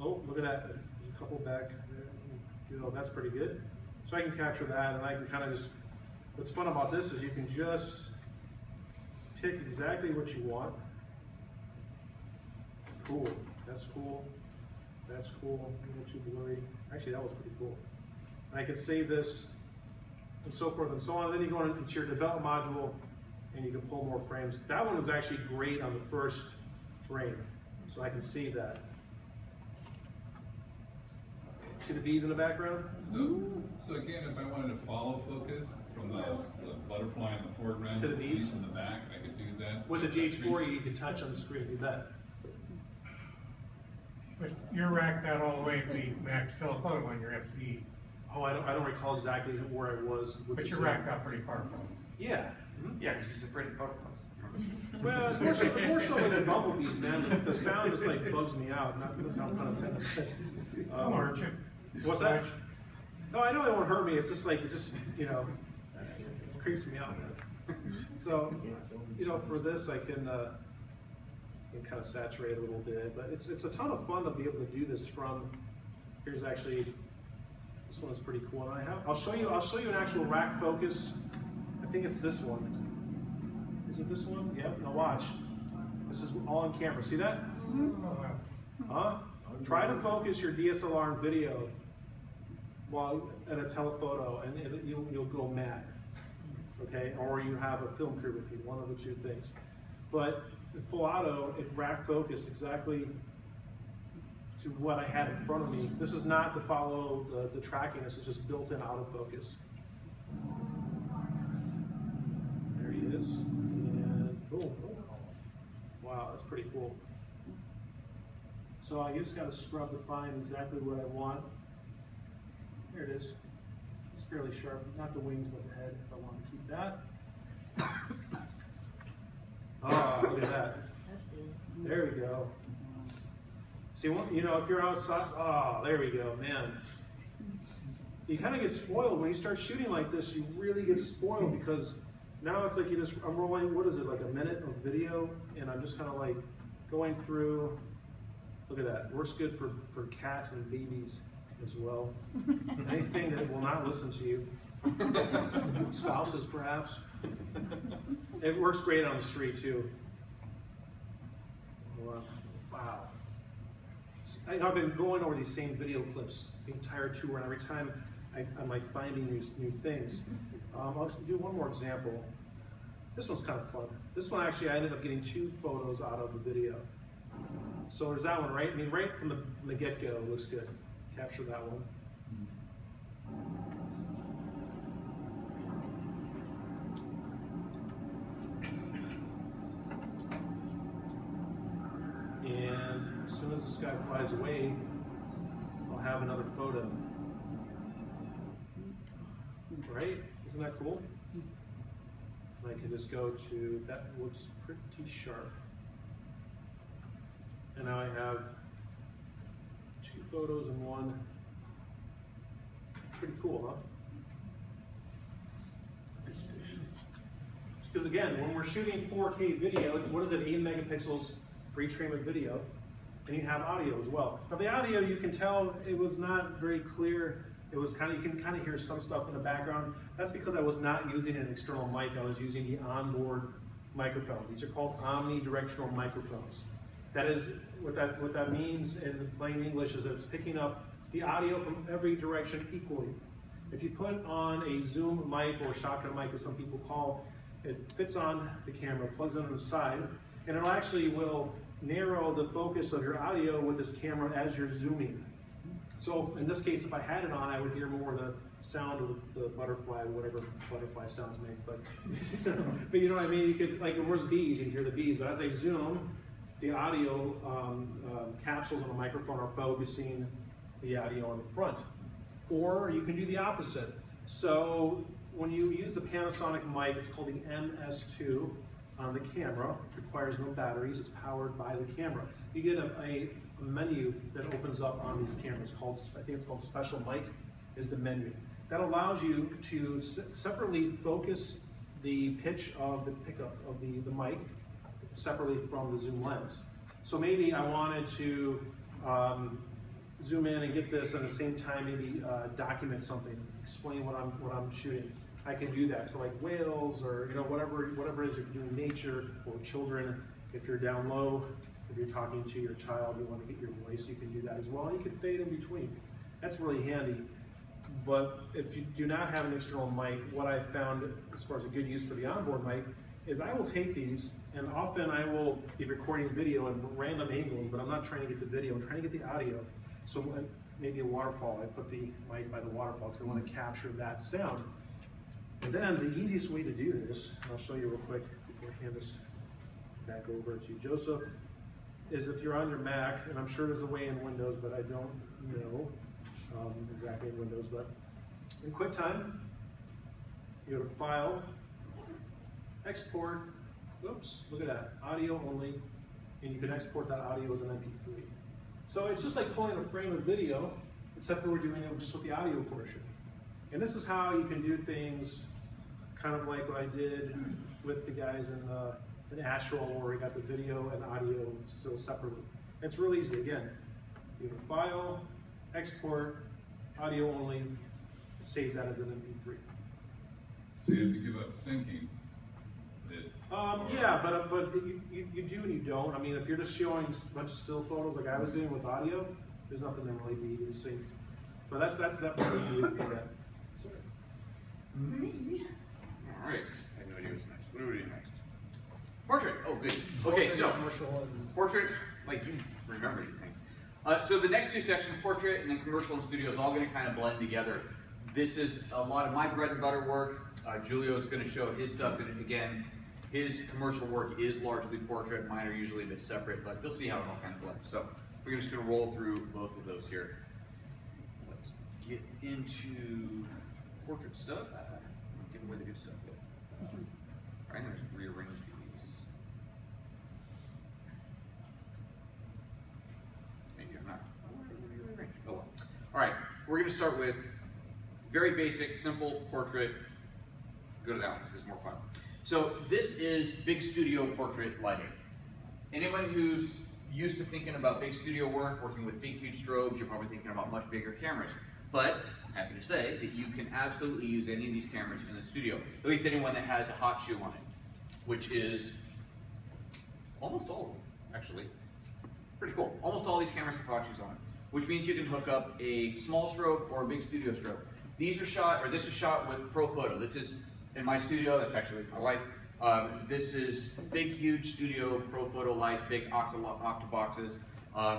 Oh, look at that. There's a couple back. That's pretty good. So I can capture that, and I can kind of just. What's fun about this is you can just pick exactly what you want. Cool. That's cool. That's cool. A little too blurry. Actually, that was pretty cool. And I can save this, and so forth and so on. And then you go into your develop module, and you can pull more frames. That one was actually great on the first frame, so I can save that. See the bees in the background? So again, if I wanted to follow focus from the butterfly in the foreground To the bees? in the back, I could do that. With the GH4, you can touch on the screen, do that. But you're racked out all the way at the max telephoto on your FCE. Oh, I don't recall exactly where I was. With But the you're racked out pretty far from it. Yeah. Yeah, because he's afraid of butterflies. Well, it's more so like the bumblebees, man. The sound just like bugs me out. Not pun intended. Aren't you? What's that? No, I know they won't hurt me. It's just like it creeps me out, man. So, for this I can kind of saturate a little bit, but it's a ton of fun to be able to do this from. Here's actually this one is pretty cool. And I'll show you an actual rack focus. I think it's this one. Is it this one? Yep. Now watch. This is all on camera. See that? Huh? Try to focus your DSLR and video while at a telephoto, and you'll go mad. Okay, or you have a film crew with you. One of the two things. But in full auto, it rack focused exactly to what I had in front of me. This is not to follow the tracking. This is just built-in autofocus. There he is. And boom. Wow, that's pretty cool. So I just got to scrub to find exactly what I want. There it is. It's fairly sharp. Not the wings, but the head, if I want to keep that. Oh, look at that. There we go. See, if you're outside, oh, there we go, man. You kind of get spoiled when you start shooting like this. You really get spoiled because now it's like I'm rolling, what is it, like a minute of video, and I'm just kind of like going through. Look at that. Works good for cats and babies as well. Anything that will not listen to you. Spouses, perhaps. It works great on the street, too. Wow. I've been going over these same video clips the entire tour, and every time I'm like finding new things. I'll do one more example. This one's kind of fun. This one actually I ended up getting 2 photos out of the video. So there's that one, right? I mean, right from the get-go, it looks good. Capture that one. And as soon as this guy flies away, I'll have another photo. Right? Isn't that cool? And I can just go to, that looks pretty sharp. And now I have 2 photos in one. Pretty cool, huh? Because again, when we're shooting 4K video, it's, what is it, 8 megapixels for each frame of video, and you have audio as well. Now the audio, you can tell it was not very clear. It was you can kind of hear some stuff in the background. That's because I was not using an external mic. I was using the onboard microphone. These are called omnidirectional microphones. That is, what that means in plain English is that it's picking up the audio from every direction equally. If you put on a zoom mic or shotgun mic, as some people call, it fits on the camera, plugs on the side, and it actually will narrow the focus of your audio with this camera as you're zooming. So in this case, if I had it on, I would hear more of the sound of the butterfly, whatever butterfly sounds make. But, but you know what I mean? You could, like, where's bees? You can hear the bees. But as I zoom, the audio capsules on the microphone are focusing the audio on the front. Or you can do the opposite. So when you use the Panasonic mic, it's called the MS2 on the camera. It requires no batteries. It's powered by the camera. You get a menu that opens up on these cameras called, I think it's called Special Mic, is the menu. That allows you to separately focus the pitch of the pickup of the mic separately from the zoom lens. So maybe I wanted to zoom in and get this and at the same time maybe document something, explain what I'm shooting. I can do that for like whales or whatever it is, if you're doing nature or children, if you're down low, if you're talking to your child, you want to get your voice, you can do that as well. You can fade in between. That's really handy. But if you do not have an external mic, what I found as far as a good use for the onboard mic is I will take these and often I will be recording video at random angles, but I'm not trying to get the video, I'm trying to get the audio. So maybe a waterfall, I put the mic by the waterfall because I want to capture that sound. And then the easiest way to do this, and I'll show you real quick before I hand this back over to Joseph, is if you're on your Mac, and I'm sure there's a way in Windows, but I don't know exactly in Windows, but in QuickTime, you go to File, Export, oops, look at that, audio only, and you can export that audio as an MP3. So it's just like pulling a frame of video, except for we're doing it just with the audio portion. And this is how you can do things kind of like what I did with the guys in Asheville where we got the video and audio still separately. It's real easy. Again, you have a file, export, audio only, it saves that as an MP3. So you have to give up syncing it? Yeah, but you do and you don't. I mean, if you're just showing a bunch of still photos like I was doing with audio, there's nothing to really be able to sync. But that's definitely easy to do that. All right. I have no idea what's next. What are we doing next? Portrait. Oh, good. Okay, so portrait, like you remember these things. So the next two sections, portrait and then commercial and studio, is all going to kind of blend together. This is a lot of my bread and butter work. Julio is going to show his stuff, and again, his commercial work is largely portrait. Mine are usually a bit separate, but you'll see how it all kind of blends. So we're just going to roll through both of those here. Let's get into portrait stuff. Give away the good stuff. I'm going to rearrange these. Maybe I'm not. Oh well. All right, we're going to start with very basic, simple portrait. Go to that one because it's more fun. So this is big studio portrait lighting. Anyone who's used to thinking about big studio work, working with big, huge strobes, you're probably thinking about much bigger cameras. But I'm happy to say that you can absolutely use any of these cameras in the studio. At least anyone that has a hot shoe on it, which is almost all of them, actually. Pretty cool. Almost all these cameras have hot shoes on it, which means you can hook up a small strobe or a big studio strobe. These are shot, or this is shot with Pro Photo. This is in my studio. That's actually my wife. This is big, huge studio Pro Photo lights, big octa boxes,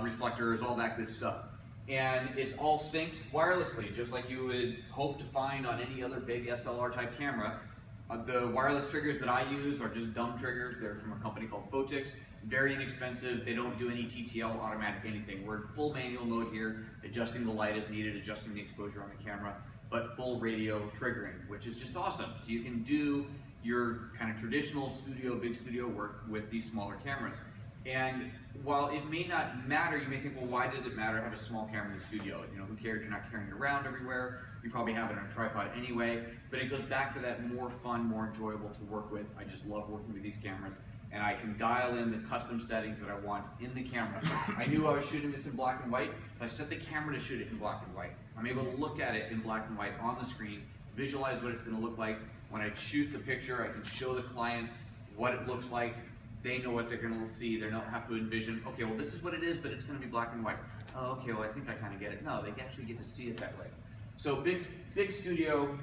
reflectors, all that good stuff. And it's all synced wirelessly, just like you would hope to find on any other big SLR type camera. The wireless triggers that I use are just dumb triggers. They're from a company called Photix. Very inexpensive. They don't do any TTL, automatic, anything. We're in full manual mode here, adjusting the light as needed, adjusting the exposure on the camera, but full radio triggering, which is just awesome. So you can do your kind of traditional studio, big studio work with these smaller cameras. And while it may not matter, you may think, well, why does it matter to have a small camera in the studio? You know, who cares? You're not carrying it around everywhere. You probably have it on a tripod anyway. But it goes back to that more fun, more enjoyable to work with. I just love working with these cameras. And I can dial in the custom settings that I want in the camera. I knew I was shooting this in black and white, so I set the camera to shoot it in black and white. I'm able to look at it in black and white on the screen, visualize what it's going to look like. When I shoot the picture, I can show the client what it looks like. They know what they're going to see. They don't have to envision, okay, well, this is what it is, but it's going to be black and white. Oh, okay, well, I think I kind of get it. No, they actually get to see it that way. So big studio,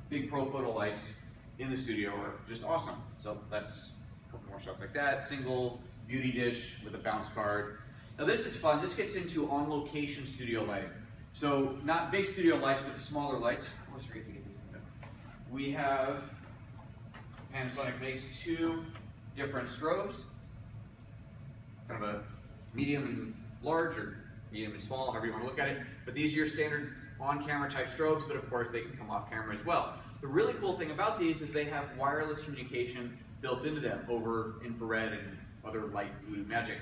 big Pro Photo lights in the studio are just awesome. So that's a couple more shots like that. Single beauty dish with a bounce card. Now this is fun. This gets into on-location studio lighting. So not big studio lights, but smaller lights. I always forget to get these things done. We have, Panasonic makes 2 different strobes, kind of a medium and large, or medium and small, however you want to look at it. But these are your standard on-camera type strobes, but of course they can come off camera as well. The really cool thing about these is they have wireless communication built into them over infrared and other light voodoo magic.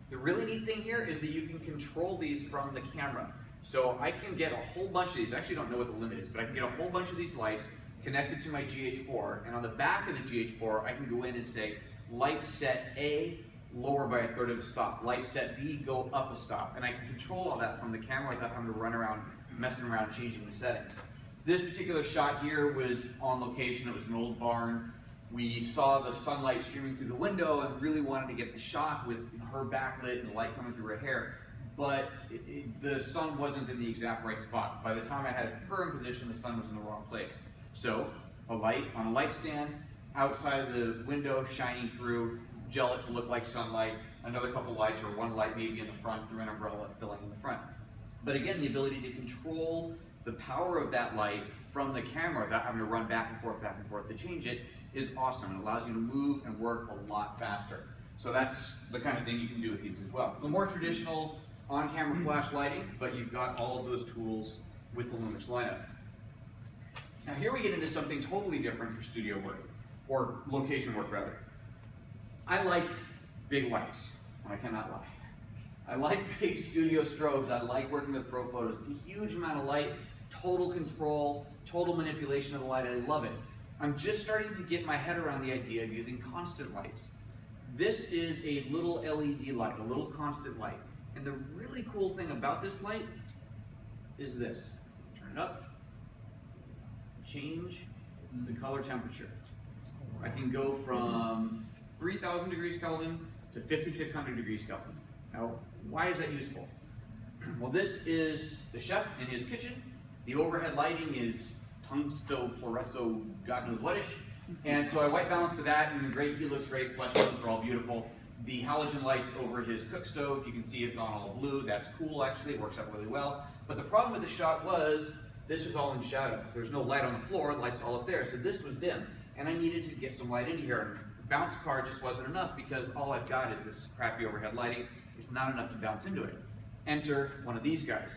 The really neat thing here is that you can control these from the camera. So I can get a whole bunch of these, I actually don't know what the limit is, but I can get a whole bunch of these lights connected to my GH4, and on the back of the GH4 I can go in and say, light set A, lower by 1/3 of a stop. Light set B, go up a stop. And I can control all that from the camera without having to run around, messing around, changing the settings. This particular shot here was on location. It was an old barn. We saw the sunlight streaming through the window and really wanted to get the shot with her backlit and the light coming through her hair. But the sun wasn't in the exact right spot. By the time I had her in position, the sun was in the wrong place. So a light on a light stand, outside of the window, shining through, gel it to look like sunlight, another couple lights, or one light maybe in the front through an umbrella filling in the front. But again, the ability to control the power of that light from the camera without having to run back and forth to change it is awesome. It allows you to move and work a lot faster. So that's the kind of thing you can do with these as well. So more traditional on-camera flash lighting, but you've got all of those tools with the Lumix lineup. Now here we get into something totally different for studio work, or location work rather. I like big lights, and I cannot lie. I like big studio strobes. I like working with pro photos. It's a huge amount of light, total control, total manipulation of the light. I love it. I'm just starting to get my head around the idea of using constant lights. This is a little LED light, a little constant light. And the really cool thing about this light is this. Turn it up, change the color temperature. I can go from 3,000 degrees Kelvin to 5,600 degrees Kelvin. Now, why is that useful? Well, this is the chef in his kitchen. The overhead lighting is tungsto, fluoresco, God knows what-ish. And so I white balance to that, and great, he looks great, flesh tones are all beautiful. The halogen lights over his cook stove, you can see it gone all blue. That's cool, actually, it works out really well. But the problem with the shot was, this was all in shadow. There's no light on the floor, the light's all up there, so this was dim. And I needed to get some light into here. And bounce card just wasn't enough because all I've got is this crappy overhead lighting. It's not enough to bounce into it. Enter one of these guys.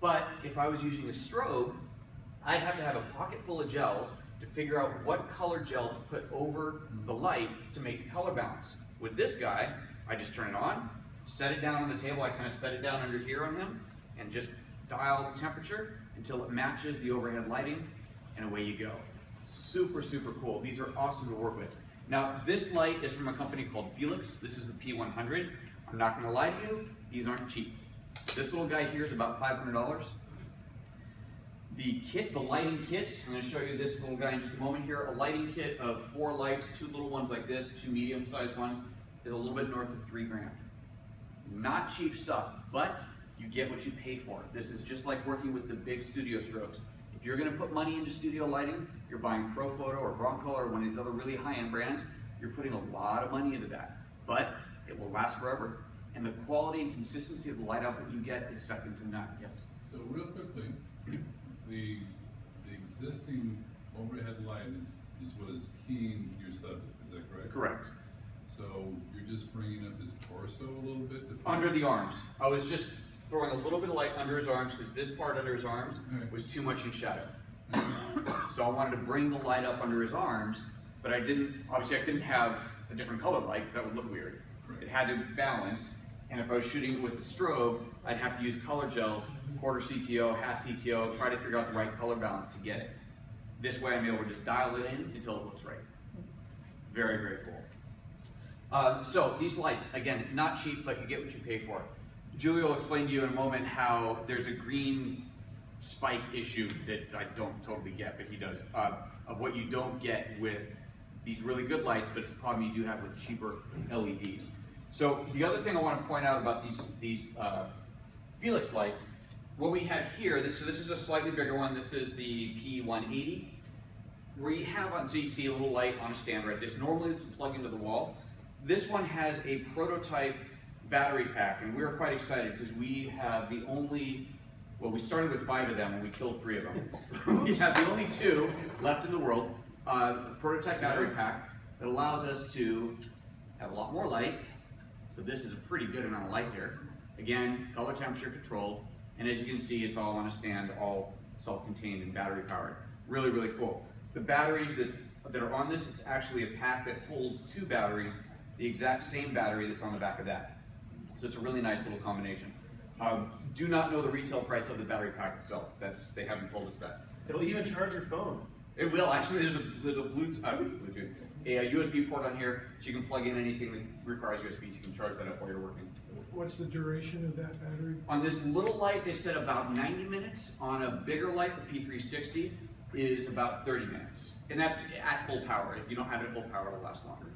But if I was using a strobe, I'd have to have a pocket full of gels to figure out what color gel to put over the light to make the color balance. With this guy, I just turn it on, set it down on the table. I kind of set it down under here on him and just dial the temperature until it matches the overhead lighting, and away you go. Super, super cool. These are awesome to work with. Now, this light is from a company called Felix. This is the P100. I'm not going to lie to you, these aren't cheap. This little guy here is about $500. The kit, the lighting kits, I'm going to show you this little guy in just a moment here. A lighting kit of 4 lights, 2 little ones like this, 2 medium-sized ones, is a little bit north of $3 grand. Not cheap stuff, but you get what you pay for. This is just like working with the big studio strobes. If you're going to put money into studio lighting, you're buying Profoto or Broncolor or one of these other really high-end brands, you're putting a lot of money into that. But it will last forever. And the quality and consistency of the light output you get is second to none. Yes? So real quickly, the existing overhead light is what is keying your subject, is that correct? Correct. So you're just bringing up his torso a little bit? Under the arms. I was just throwing a little bit of light under his arms because this part under his arms was too much in shadow. So I wanted to bring the light up under his arms, but I didn't, obviously I couldn't have a different color light because that would look weird. It had to balance, and if I was shooting with the strobe, I'd have to use color gels, quarter CTO, half CTO, try to figure out the right color balance to get it. This way I'm able to just dial it in until it looks right. Very, very cool. So these lights, again, not cheap, but you get what you pay for. Julie will explain to you in a moment how there's a green spike issue that I don't totally get, but he does, of what you don't get with these really good lights, but it's a problem you do have with cheaper LEDs. So the other thing I want to point out about these Felix lights, what we have here, so this is a slightly bigger one. This is the P180. We have on, so you see a little light on a stand right there. Normally this would plug into the wall. This one has a prototype battery pack, and we're quite excited because we have the only Well, we started with 5 of them and we killed 3 of them. We have the only 2 left in the world. Prototype battery pack that allows us to have a lot more light. So this is a pretty good amount of light here. Again, color temperature controlled. And as you can see, it's all on a stand, all self-contained and battery powered. Really, really cool. The batteries that are on this, it's actually a pack that holds 2 batteries, the exact same battery that's on the back of that. So it's a really nice little combination. Do not know the retail price of the battery pack itself. They haven't told us that. It'll even charge your phone. It will. Actually, there's a Bluetooth, a USB port on here, so you can plug in anything that requires USB, so you can charge that up while you're working. What's the duration of that battery? On this little light, they said about 90 minutes. On a bigger light, the P360, is about 30 minutes. And that's at full power. If you don't have it at full power, it'll last longer.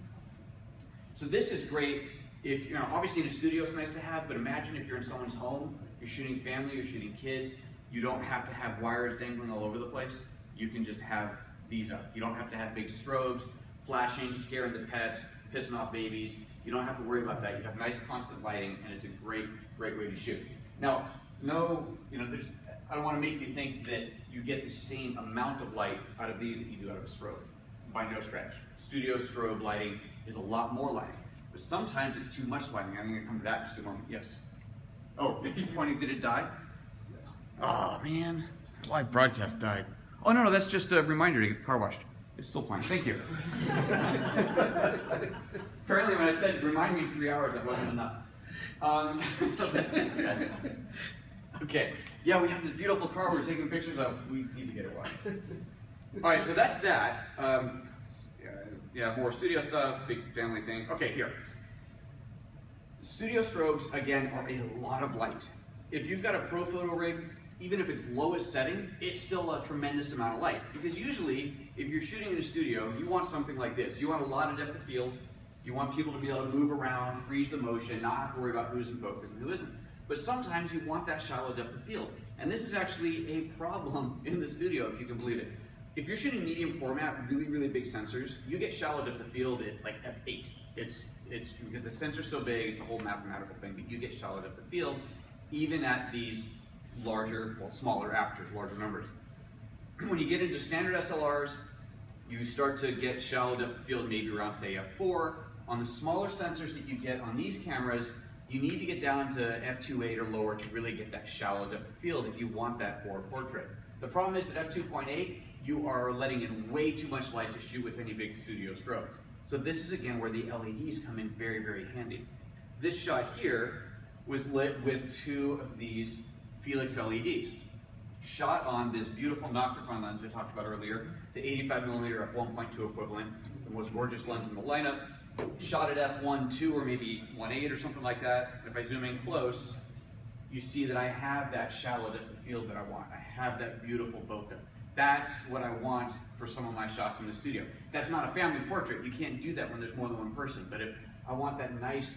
So this is great. If, obviously in a studio it's nice to have, but imagine if you're in someone's home, you're shooting family, you're shooting kids, you don't have to have wires dangling all over the place. You can just have these up. You don't have to have big strobes, flashing, scaring the pets, pissing off babies. You don't have to worry about that. You have nice constant lighting, and it's a great, great way to shoot. Now, I don't want to make you think that you get the same amount of light out of these that you do out of a strobe. By no stretch. Studio strobe lighting is a lot more lighting. But sometimes it's too much lighting. I'm going to come to that in just a moment. Yes? Oh, you're pointing, did it die? Oh, man. Live broadcast died. Oh, no, that's just a reminder to get the car washed. It's still playing. Thank you. Apparently, when I said remind me in 3 hours, that wasn't enough. Okay. Yeah, we have this beautiful car we're taking pictures of. We need to get it washed. All right, so that's that. Yeah, more studio stuff, big family things. Okay, here. Studio strobes, again, are a lot of light. If you've got a pro photo rig, even if it's lowest setting, it's still a tremendous amount of light. Because usually, if you're shooting in a studio, you want something like this. You want a lot of depth of field. You want people to be able to move around, freeze the motion, not have to worry about who's in focus and who isn't. But sometimes you want that shallow depth of field. And this is actually a problem in the studio, if you can believe it. If you're shooting medium format, really, really big sensors, you get shallow depth of field at like f8. It's because the sensor's so big, it's a whole mathematical thing, but you get shallow depth of field even at these larger, well, smaller apertures, larger numbers. When you get into standard SLRs, you start to get shallow depth of field maybe around, say, f4. On the smaller sensors that you get on these cameras, you need to get down to f2.8 or lower to really get that shallow depth of field if you want that for a portrait. The problem is at f2.8, you are letting in way too much light to shoot with any big studio strobes. So this is again where the LEDs come in very, very handy. This shot here was lit with 2 of these Felix LEDs. Shot on this beautiful Nocticon lens we talked about earlier, the 85mm f1.2 equivalent, the most gorgeous lens in the lineup. Shot at f1.2 or maybe 1.8 or something like that. If I zoom in close, you see that I have that shallow depth of field that I want. I have that beautiful bokeh. That's what I want for some of my shots in the studio. That's not a family portrait. You can't do that when there's more than one person. But if I want that nice,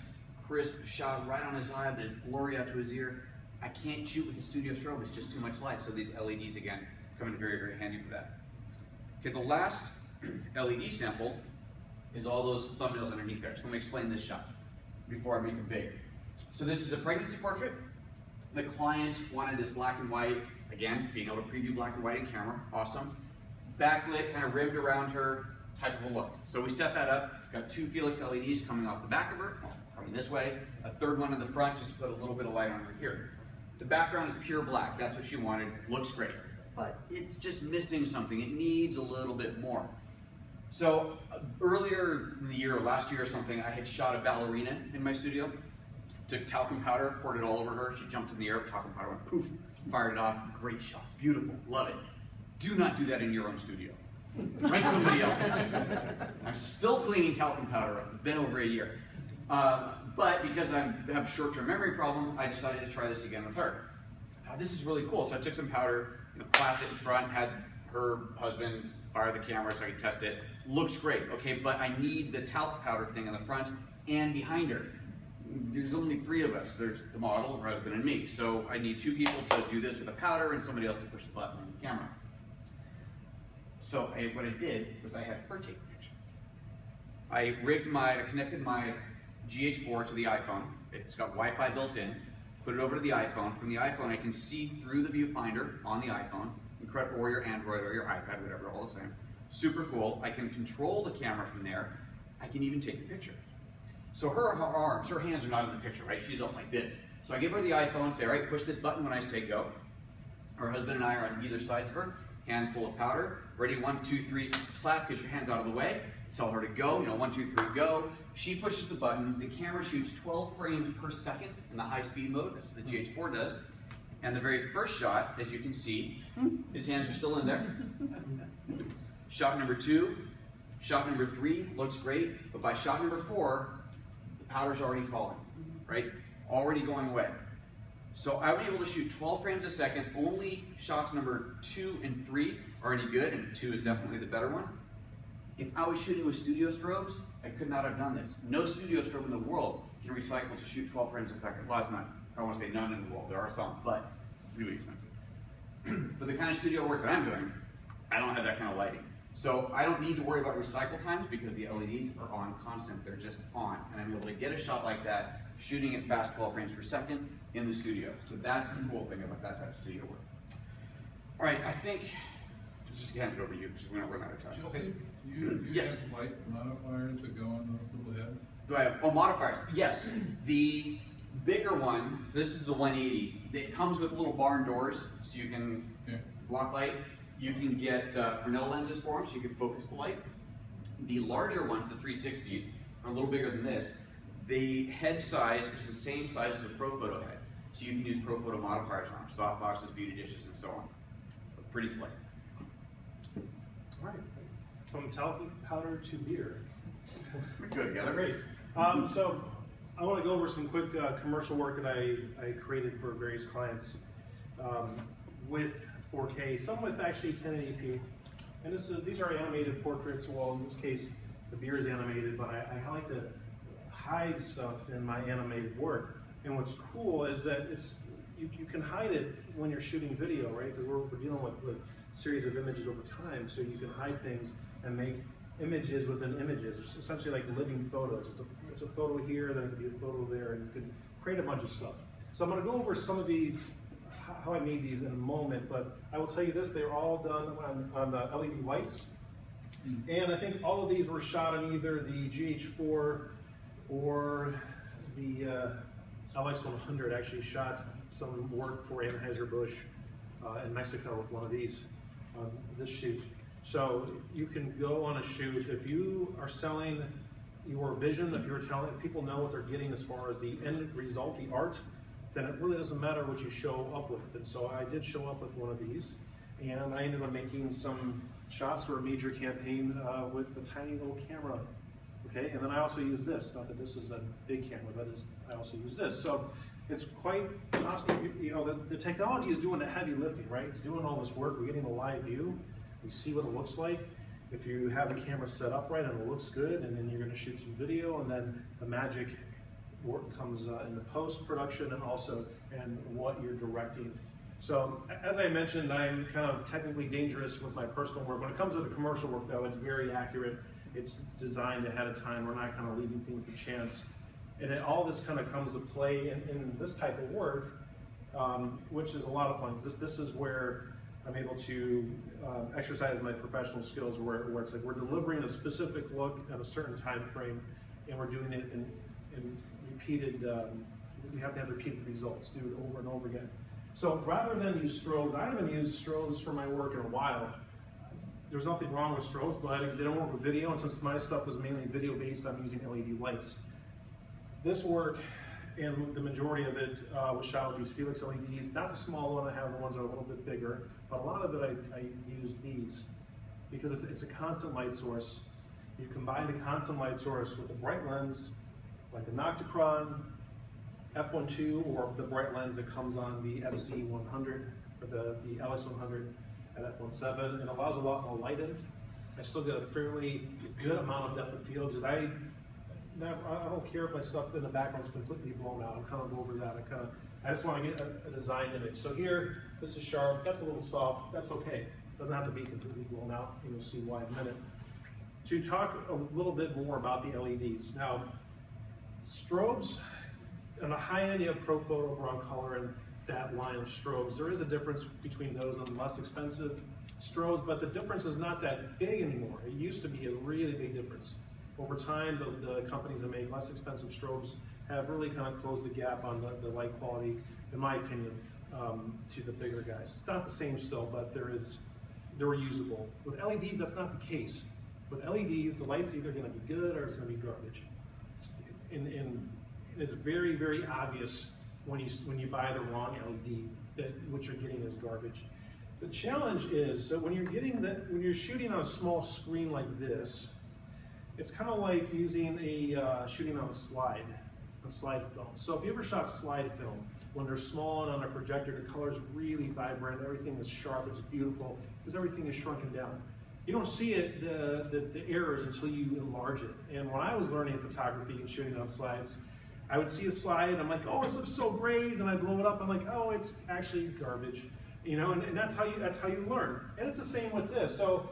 crisp shot right on his eye that is blurry out to his ear, I can't shoot with the studio strobe. It's just too much light. So these LEDs, again, come in very, very handy for that. Okay, the last LED sample is all those thumbnails underneath there. So let me explain this shot before I make it big. So this is a pregnancy portrait. The client wanted this black and white. Again, being able to preview black and white in camera, awesome. Backlit, kind of ribbed around her type of a look. So we set that up. Got 2 Felix LEDs coming off the back of her, coming this way. A third one in the front just to put a little bit of light on her here. The background is pure black. That's what she wanted. Looks great. But it's just missing something. It needs a little bit more. So earlier in the year, or last year or something, I had shot a ballerina in my studio. Took talcum powder, poured it all over her. She jumped in the air, talcum powder went poof, fired it off. Great shot, beautiful, love it. Do not do that in your own studio. Rent somebody else's. I'm still cleaning talcum powder up. It's been over a year. But because I have a short-term memory problem, I decided to try this again with her. This is really cool. So I took some powder, clapped it in front, had her husband fire the camera so I could test it. Looks great, okay, but I need the talc powder thing in the front and behind her. There's only 3 of us. There's the model, her husband, and me. So I need 2 people to do this with the powder and somebody else to push the button on the camera. So what I did was I had her take the picture. I connected my GH4 to the iPhone. It's got Wi-Fi built in. put it over to the iPhone. From the iPhone, I can see through the viewfinder on the iPhone, or your Android or your iPad, whatever, all the same. Super cool. I can control the camera from there. I can even take the picture. So her arms, her hands are not in the picture, right? She's up like this. So I give her the iPhone, say, all right, push this button when I say go. Her husband and I are on either sides of her, hands full of powder. Ready, 1, 2, 3, clap, get your hands out of the way. Tell her to go, 1, 2, 3, go. She pushes the button, the camera shoots 12 frames per second in the high speed mode, that's what the GH4 does. And the very first shot, as you can see, his hands are still in there. Shot number 2, shot number 3, looks great, but by shot number 4, the powder's already falling, right? Already going away. So I'm able to shoot 12 frames a second. Only shots number 2 and 3 are any good, and 2 is definitely the better one. If I was shooting with studio strobes, I could not have done this. No studio strobe in the world can recycle to shoot 12 frames a second. Well, that's not, I want to say none in the world. There are some, but really expensive. For the kind of studio work that I'm doing, I don't have that kind of lighting. So I don't need to worry about recycle times because the LEDs are on constant. They're just on. And I'm able to get a shot like that, shooting at fast 12 frames per second in the studio. So that's the cool thing about that type of studio work. All right, I think, just hand it over to you because we're not running out of time. Okay. You Yes. have light modifiers that go on those little heads? Do I have, oh, modifiers? Yes. The bigger one, so this is the 180, it comes with little barn doors, so you can block light. You can get Fresnel lenses for them, so you can focus the light. The larger ones, the 360s, are a little bigger than this. The head size is the same size as a ProPhoto head, so you can use ProPhoto modifiers on them, soft boxes, beauty dishes, and so on. But pretty slick. All right. From talcum powder to beer. We go together. Great. So I want to go over some quick commercial work that I created for various clients with 4K, some with actually 1080p. And these are animated portraits. Well, in this case, the beer is animated, but I like to hide stuff in my animated work. And what's cool is that you can hide it when you're shooting video, right? Because we're dealing with a series of images over time, so you can hide things and make images within images. It's essentially like living photos. It's a photo here, then it could be a photo there, and you can create a bunch of stuff. So I'm going to go over some of these, how I made these in a moment, but I will tell you this, they're all done on the LED lights. And I think all of these were shot on either the GH4 or the LX100. Actually shot some work for Anheuser-Busch in Mexico with one of these, this shoot. So you can go on a shoot, if you are selling your vision, if you're telling people know what they're getting as far as the end result, the art, then it really doesn't matter what you show up with. And so I did show up with one of these, and I ended up making some shots for a major campaign with a tiny little camera. Okay, and then I also use this, not that this is a big camera, but I also use this. So it's quite awesome. You know, the technology is doing the heavy lifting, right? It's doing all this work. We're getting a live view. We see what it looks like. If you have the camera set up right and it looks good, and then you're going to shoot some video, and then the magic work comes in the post-production and also in what you're directing. So as I mentioned, I'm kind of technically dangerous with my personal work. When it comes to the commercial work, though, it's very accurate. It's designed ahead of time. We're not kind of leaving things to chance. And all this kind of comes to play in this type of work, which is a lot of fun. This is where I'm able to exercise my professional skills, where it's like we're delivering a specific look at a certain time frame, and we're doing it in repeated, we have to have repeated results, do it over and over again. So rather than use strobes, I haven't used strobes for my work in a while. There's nothing wrong with strobes, but they don't work with video, and since my stuff was mainly video based, I'm using LED lights. This work, and the majority of it was shot with these Felix LEDs, not the small one, I have the ones that are a little bit bigger, but a lot of it I use these because it's a constant light source. You combine the constant light source with a bright lens, like a Nocticron, f1.2, or the bright lens that comes on the FC100, or the LX100 at f1.7. It allows a lot more light in. I still get a fairly good amount of depth of field, because I don't care if my stuff in the background is completely blown out. I'm kind of over that. I just want to get a design image. So here, this is sharp, that's a little soft, that's okay. It doesn't have to be completely blown out, and you'll see why in a minute. To talk a little bit more about the LEDs. Now, strobes, on the high end, you have Pro Photo, Broad Color, and that line of strobes. There is a difference between those and less expensive strobes, but the difference is not that big anymore. It used to be a really big difference. Over time, the companies that make less expensive strobes have really kind of closed the gap on the light quality, in my opinion, to the bigger guys. It's not the same still, but they're usable. With LEDs, that's not the case. With LEDs, the light's either going to be good or it's going to be garbage. And it's very, very obvious when you buy the wrong LED that what you're getting is garbage. The challenge is that when you're shooting on a small screen like this, it's kind of like shooting on a slide film. So if you ever shot slide film, when they're small and on a projector, the color's really vibrant, everything is sharp, it's beautiful, because everything is shrunken down. You don't see it, the errors, until you enlarge it. And when I was learning photography and shooting on slides, I would see a slide, and I'm like, oh, this looks so great, and I blow it up, I'm like, oh, it's actually garbage. You know, and that's how you learn. And it's the same with this. So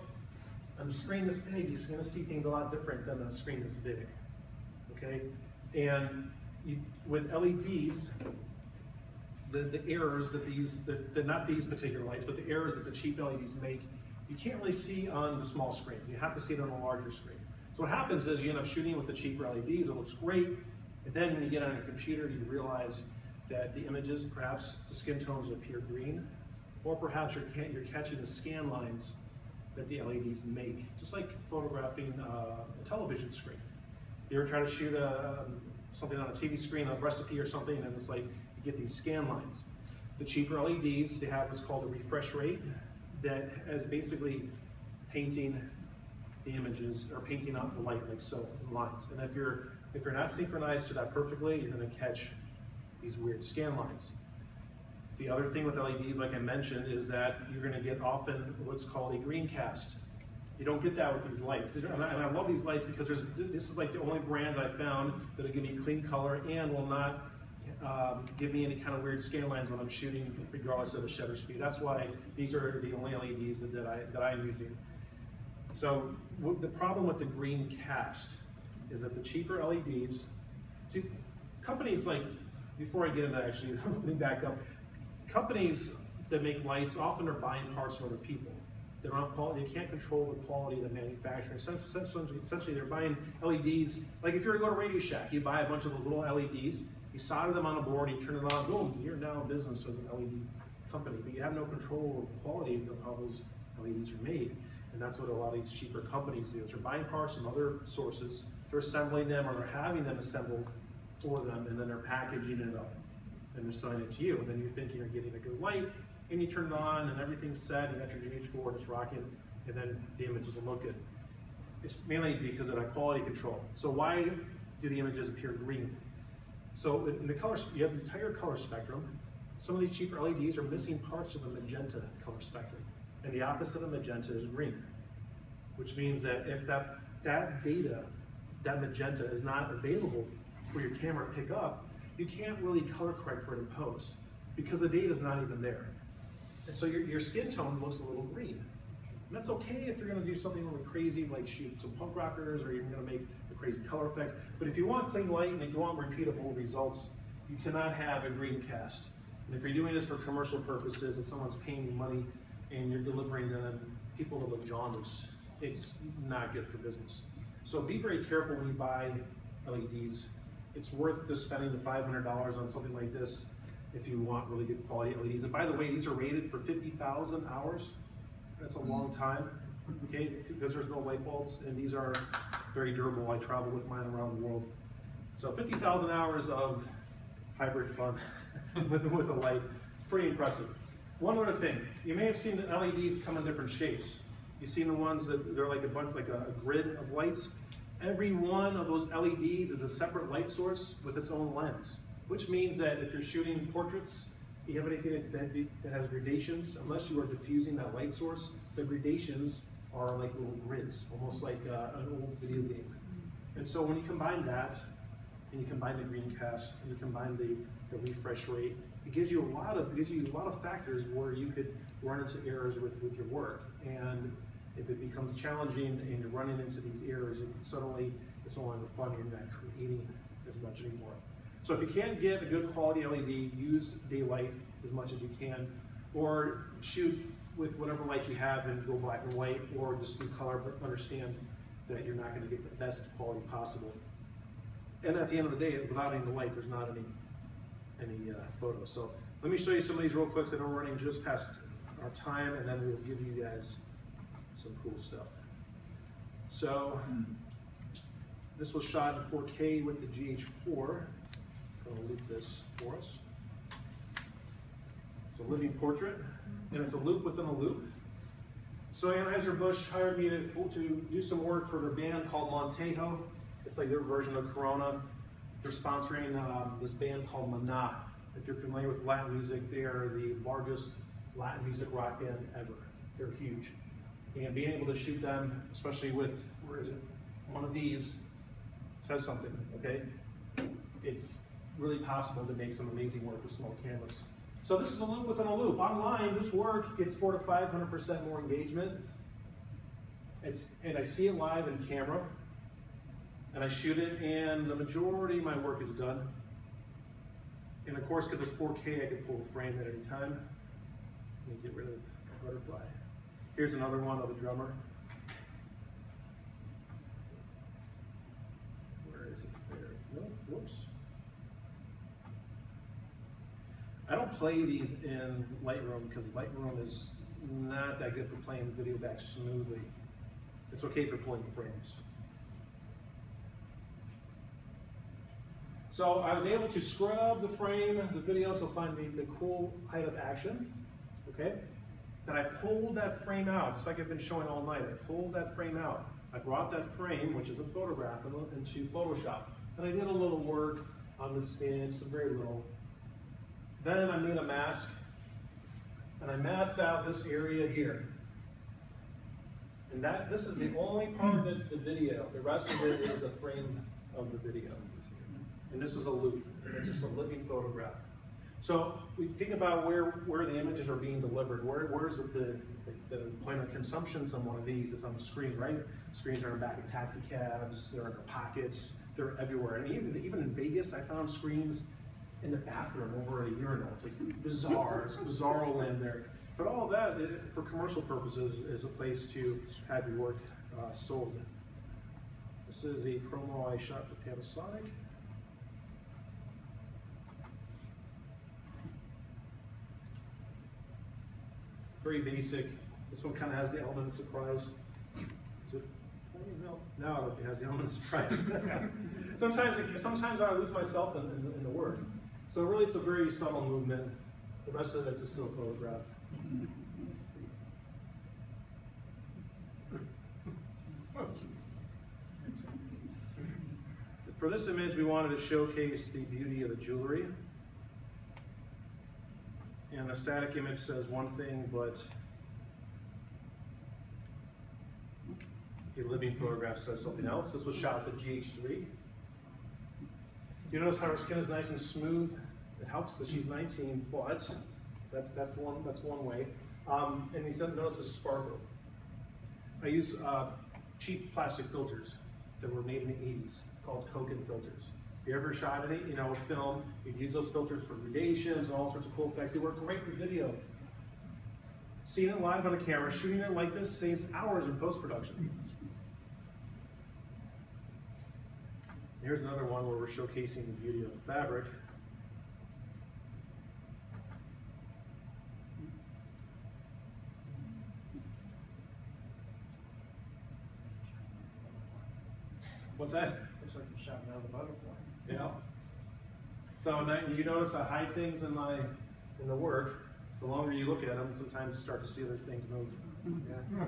on a screen this big, you're going to see things a lot different than on a screen this big. Okay, and with LEDs, the errors that not these particular lights, but the errors that the cheap LEDs make, you can't really see on the small screen. You have to see it on a larger screen. So what happens is you end up shooting with the cheaper LEDs. It looks great, and then when you get on your computer, you realize that the images, perhaps the skin tones appear green, or perhaps you're catching the scan lines that the LEDs make, just like photographing a television screen. You ever try to shoot something on a TV screen, a recipe or something, and it's like you get these scan lines. The cheaper LEDs, they have what's called a refresh rate that is basically painting the images or painting out the light like so in lines. And if you're not synchronized to that perfectly, you're going to catch these weird scan lines. The other thing with LEDs, like I mentioned, is that you're going to get often what's called a green cast. You don't get that with these lights. And I love these lights because this is like the only brand I found that'll give me clean color and will not give me any kind of weird scan lines when I'm shooting, regardless of the shutter speed. That's why these are the only LEDs that I'm using. So the problem with the green cast is that the cheaper LEDs, see, companies like, before I get into actually, let me back up. Companies that make lights often are buying parts from other people. They don't have quality, they can't control the quality of the manufacturing. Essentially, they're buying LEDs. Like if you were to go to Radio Shack, you buy a bunch of those little LEDs, you solder them on a board, you turn it on, boom, you're now in business as an LED company. But you have no control of the quality of how those LEDs are made. And that's what a lot of these cheaper companies do, is they're buying parts from other sources, they're assembling them, or they're having them assembled for them, and then they're packaging it up and they're selling it to you. And then you're thinking you're getting a good light, and you turn it on, and everything's set, you got your GH4, it's rocking, and then the images will look good. It's mainly because of that quality control. So why do the images appear green? So in the color, you have the entire color spectrum. Some of these cheaper LEDs are missing parts of the magenta color spectrum, and the opposite of magenta is green, which means that if that data, that magenta, is not available for your camera to pick up, you can't really color correct for it in post because the data is not even there. And so your skin tone looks a little green. And that's okay if you're going to do something really crazy, like shoot some punk rockers, or you're going to make a crazy color effect. But if you want clean light and if you want repeatable results, you cannot have a green cast. And if you're doing this for commercial purposes, if someone's paying you money and you're delivering to people that look jaundiced, it's not good for business. So be very careful when you buy LEDs. It's worth just spending the $500 on something like this if you want really good quality LEDs. And by the way, these are rated for 50,000 hours. That's a long time, okay, because there's no light bulbs, and these are very durable. I travel with mine around the world. So 50,000 hours of hybrid fun with a light. It's pretty impressive. One other thing, you may have seen the LEDs come in different shapes. You've seen the ones that they're like a grid of lights. Every one of those LEDs is a separate light source with its own lens, which means that if you're shooting portraits, you have anything that has gradations, unless you are diffusing that light source, the gradations are like little grids, almost like an old video game. And so when you combine that, and you combine the green cast, and you combine the refresh rate, it gives you a lot of factors where you could run into errors with your work. And if it becomes challenging and you're running into these errors, suddenly it's no longer fun, you're not creating as much anymore. So if you can't get a good quality LED, use daylight as much as you can, or shoot with whatever light you have and go black and white, or just do color, but understand that you're not going to get the best quality possible. And at the end of the day, without any light, there's not any photos. So let me show you some of these real quick, so we're running just past our time, and then we'll give you guys some cool stuff. So this was shot in 4K with the GH4. I'm going to loop this for us. It's a living portrait, and it's a loop within a loop. So Anheuser-Busch hired me to do some work for their band called Montejo. It's like their version of Corona. They're sponsoring this band called Maná. If you're familiar with Latin music, they are the largest Latin music rock band ever. They're huge. And being able to shoot them, especially with, where is it? One of these, says something, okay? It's really possible to make some amazing work with small cameras. So this is a loop within a loop. Online, this work gets 400 to 500% more engagement. And I see it live in camera, and I shoot it, and the majority of my work is done. And of course, because it's 4K, I can pull the frame at any time. Let me get rid of the butterfly. Here's another one of the drummer. Where is it? There. No, whoops. I don't play these in Lightroom because Lightroom is not that good for playing the video back smoothly. It's okay for pulling frames. So I was able to scrub the frame, the video, to find the cool height of action, okay? Then I pulled that frame out, just like I've been showing all night. I pulled that frame out. I brought that frame, which is a photograph, into Photoshop. And I did a little work on the skin, just very little. Then I made a mask, and I masked out this area here. And this is the only part that's the video. The rest of it is a frame of the video. And this is a loop. It's just a living photograph. So we think about where the images are being delivered. Where's the point of consumption on one of these? It's on the screen, right? Screens are in the back of taxi cabs. They're in our pockets. They're everywhere. And even in Vegas, I found screens in the bathroom over a urinal. It's like bizarre. It's bizarro land there. But all of that, for commercial purposes, is a place to have your work sold. This is a promo I shot for Panasonic. Very basic. This one kind of has the element of surprise. Is it? No, it has the element of surprise. sometimes I lose myself in the work. So really, it's a very subtle movement. The rest of it's a still photograph. For this image, we wanted to showcase the beauty of the jewelry. And a static image says one thing, but a living photograph says something else. This was shot with the GH3. You notice how her skin is nice and smooth. It helps that she's 19, but that's one way. And you said notice the sparkle. I use cheap plastic filters that were made in the 80s called Koken filters. If you ever shot any, film, you'd use those filters for gradations and all sorts of cool effects. They work great for video. Seeing it live on a camera, shooting it like this saves hours in post-production. Here's another one where we're showcasing the beauty of the fabric. What's that? Looks like you're shot down the butterfly. Yeah. So now you notice I hide things in the work. The longer you look at them, sometimes you start to see other things move. Yeah.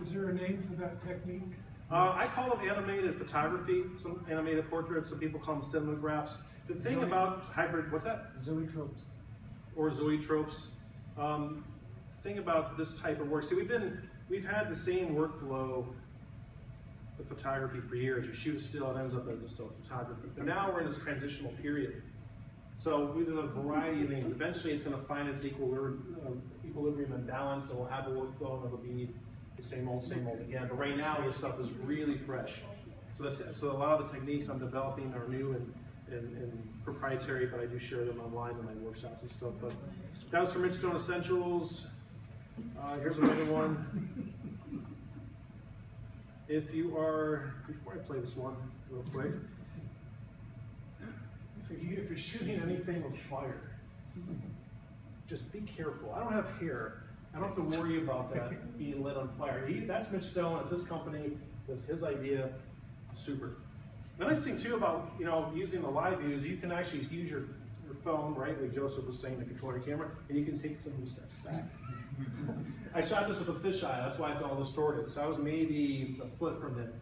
Is there a name for that technique? I call them animated photography, some animated portraits. Some people call them cinemagraphs. The thing about hybrid, what's that? Zoetropes. Or zoetropes. Thing about this type of work. See, we've had the same workflow with photography for years. You shoot a still, it ends up as a still photography. But now we're in this transitional period. So we did a variety of things. Eventually, it's going to find its equilibrium and balance, and we'll have a workflow, and it'll be the same old again. But right now, this stuff is really fresh. So a lot of the techniques I'm developing are new and proprietary, but I do share them online in my workshops and stuff. But that was from Midstone Essentials. Here's another one. If you are, before I play this one real quick, if you're shooting anything with fire, just be careful. I don't have hair. I don't have to worry about that being lit on fire. That's Mitch Stone. It's his company. That's his idea. Super. The nice thing too about using the live views, you can actually use your phone, right? Like Joseph was saying, to control your camera, and you can take some steps back. I shot this with a fisheye. That's why it's all distorted. So I was maybe a foot from him.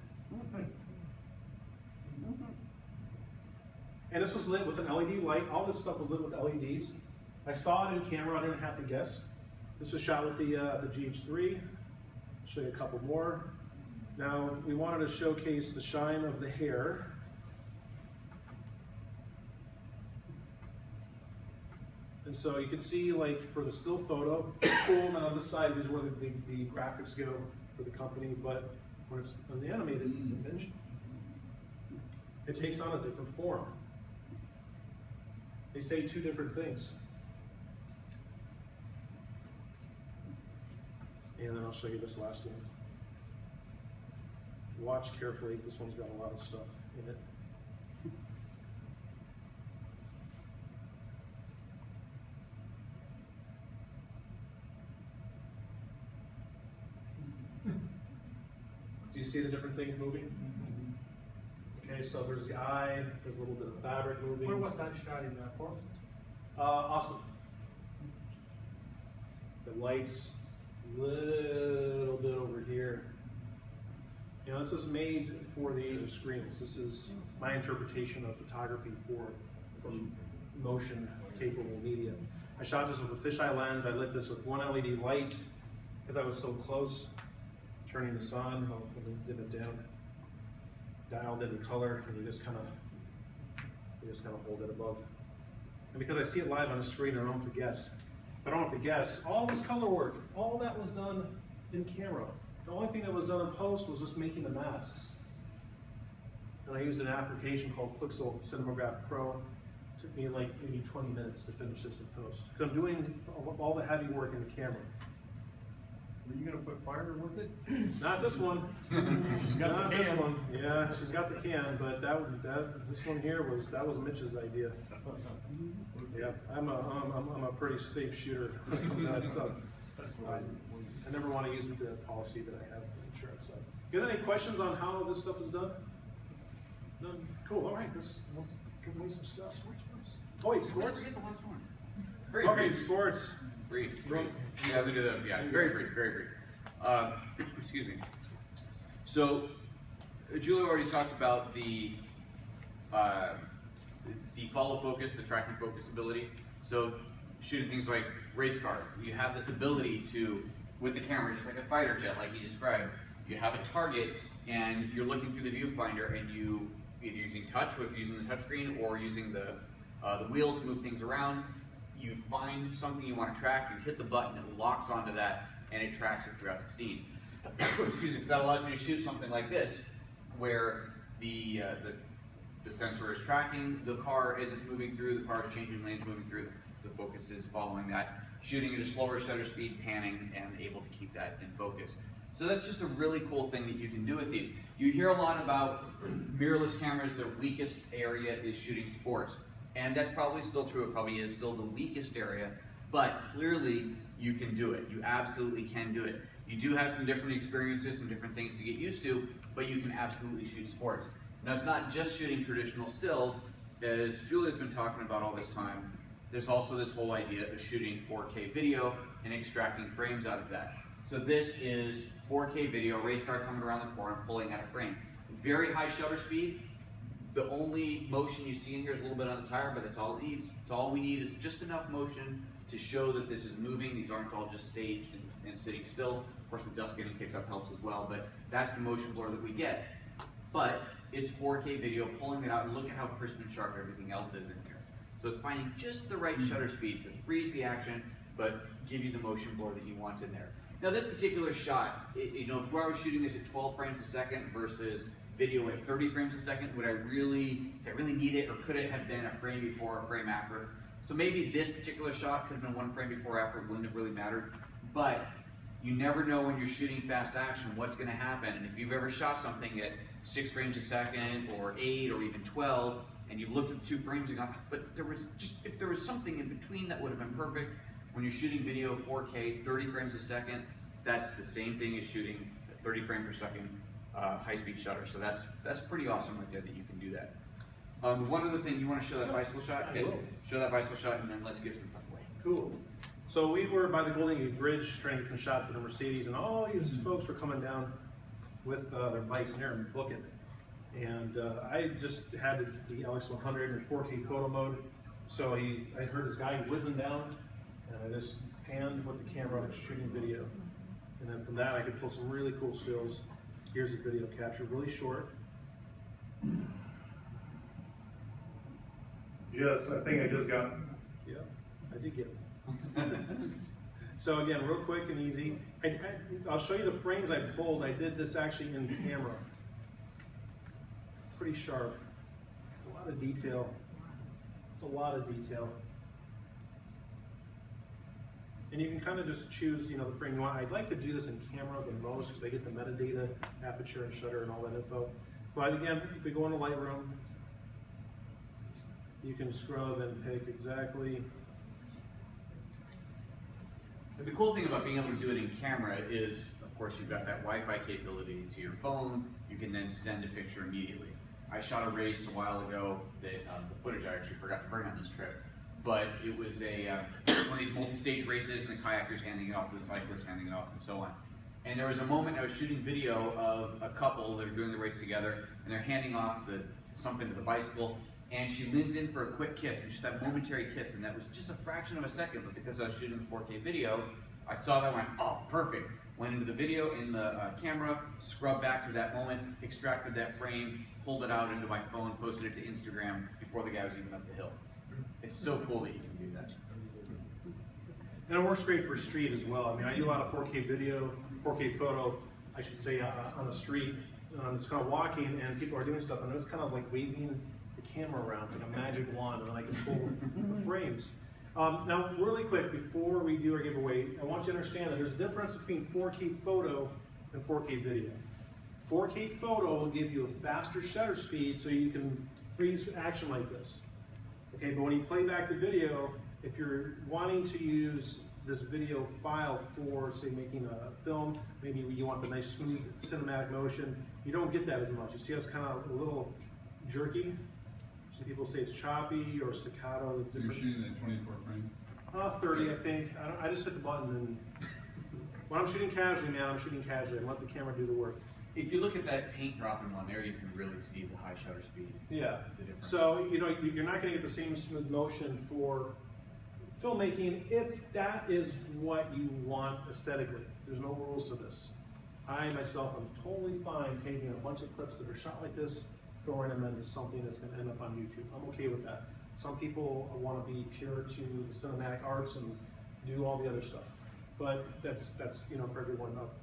And this was lit with an LED light. All this stuff was lit with LEDs. I saw it in camera. I didn't have to guess. This was shot with the GH3. I'll show you a couple more. Now, we wanted to showcase the shine of the hair. And so you can see, like, for the still photo, it's cool, and on this side is where the graphics go for the company, but when it's on the animated image, it takes on a different form. They say two different things. And then I'll show you this last one. Watch carefully, this one's got a lot of stuff in it. Do you see the different things moving? Okay, so there's the eye, there's a little bit of fabric moving. Where was that shot in Portland? Awesome. The lights, little bit over here. This is made for the age of screens. This is my interpretation of photography from motion capable media. I shot this with a fisheye lens. I lit this with one LED light because I was so close. Turning this on, I'll dim it down. Dialed in the color, and you just kind of hold it above. And because I see it live on the screen, I don't have to guess. If I don't have to guess, all this color work, all that was done in camera. The only thing that was done in post was just making the masks. And I used an application called Pixel Cinematograph Pro. It took me like maybe 20 minutes to finish this in post. Because I'm doing all the heavy work in the camera. Were you going to put fire with it? Not this one. Not this one. Yeah, she's got the can, but this one here was Mitch's idea. Yeah, I'm a pretty safe shooter when it comes to that stuff. I never want to use the policy that I have for insurance. So, you got any questions on how this stuff is done? None? Cool. All right, let's give away some stuff. Sports. Oh wait, sports. Forget the last one. Very brief. Sports. Brief. You have to do that. Yeah, very brief. Excuse me. So, Julia already talked about the follow focus, the tracking focus ability. So, shooting things like race cars, you have this ability to, with the camera, just like a fighter jet, like you described, you have a target and you're looking through the viewfinder and you either using touch, if you're using the touchscreen, or using the wheel to move things around. You find something you want to track, you hit the button, it locks onto that, and it tracks it throughout the scene. Excuse me. So that allows you to shoot something like this, where the sensor is tracking the car as it's moving through, the car is changing lanes, moving through, the focus is following that, shooting at a slower shutter speed, panning, and able to keep that in focus. So that's just a really cool thing that you can do with these. You hear a lot about mirrorless cameras, their weakest area is shooting sports. And that's probably still true, it probably is still the weakest area, but clearly you can do it. You absolutely can do it. You do have some different experiences and different things to get used to, but you can absolutely shoot sports. Now it's not just shooting traditional stills, as Julia's been talking about all this time. There's also this whole idea of shooting 4K video and extracting frames out of that. So this is 4K video, race car coming around the corner, pulling out a frame. Very high shutter speed. The only motion you see in here is a little bit on the tire, but that's all it needs. It's all we need is just enough motion to show that this is moving. These aren't all just staged and sitting still. Of course, the dust getting kicked up helps as well, but that's the motion blur that we get. But it's 4K video, pulling it out, and look at how crisp and sharp everything else is in here. So it's finding just the right shutter speed to freeze the action, but give you the motion blur that you want in there. Now this particular shot, if I was shooting this at 12 frames a second versus video at 30 frames a second, would I really need it, or could it have been a frame before or a frame after? So maybe this particular shot could have been 1 frame before or after, it wouldn't have really mattered. But you never know when you're shooting fast action what's going to happen. And if you've ever shot something at 6 frames a second, or 8, or even 12, and you've looked at the 2 frames and gone, but if there was something in between that would have been perfect. When you're shooting video 4K, 30 frames a second, that's the same thing as shooting at 30 frames per second high-speed shutter. So that's pretty awesome right there that you can do that. One other thing, you want to show that bicycle shot? I will. Show that bicycle shot, and then let's give some stuff away. Cool. So we were by the Golden Gate Bridge trying to get some shots of the Mercedes, and all these folks were coming down with their bikes in there and booking. And I just had the LX100 in 4K photo mode. So I heard this guy whizzing down, and I just panned with the camera shooting video. And then from that I could pull some really cool stills. Here's a video capture, really short. I think I just got. Yeah, I did get it. So again, real quick and easy. I'll show you the frames I pulled. I did this actually in camera. Pretty sharp. A lot of detail. It's a lot of detail. And you can kind of just choose, the frame you want. I'd like to do this in camera the most because I get the metadata, aperture and shutter and all that info. But again, if we go into Lightroom, you can scrub and pick exactly. The cool thing about being able to do it in camera is, of course, you've got that Wi-Fi capability to your phone. You can then send a picture immediately. I shot a race a while ago that the footage I actually forgot to bring on this trip, but it was one of these multi-stage races, and the kayakers handing it off to the cyclists, handing it off, and so on. And there was a moment I was shooting video of a couple that are doing the race together, and they're handing off something to the bicycle, and she leans in for a quick kiss, and just that momentary kiss, and that was just a fraction of a second, but because I was shooting the 4K video, I saw that and went, oh, perfect. Went into the video in the camera, scrubbed back to that moment, extracted that frame, pulled it out into my phone, posted it to Instagram before the guy was even up the hill. It's so cool that you can do that. And it works great for street as well. I mean, I do a lot of 4K video, 4K photo, I should say, on the street. I'm just kind of walking and people are doing stuff, and it's kind of like waving the camera around. It's like a magic wand, and then I can pull the frames. Now, really quick, before we do our giveaway, I want you to understand that there's a difference between 4K photo and 4K video. 4K photo will give you a faster shutter speed so you can freeze action like this. Okay, but when you play back the video, if you're wanting to use this video file for, say, making a film, maybe you want the nice smooth cinematic motion, you don't get that as much. You see how it's kind of a little jerky? Some people say it's choppy or staccato. You're shooting at 24 frames? 30, I think. I just hit the button, and when I'm shooting casually, man, I'm shooting casually and let the camera do the work. If you look at that paint dropping one there, you can really see the high shutter speed. Yeah. The difference. So, you're not going to get the same smooth motion for filmmaking if that is what you want aesthetically. There's no rules to this. I, myself, am totally fine taking a bunch of clips that are shot like this, throwing them into something that's going to end up on YouTube. I'm okay with that. Some people want to be pure to the cinematic arts and do all the other stuff. But that's for everyone up,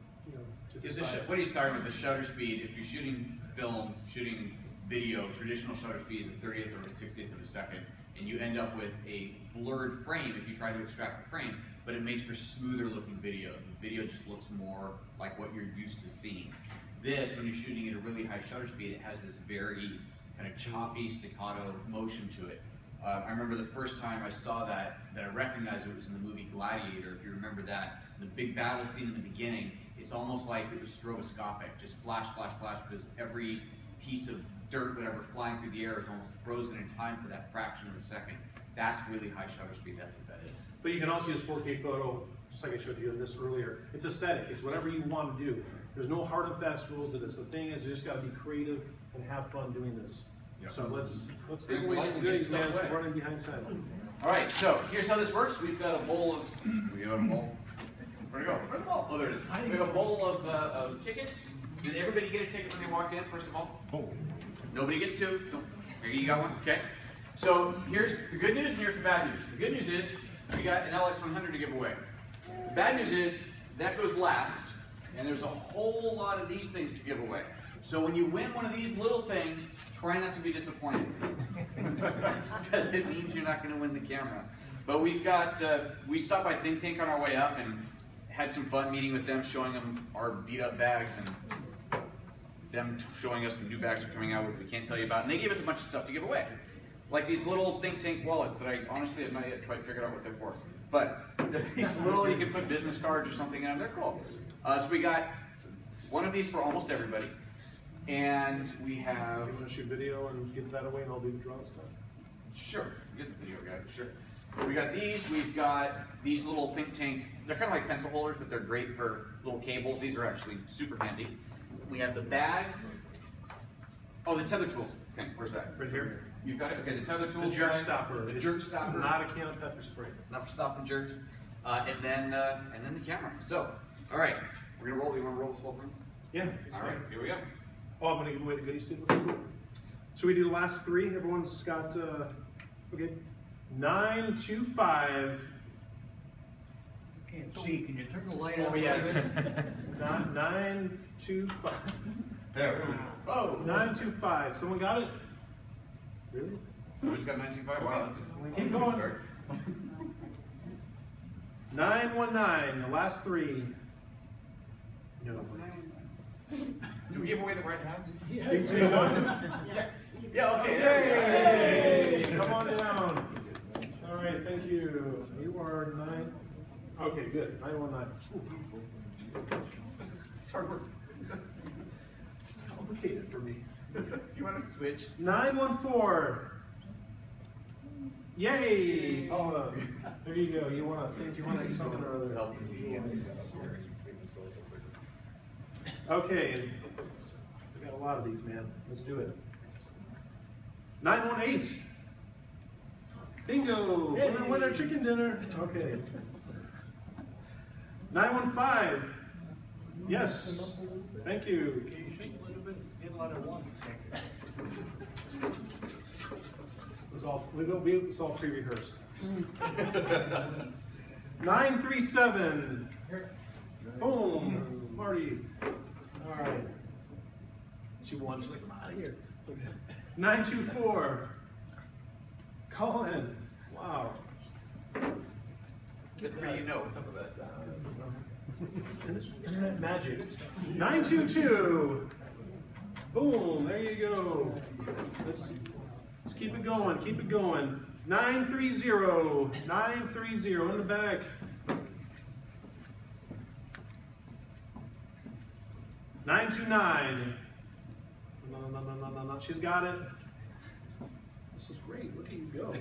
to decide. What are you starting with, the shutter speed? If you're shooting film, shooting video, traditional shutter speed is the 30th or the 60th of a second, and you end up with a blurred frame if you try to extract the frame, but it makes for smoother looking video. The video just looks more like what you're used to seeing. This, when you're shooting at a really high shutter speed, it has this very kind of choppy, staccato motion to it. I remember the first time I saw that I recognized it was in the movie Gladiator, if you remember that. The big battle scene in the beginning, it's almost like it was stroboscopic, just flash, flash, flash, because every piece of dirt, whatever, flying through the air is almost frozen in time for that fraction of a second. That's really high shutter speed, that's what that is. But you can also use 4K photo, just like I showed you this earlier. It's aesthetic, it's whatever you want to do. There's no hard and fast rules to this. The thing is, you just got to be creative and have fun doing this. Yep. So let's give away some goodies, man. We're running behind time. All right, so here's how this works. We've got a bowl of, we have a bowl. Where'd it go? Where's the bowl? Oh, there it is. We have a bowl of tickets. Did everybody get a ticket when they walked in, first of all? Oh. Nobody gets two? Nope. Maybe you got one? Okay. So here's the good news and here's the bad news. The good news is we got an LX100 to give away. The bad news is that goes last, and there's a whole lot of these things to give away. So when you win one of these little things, try not to be disappointed. Because it means you're not going to win the camera. But we've got, we stopped by Think Tank on our way up and had some fun meeting with them, showing them our beat up bags and them showing us some new bags are coming out with we can't tell you about. And they gave us a bunch of stuff to give away. Like these little Think Tank wallets that I honestly have not yet tried to figure out what they're for. But these little, you can put business cards or something in them, they're cool. So we got one of these for almost everybody. And we have... You want to shoot video and give that away and I'll do the draw stuff? Sure, get the video guy, sure. We got these, we've got these little Think Tank, they're kind of like pencil holders, but they're great for little cables. These are actually super handy. We have the bag. Oh, the tether tools. Sam, where's that? Right here. You've got it? Okay, the tether tools. The jerk guy. stopper. The jerk stopper. It's not a can of pepper spray. Not for stopping jerks. And then the camera. So, all right, we're gonna roll. You want to roll this whole thing? Yeah. All right, here we go. Oh, I'm gonna give away the goodies too. So we do the last three. Everyone's got okay. 9, 2, 5. Can't see. Can you turn the light Oh on? yeah. 9, 2, 5. There. Oh. 9, 2, 5. Someone got it? Really? Who's got 19.5? Wow, this is. Keep going. 919, the last three. No. Do we give away the right hands? Yes. Yes. Yeah, okay. Yay! Come on down. All right, thank you. You are 9. Okay, good. 919. It's hard work. It's complicated for me. You want to switch? 914. Yay! Oh, there you go. You want to think you want to something or other. Okay. We got a lot of these, man. Let's do it. 918. Bingo! Winner chicken dinner. Okay. 915. Yes. Thank you. Can you shake a little bit? Get a lot at once. It's all pre-rehearsed. 937. Boom. Marty. All right. She won. She's like, I'm out of here. 924. Colin. Wow. Good for you know what's up with that. Internet magic. 922. Boom. There you go. Let's keep it going. Keep it going. 930. 930 in the back. 929. No. She's got it. This is great. Look at you go.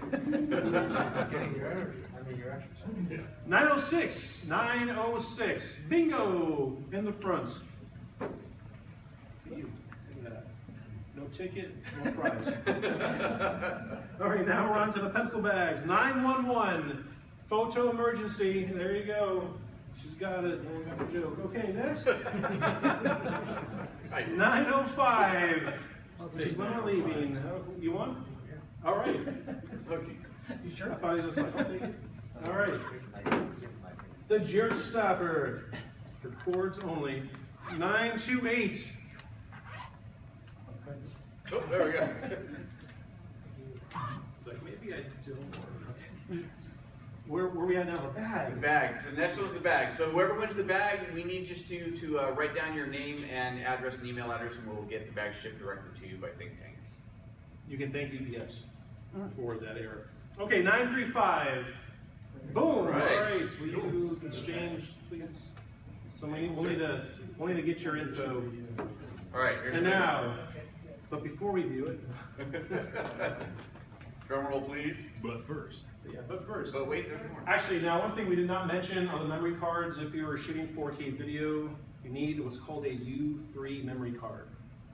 906. 906. Bingo in the front. You. No ticket, no prize. All right, now we're on to the pencil bags. 911. Photo emergency. There you go. She's got it. No one got the joke. Okay, next. 905. She's when we're leaving. You won? All right. You sure? I thought he was just like, I'll take it. All right. The jerk stopper for cords only. 928. Oh, there we go. It's like maybe I don't. Where we at now? The bag. The bag. So next one's the bag. So whoever wins the bag, we need just to write down your name and address and email address, and we'll get the bag shipped directly to you by Think Tank. You can thank UPS for that error. Okay, 935. Boom. Right. All right. Will you exchange, please? So we'll need to get your info. All right. Here's And now, but before we do it, drum roll, please. but first. But wait, there's more. Actually, now one thing we did not mention on the memory cards, if you were shooting 4K video, you need what's called a U3 memory card.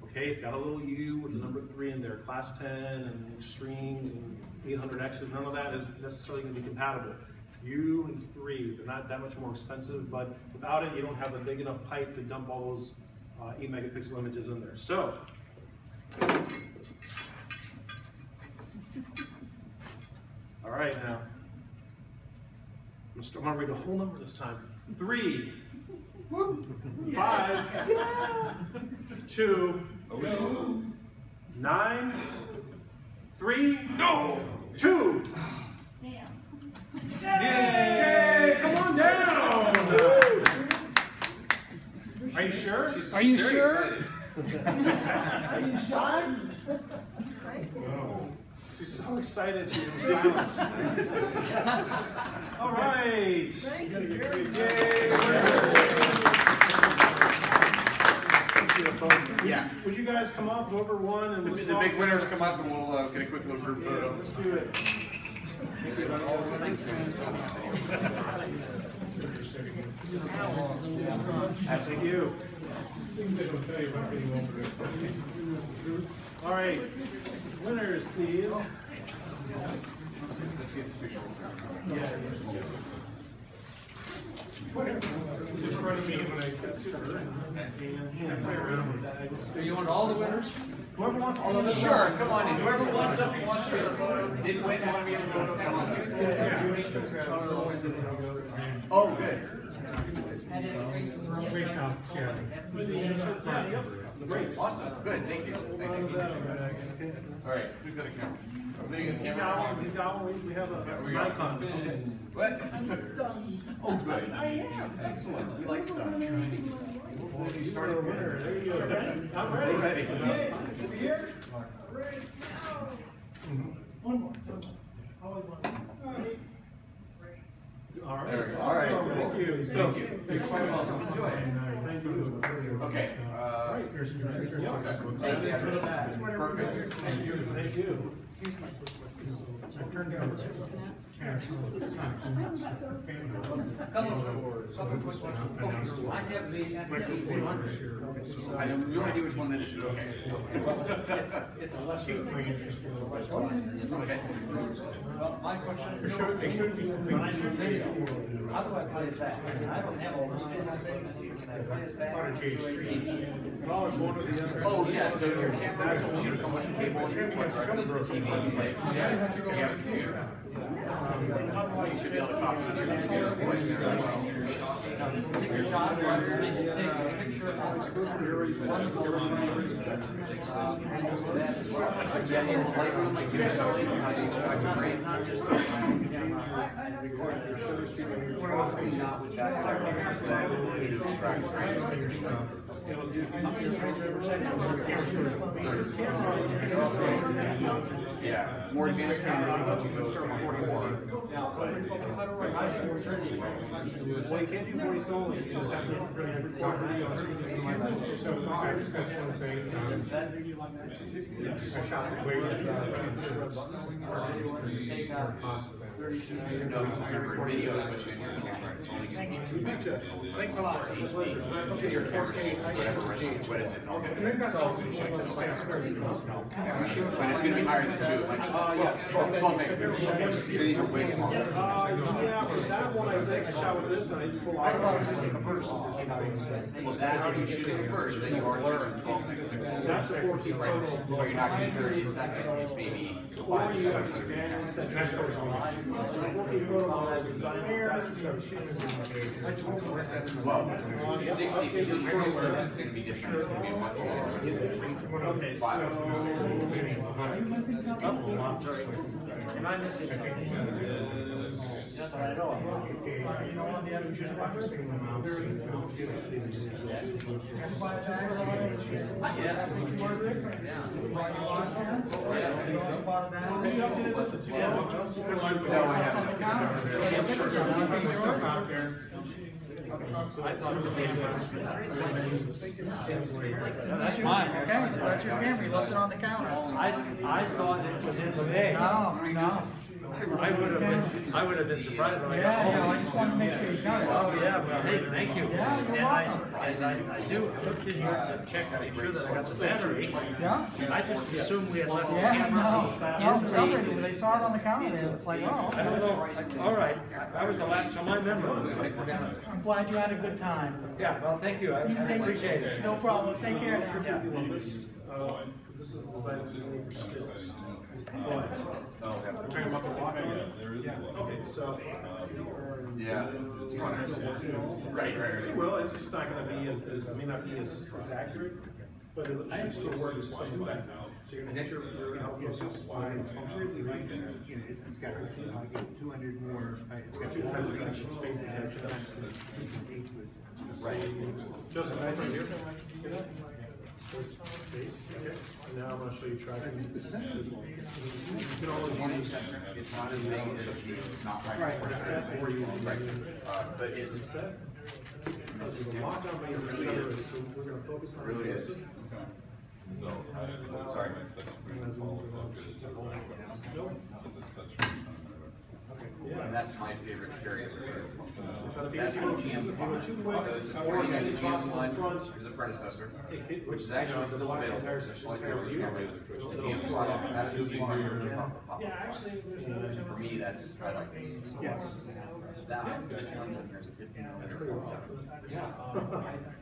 Okay, it's got a little U with the number 3 in there, class 10 and extremes and 800Xs. None of that is necessarily going to be compatible. U and 3, they're not that much more expensive, but without it, you don't have a big enough pipe to dump all those 8 megapixel images in there. So, all right, now I'm going to read the whole number this time. 3, 5, 2, 9, 3, 2. Yay! Come on down! Are you sure? Are you sure? Are you shy? She's so excited she's in silence. All right. Thank you. Yay! Yeah. Would you guys come up over one and The big winners come up and we'll get a quick little group photo. Let's do it. Thank you. All right, winners, please. Let's get the picture. Do you want all the winners? Whoever wants all of them. Sure, come on in. Whoever wants something wants to be in the photo. Didn't win, want to be in the photo, come on. Oh, good. Great, awesome, good, thank you. Thank you. All right, who's got a camera? He's got one. We have a icon. What? I'm stunned. Oh, good. I am. Excellent, we like stuff. You started a winner. There you go. I'm ready. Ready. Okay. Over here. Ready. One more. Always one. All right. There we go. All right, Awesome. cool. Thank you. Thank you. You're quite welcome. Enjoy. Thank you. Okay. Perfect. Thank you. Thank you. Couple quick ones. I have the 200. I don't really do which one that is, okay. It's a lesser. Well, my question is, when I do video, how do I play it back? I don't have all those things. Can I play it back? Well, it's one or the other. Oh, yeah, so your camera is shoot from one cable, you plug directly to the TV, you play it. You have a computer. So you should be able to talk to your computer. Take your shot, take a picture of Yeah, in Lightroom, like you're showing how to extract the frame. Not with that camera, so that ability to extract frame. Yeah, more advanced cameras will go 24. Well, you can't do voice only. You just have to record video or something like that. So I just got something. I shot it way No, remember, video is what you Thanks a lot. Okay, your camera shakes, whatever, what is it? But it's going to be higher than 2. Like, Yes. 12 megapixels. So these are way smaller. Yeah, but that one I think I shot with this and I pulled Well, that's if you shoot it first, then you are learning 12 megapixels. That's a 4K photo. So you're not getting 30 a second, it's maybe 5 seconds. Well, 60 feet is going to be different. It's going to be much more. Okay, Am I missing something? That's what I know. you know what, the other No, I haven't. That's mine. Okay, so that's your camera. You left it on the counter. I thought it was in the bag. No. I would have been surprised when I got home. I just wanted to make sure you got it. Oh, yeah, well, hey, thank you. Yeah, as I do, I looked in here to check to make sure that I got the battery. Yeah? I just assumed we had left the camera. For some reason, they saw it on the counter, and it's like, oh. I don't know. All right, that was the lapse of my memory. I'm glad you had a good time. Yeah, well, thank you. I appreciate it. No problem. Take care. This is designed to save for stills. Oh, Talking about the walk. there is a lot. Okay, So. Yeah. Right. Well, it's just not gonna be as, it may not be as accurate, but it should still work to some effect. So you're gonna get your outfocus on its function. It's got 200 more. It's got 2 times the space detection. Right. Joseph, right here. See that? Space, okay. And now I'm gonna show you tracking. You can always use sensor. It's not as big as it's not right. Or you right. But it's set. So the lockdown may be shutter, so we're gonna focus on really is. Okay. So, sorry, my touch screen is all focused. Nope. And that's my favorite carrier. But if you That's go what GM too quick, because or the you GM in one front, is a predecessor, which which is actually still available. There's a slightly older camera. The GM product, that is usually for me, that's, I like this. yes. That, this lens in here is a 15mm 4.7. This is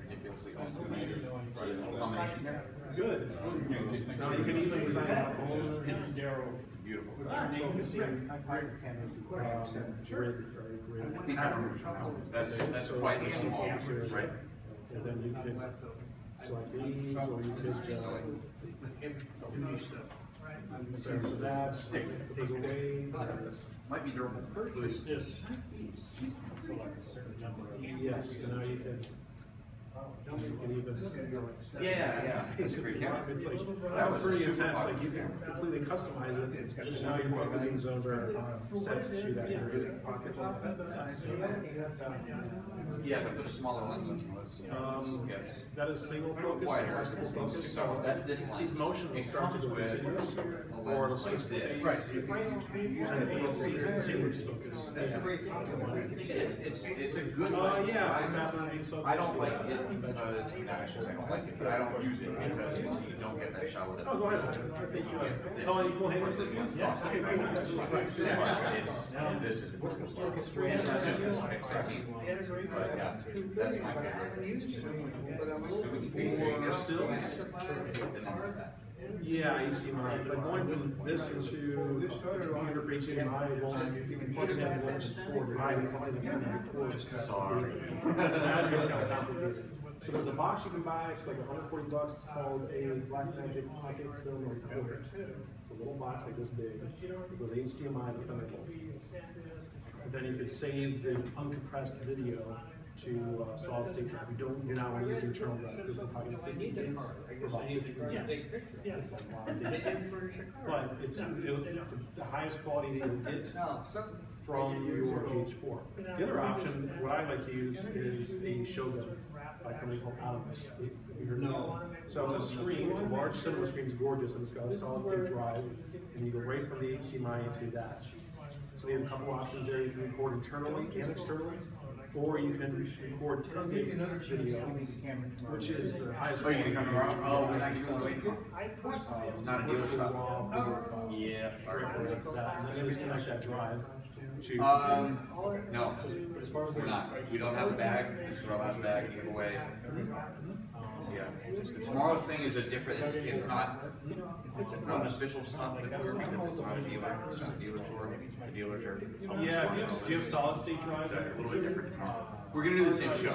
ridiculously awesome. Combination there. Good. Now you can even design your own narrow. Beautiful. That's quite a small, right? And then you could select these, or you could so that, take away. Might be durable. Yes. Select a certain number of. Yes, so now you can. You can even. Yeah. It's a great camera. It's like, that was pretty intense, like you can completely customize it, and now your focusing zones are set to that area. Yeah, but put a smaller lens on it. Yes. That is single focus, Wider. single focus, So that's this it lens. sees motion, will start to go continuous, or it'll switch to face. Right. And it'll see continuous focus. It's a good lens. Yeah. I don't like it because, I shouldn't say I don't like it, but I don't use it because you don't get that shallow depth. Oh, go ahead. I think you have. Oh, you pull handles this one? Yeah. Okay, very nice. But it's, this is a gorgeous lens. It's not just this one, but yeah, that's my favorite. So with the stills? Yeah, HDMI, but going from this into computer for HDMI, won't plug in one cord, right? It's something that's going to record. Sorry. That is kind of complicated. So there's a box you can buy, it's like $140. It's called a Blackmagic Pocket Cinema Recorder. It's a little box like this big with HDMI to Thunderbolt. And then you could save the uncompressed video to solid state drive. You're not going to use the internal drive because we're probably 60 gigs for about 50 gigs. Yes. But it's the highest quality that you'll get from your GH4. The other option, what I like to use is a Shogun by a company called Automus. So it's a screen, it's a large cinema screen, it's gorgeous, and it's got a solid state drive, and you go right from the HDMI into that. So we have a couple options there. You can record internally and externally, or you can record 10 gig video, which is the highest. Oh, you can come around? Oh, we're not giving away. It's not a deal with that. Yeah. And then disconnect that drive to. No, we're not. We don't have a bag. This is our last bag to give away. Yeah. Tomorrow's thing is just different. It's not an official stop of the tour because it's not a dealer. It's not a dealer tour. The dealers are. Yeah, do you have solid state drive? A little bit different tomorrow. We're gonna do the same show,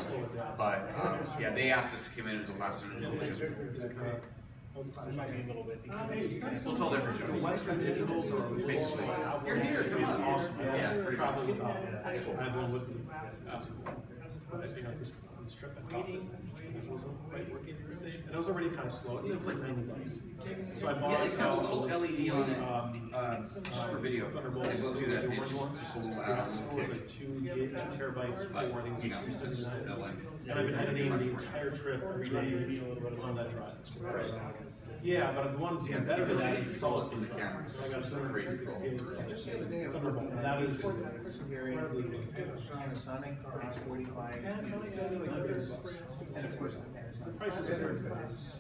but yeah, they asked us to come in as a last minute. It might be a little bit. We'll tell different jokes. Western digitals are basically. You're here. Come on. Awesome. Yeah. Traveling about. I've been with them. That's cool. I think I this trip I thought it wasn't quite working the same, and it was already kind of slow. It was like $90. So I bought. Yeah, it's got a little LED on it, just for video. They will do that. It's just a little add-on. It was like 2 terabytes for I think $279. And I've been editing the entire trip every day on that drive. Yeah, but the one's even better than that is solid state camera. I got a 736 gigs Thunderbolt, and that is incredibly big. Panasonic, X45. And of course, the price is very fast.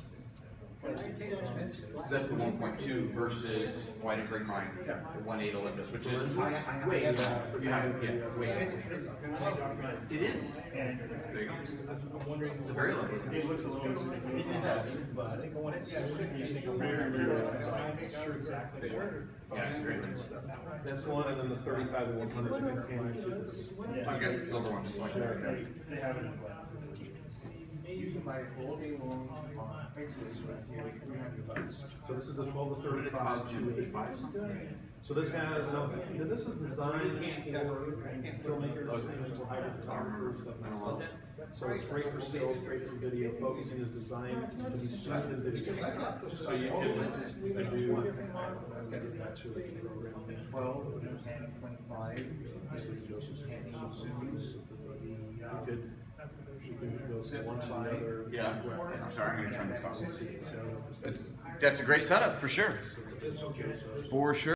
That's the 1.2 versus wide and break mine, the 1.8 Olympus, which is way way. It is. There you go. I'm wondering. It's a very low. It looks a little expensive, but I think I want to see it. I'm not sure exactly. Yeah, it's great. This one, and then the 35 and 100 companion to this. I've got the silver one just like that. They have it in black. You can buy all day long fixes with nearly $300. So this is a 12 to What did it cost 35. you? 85 something? So this has, this is designed for filmmakers and for high photographers, stuff like that. So it's great for stills, great for video. Focusing is designed to be smooth in video. So you can do that's really the program. 12, 10, 25, You can go from one to the other. Yeah. I'm sorry, I'm going to turn this off. That's a great setup for sure. For sure.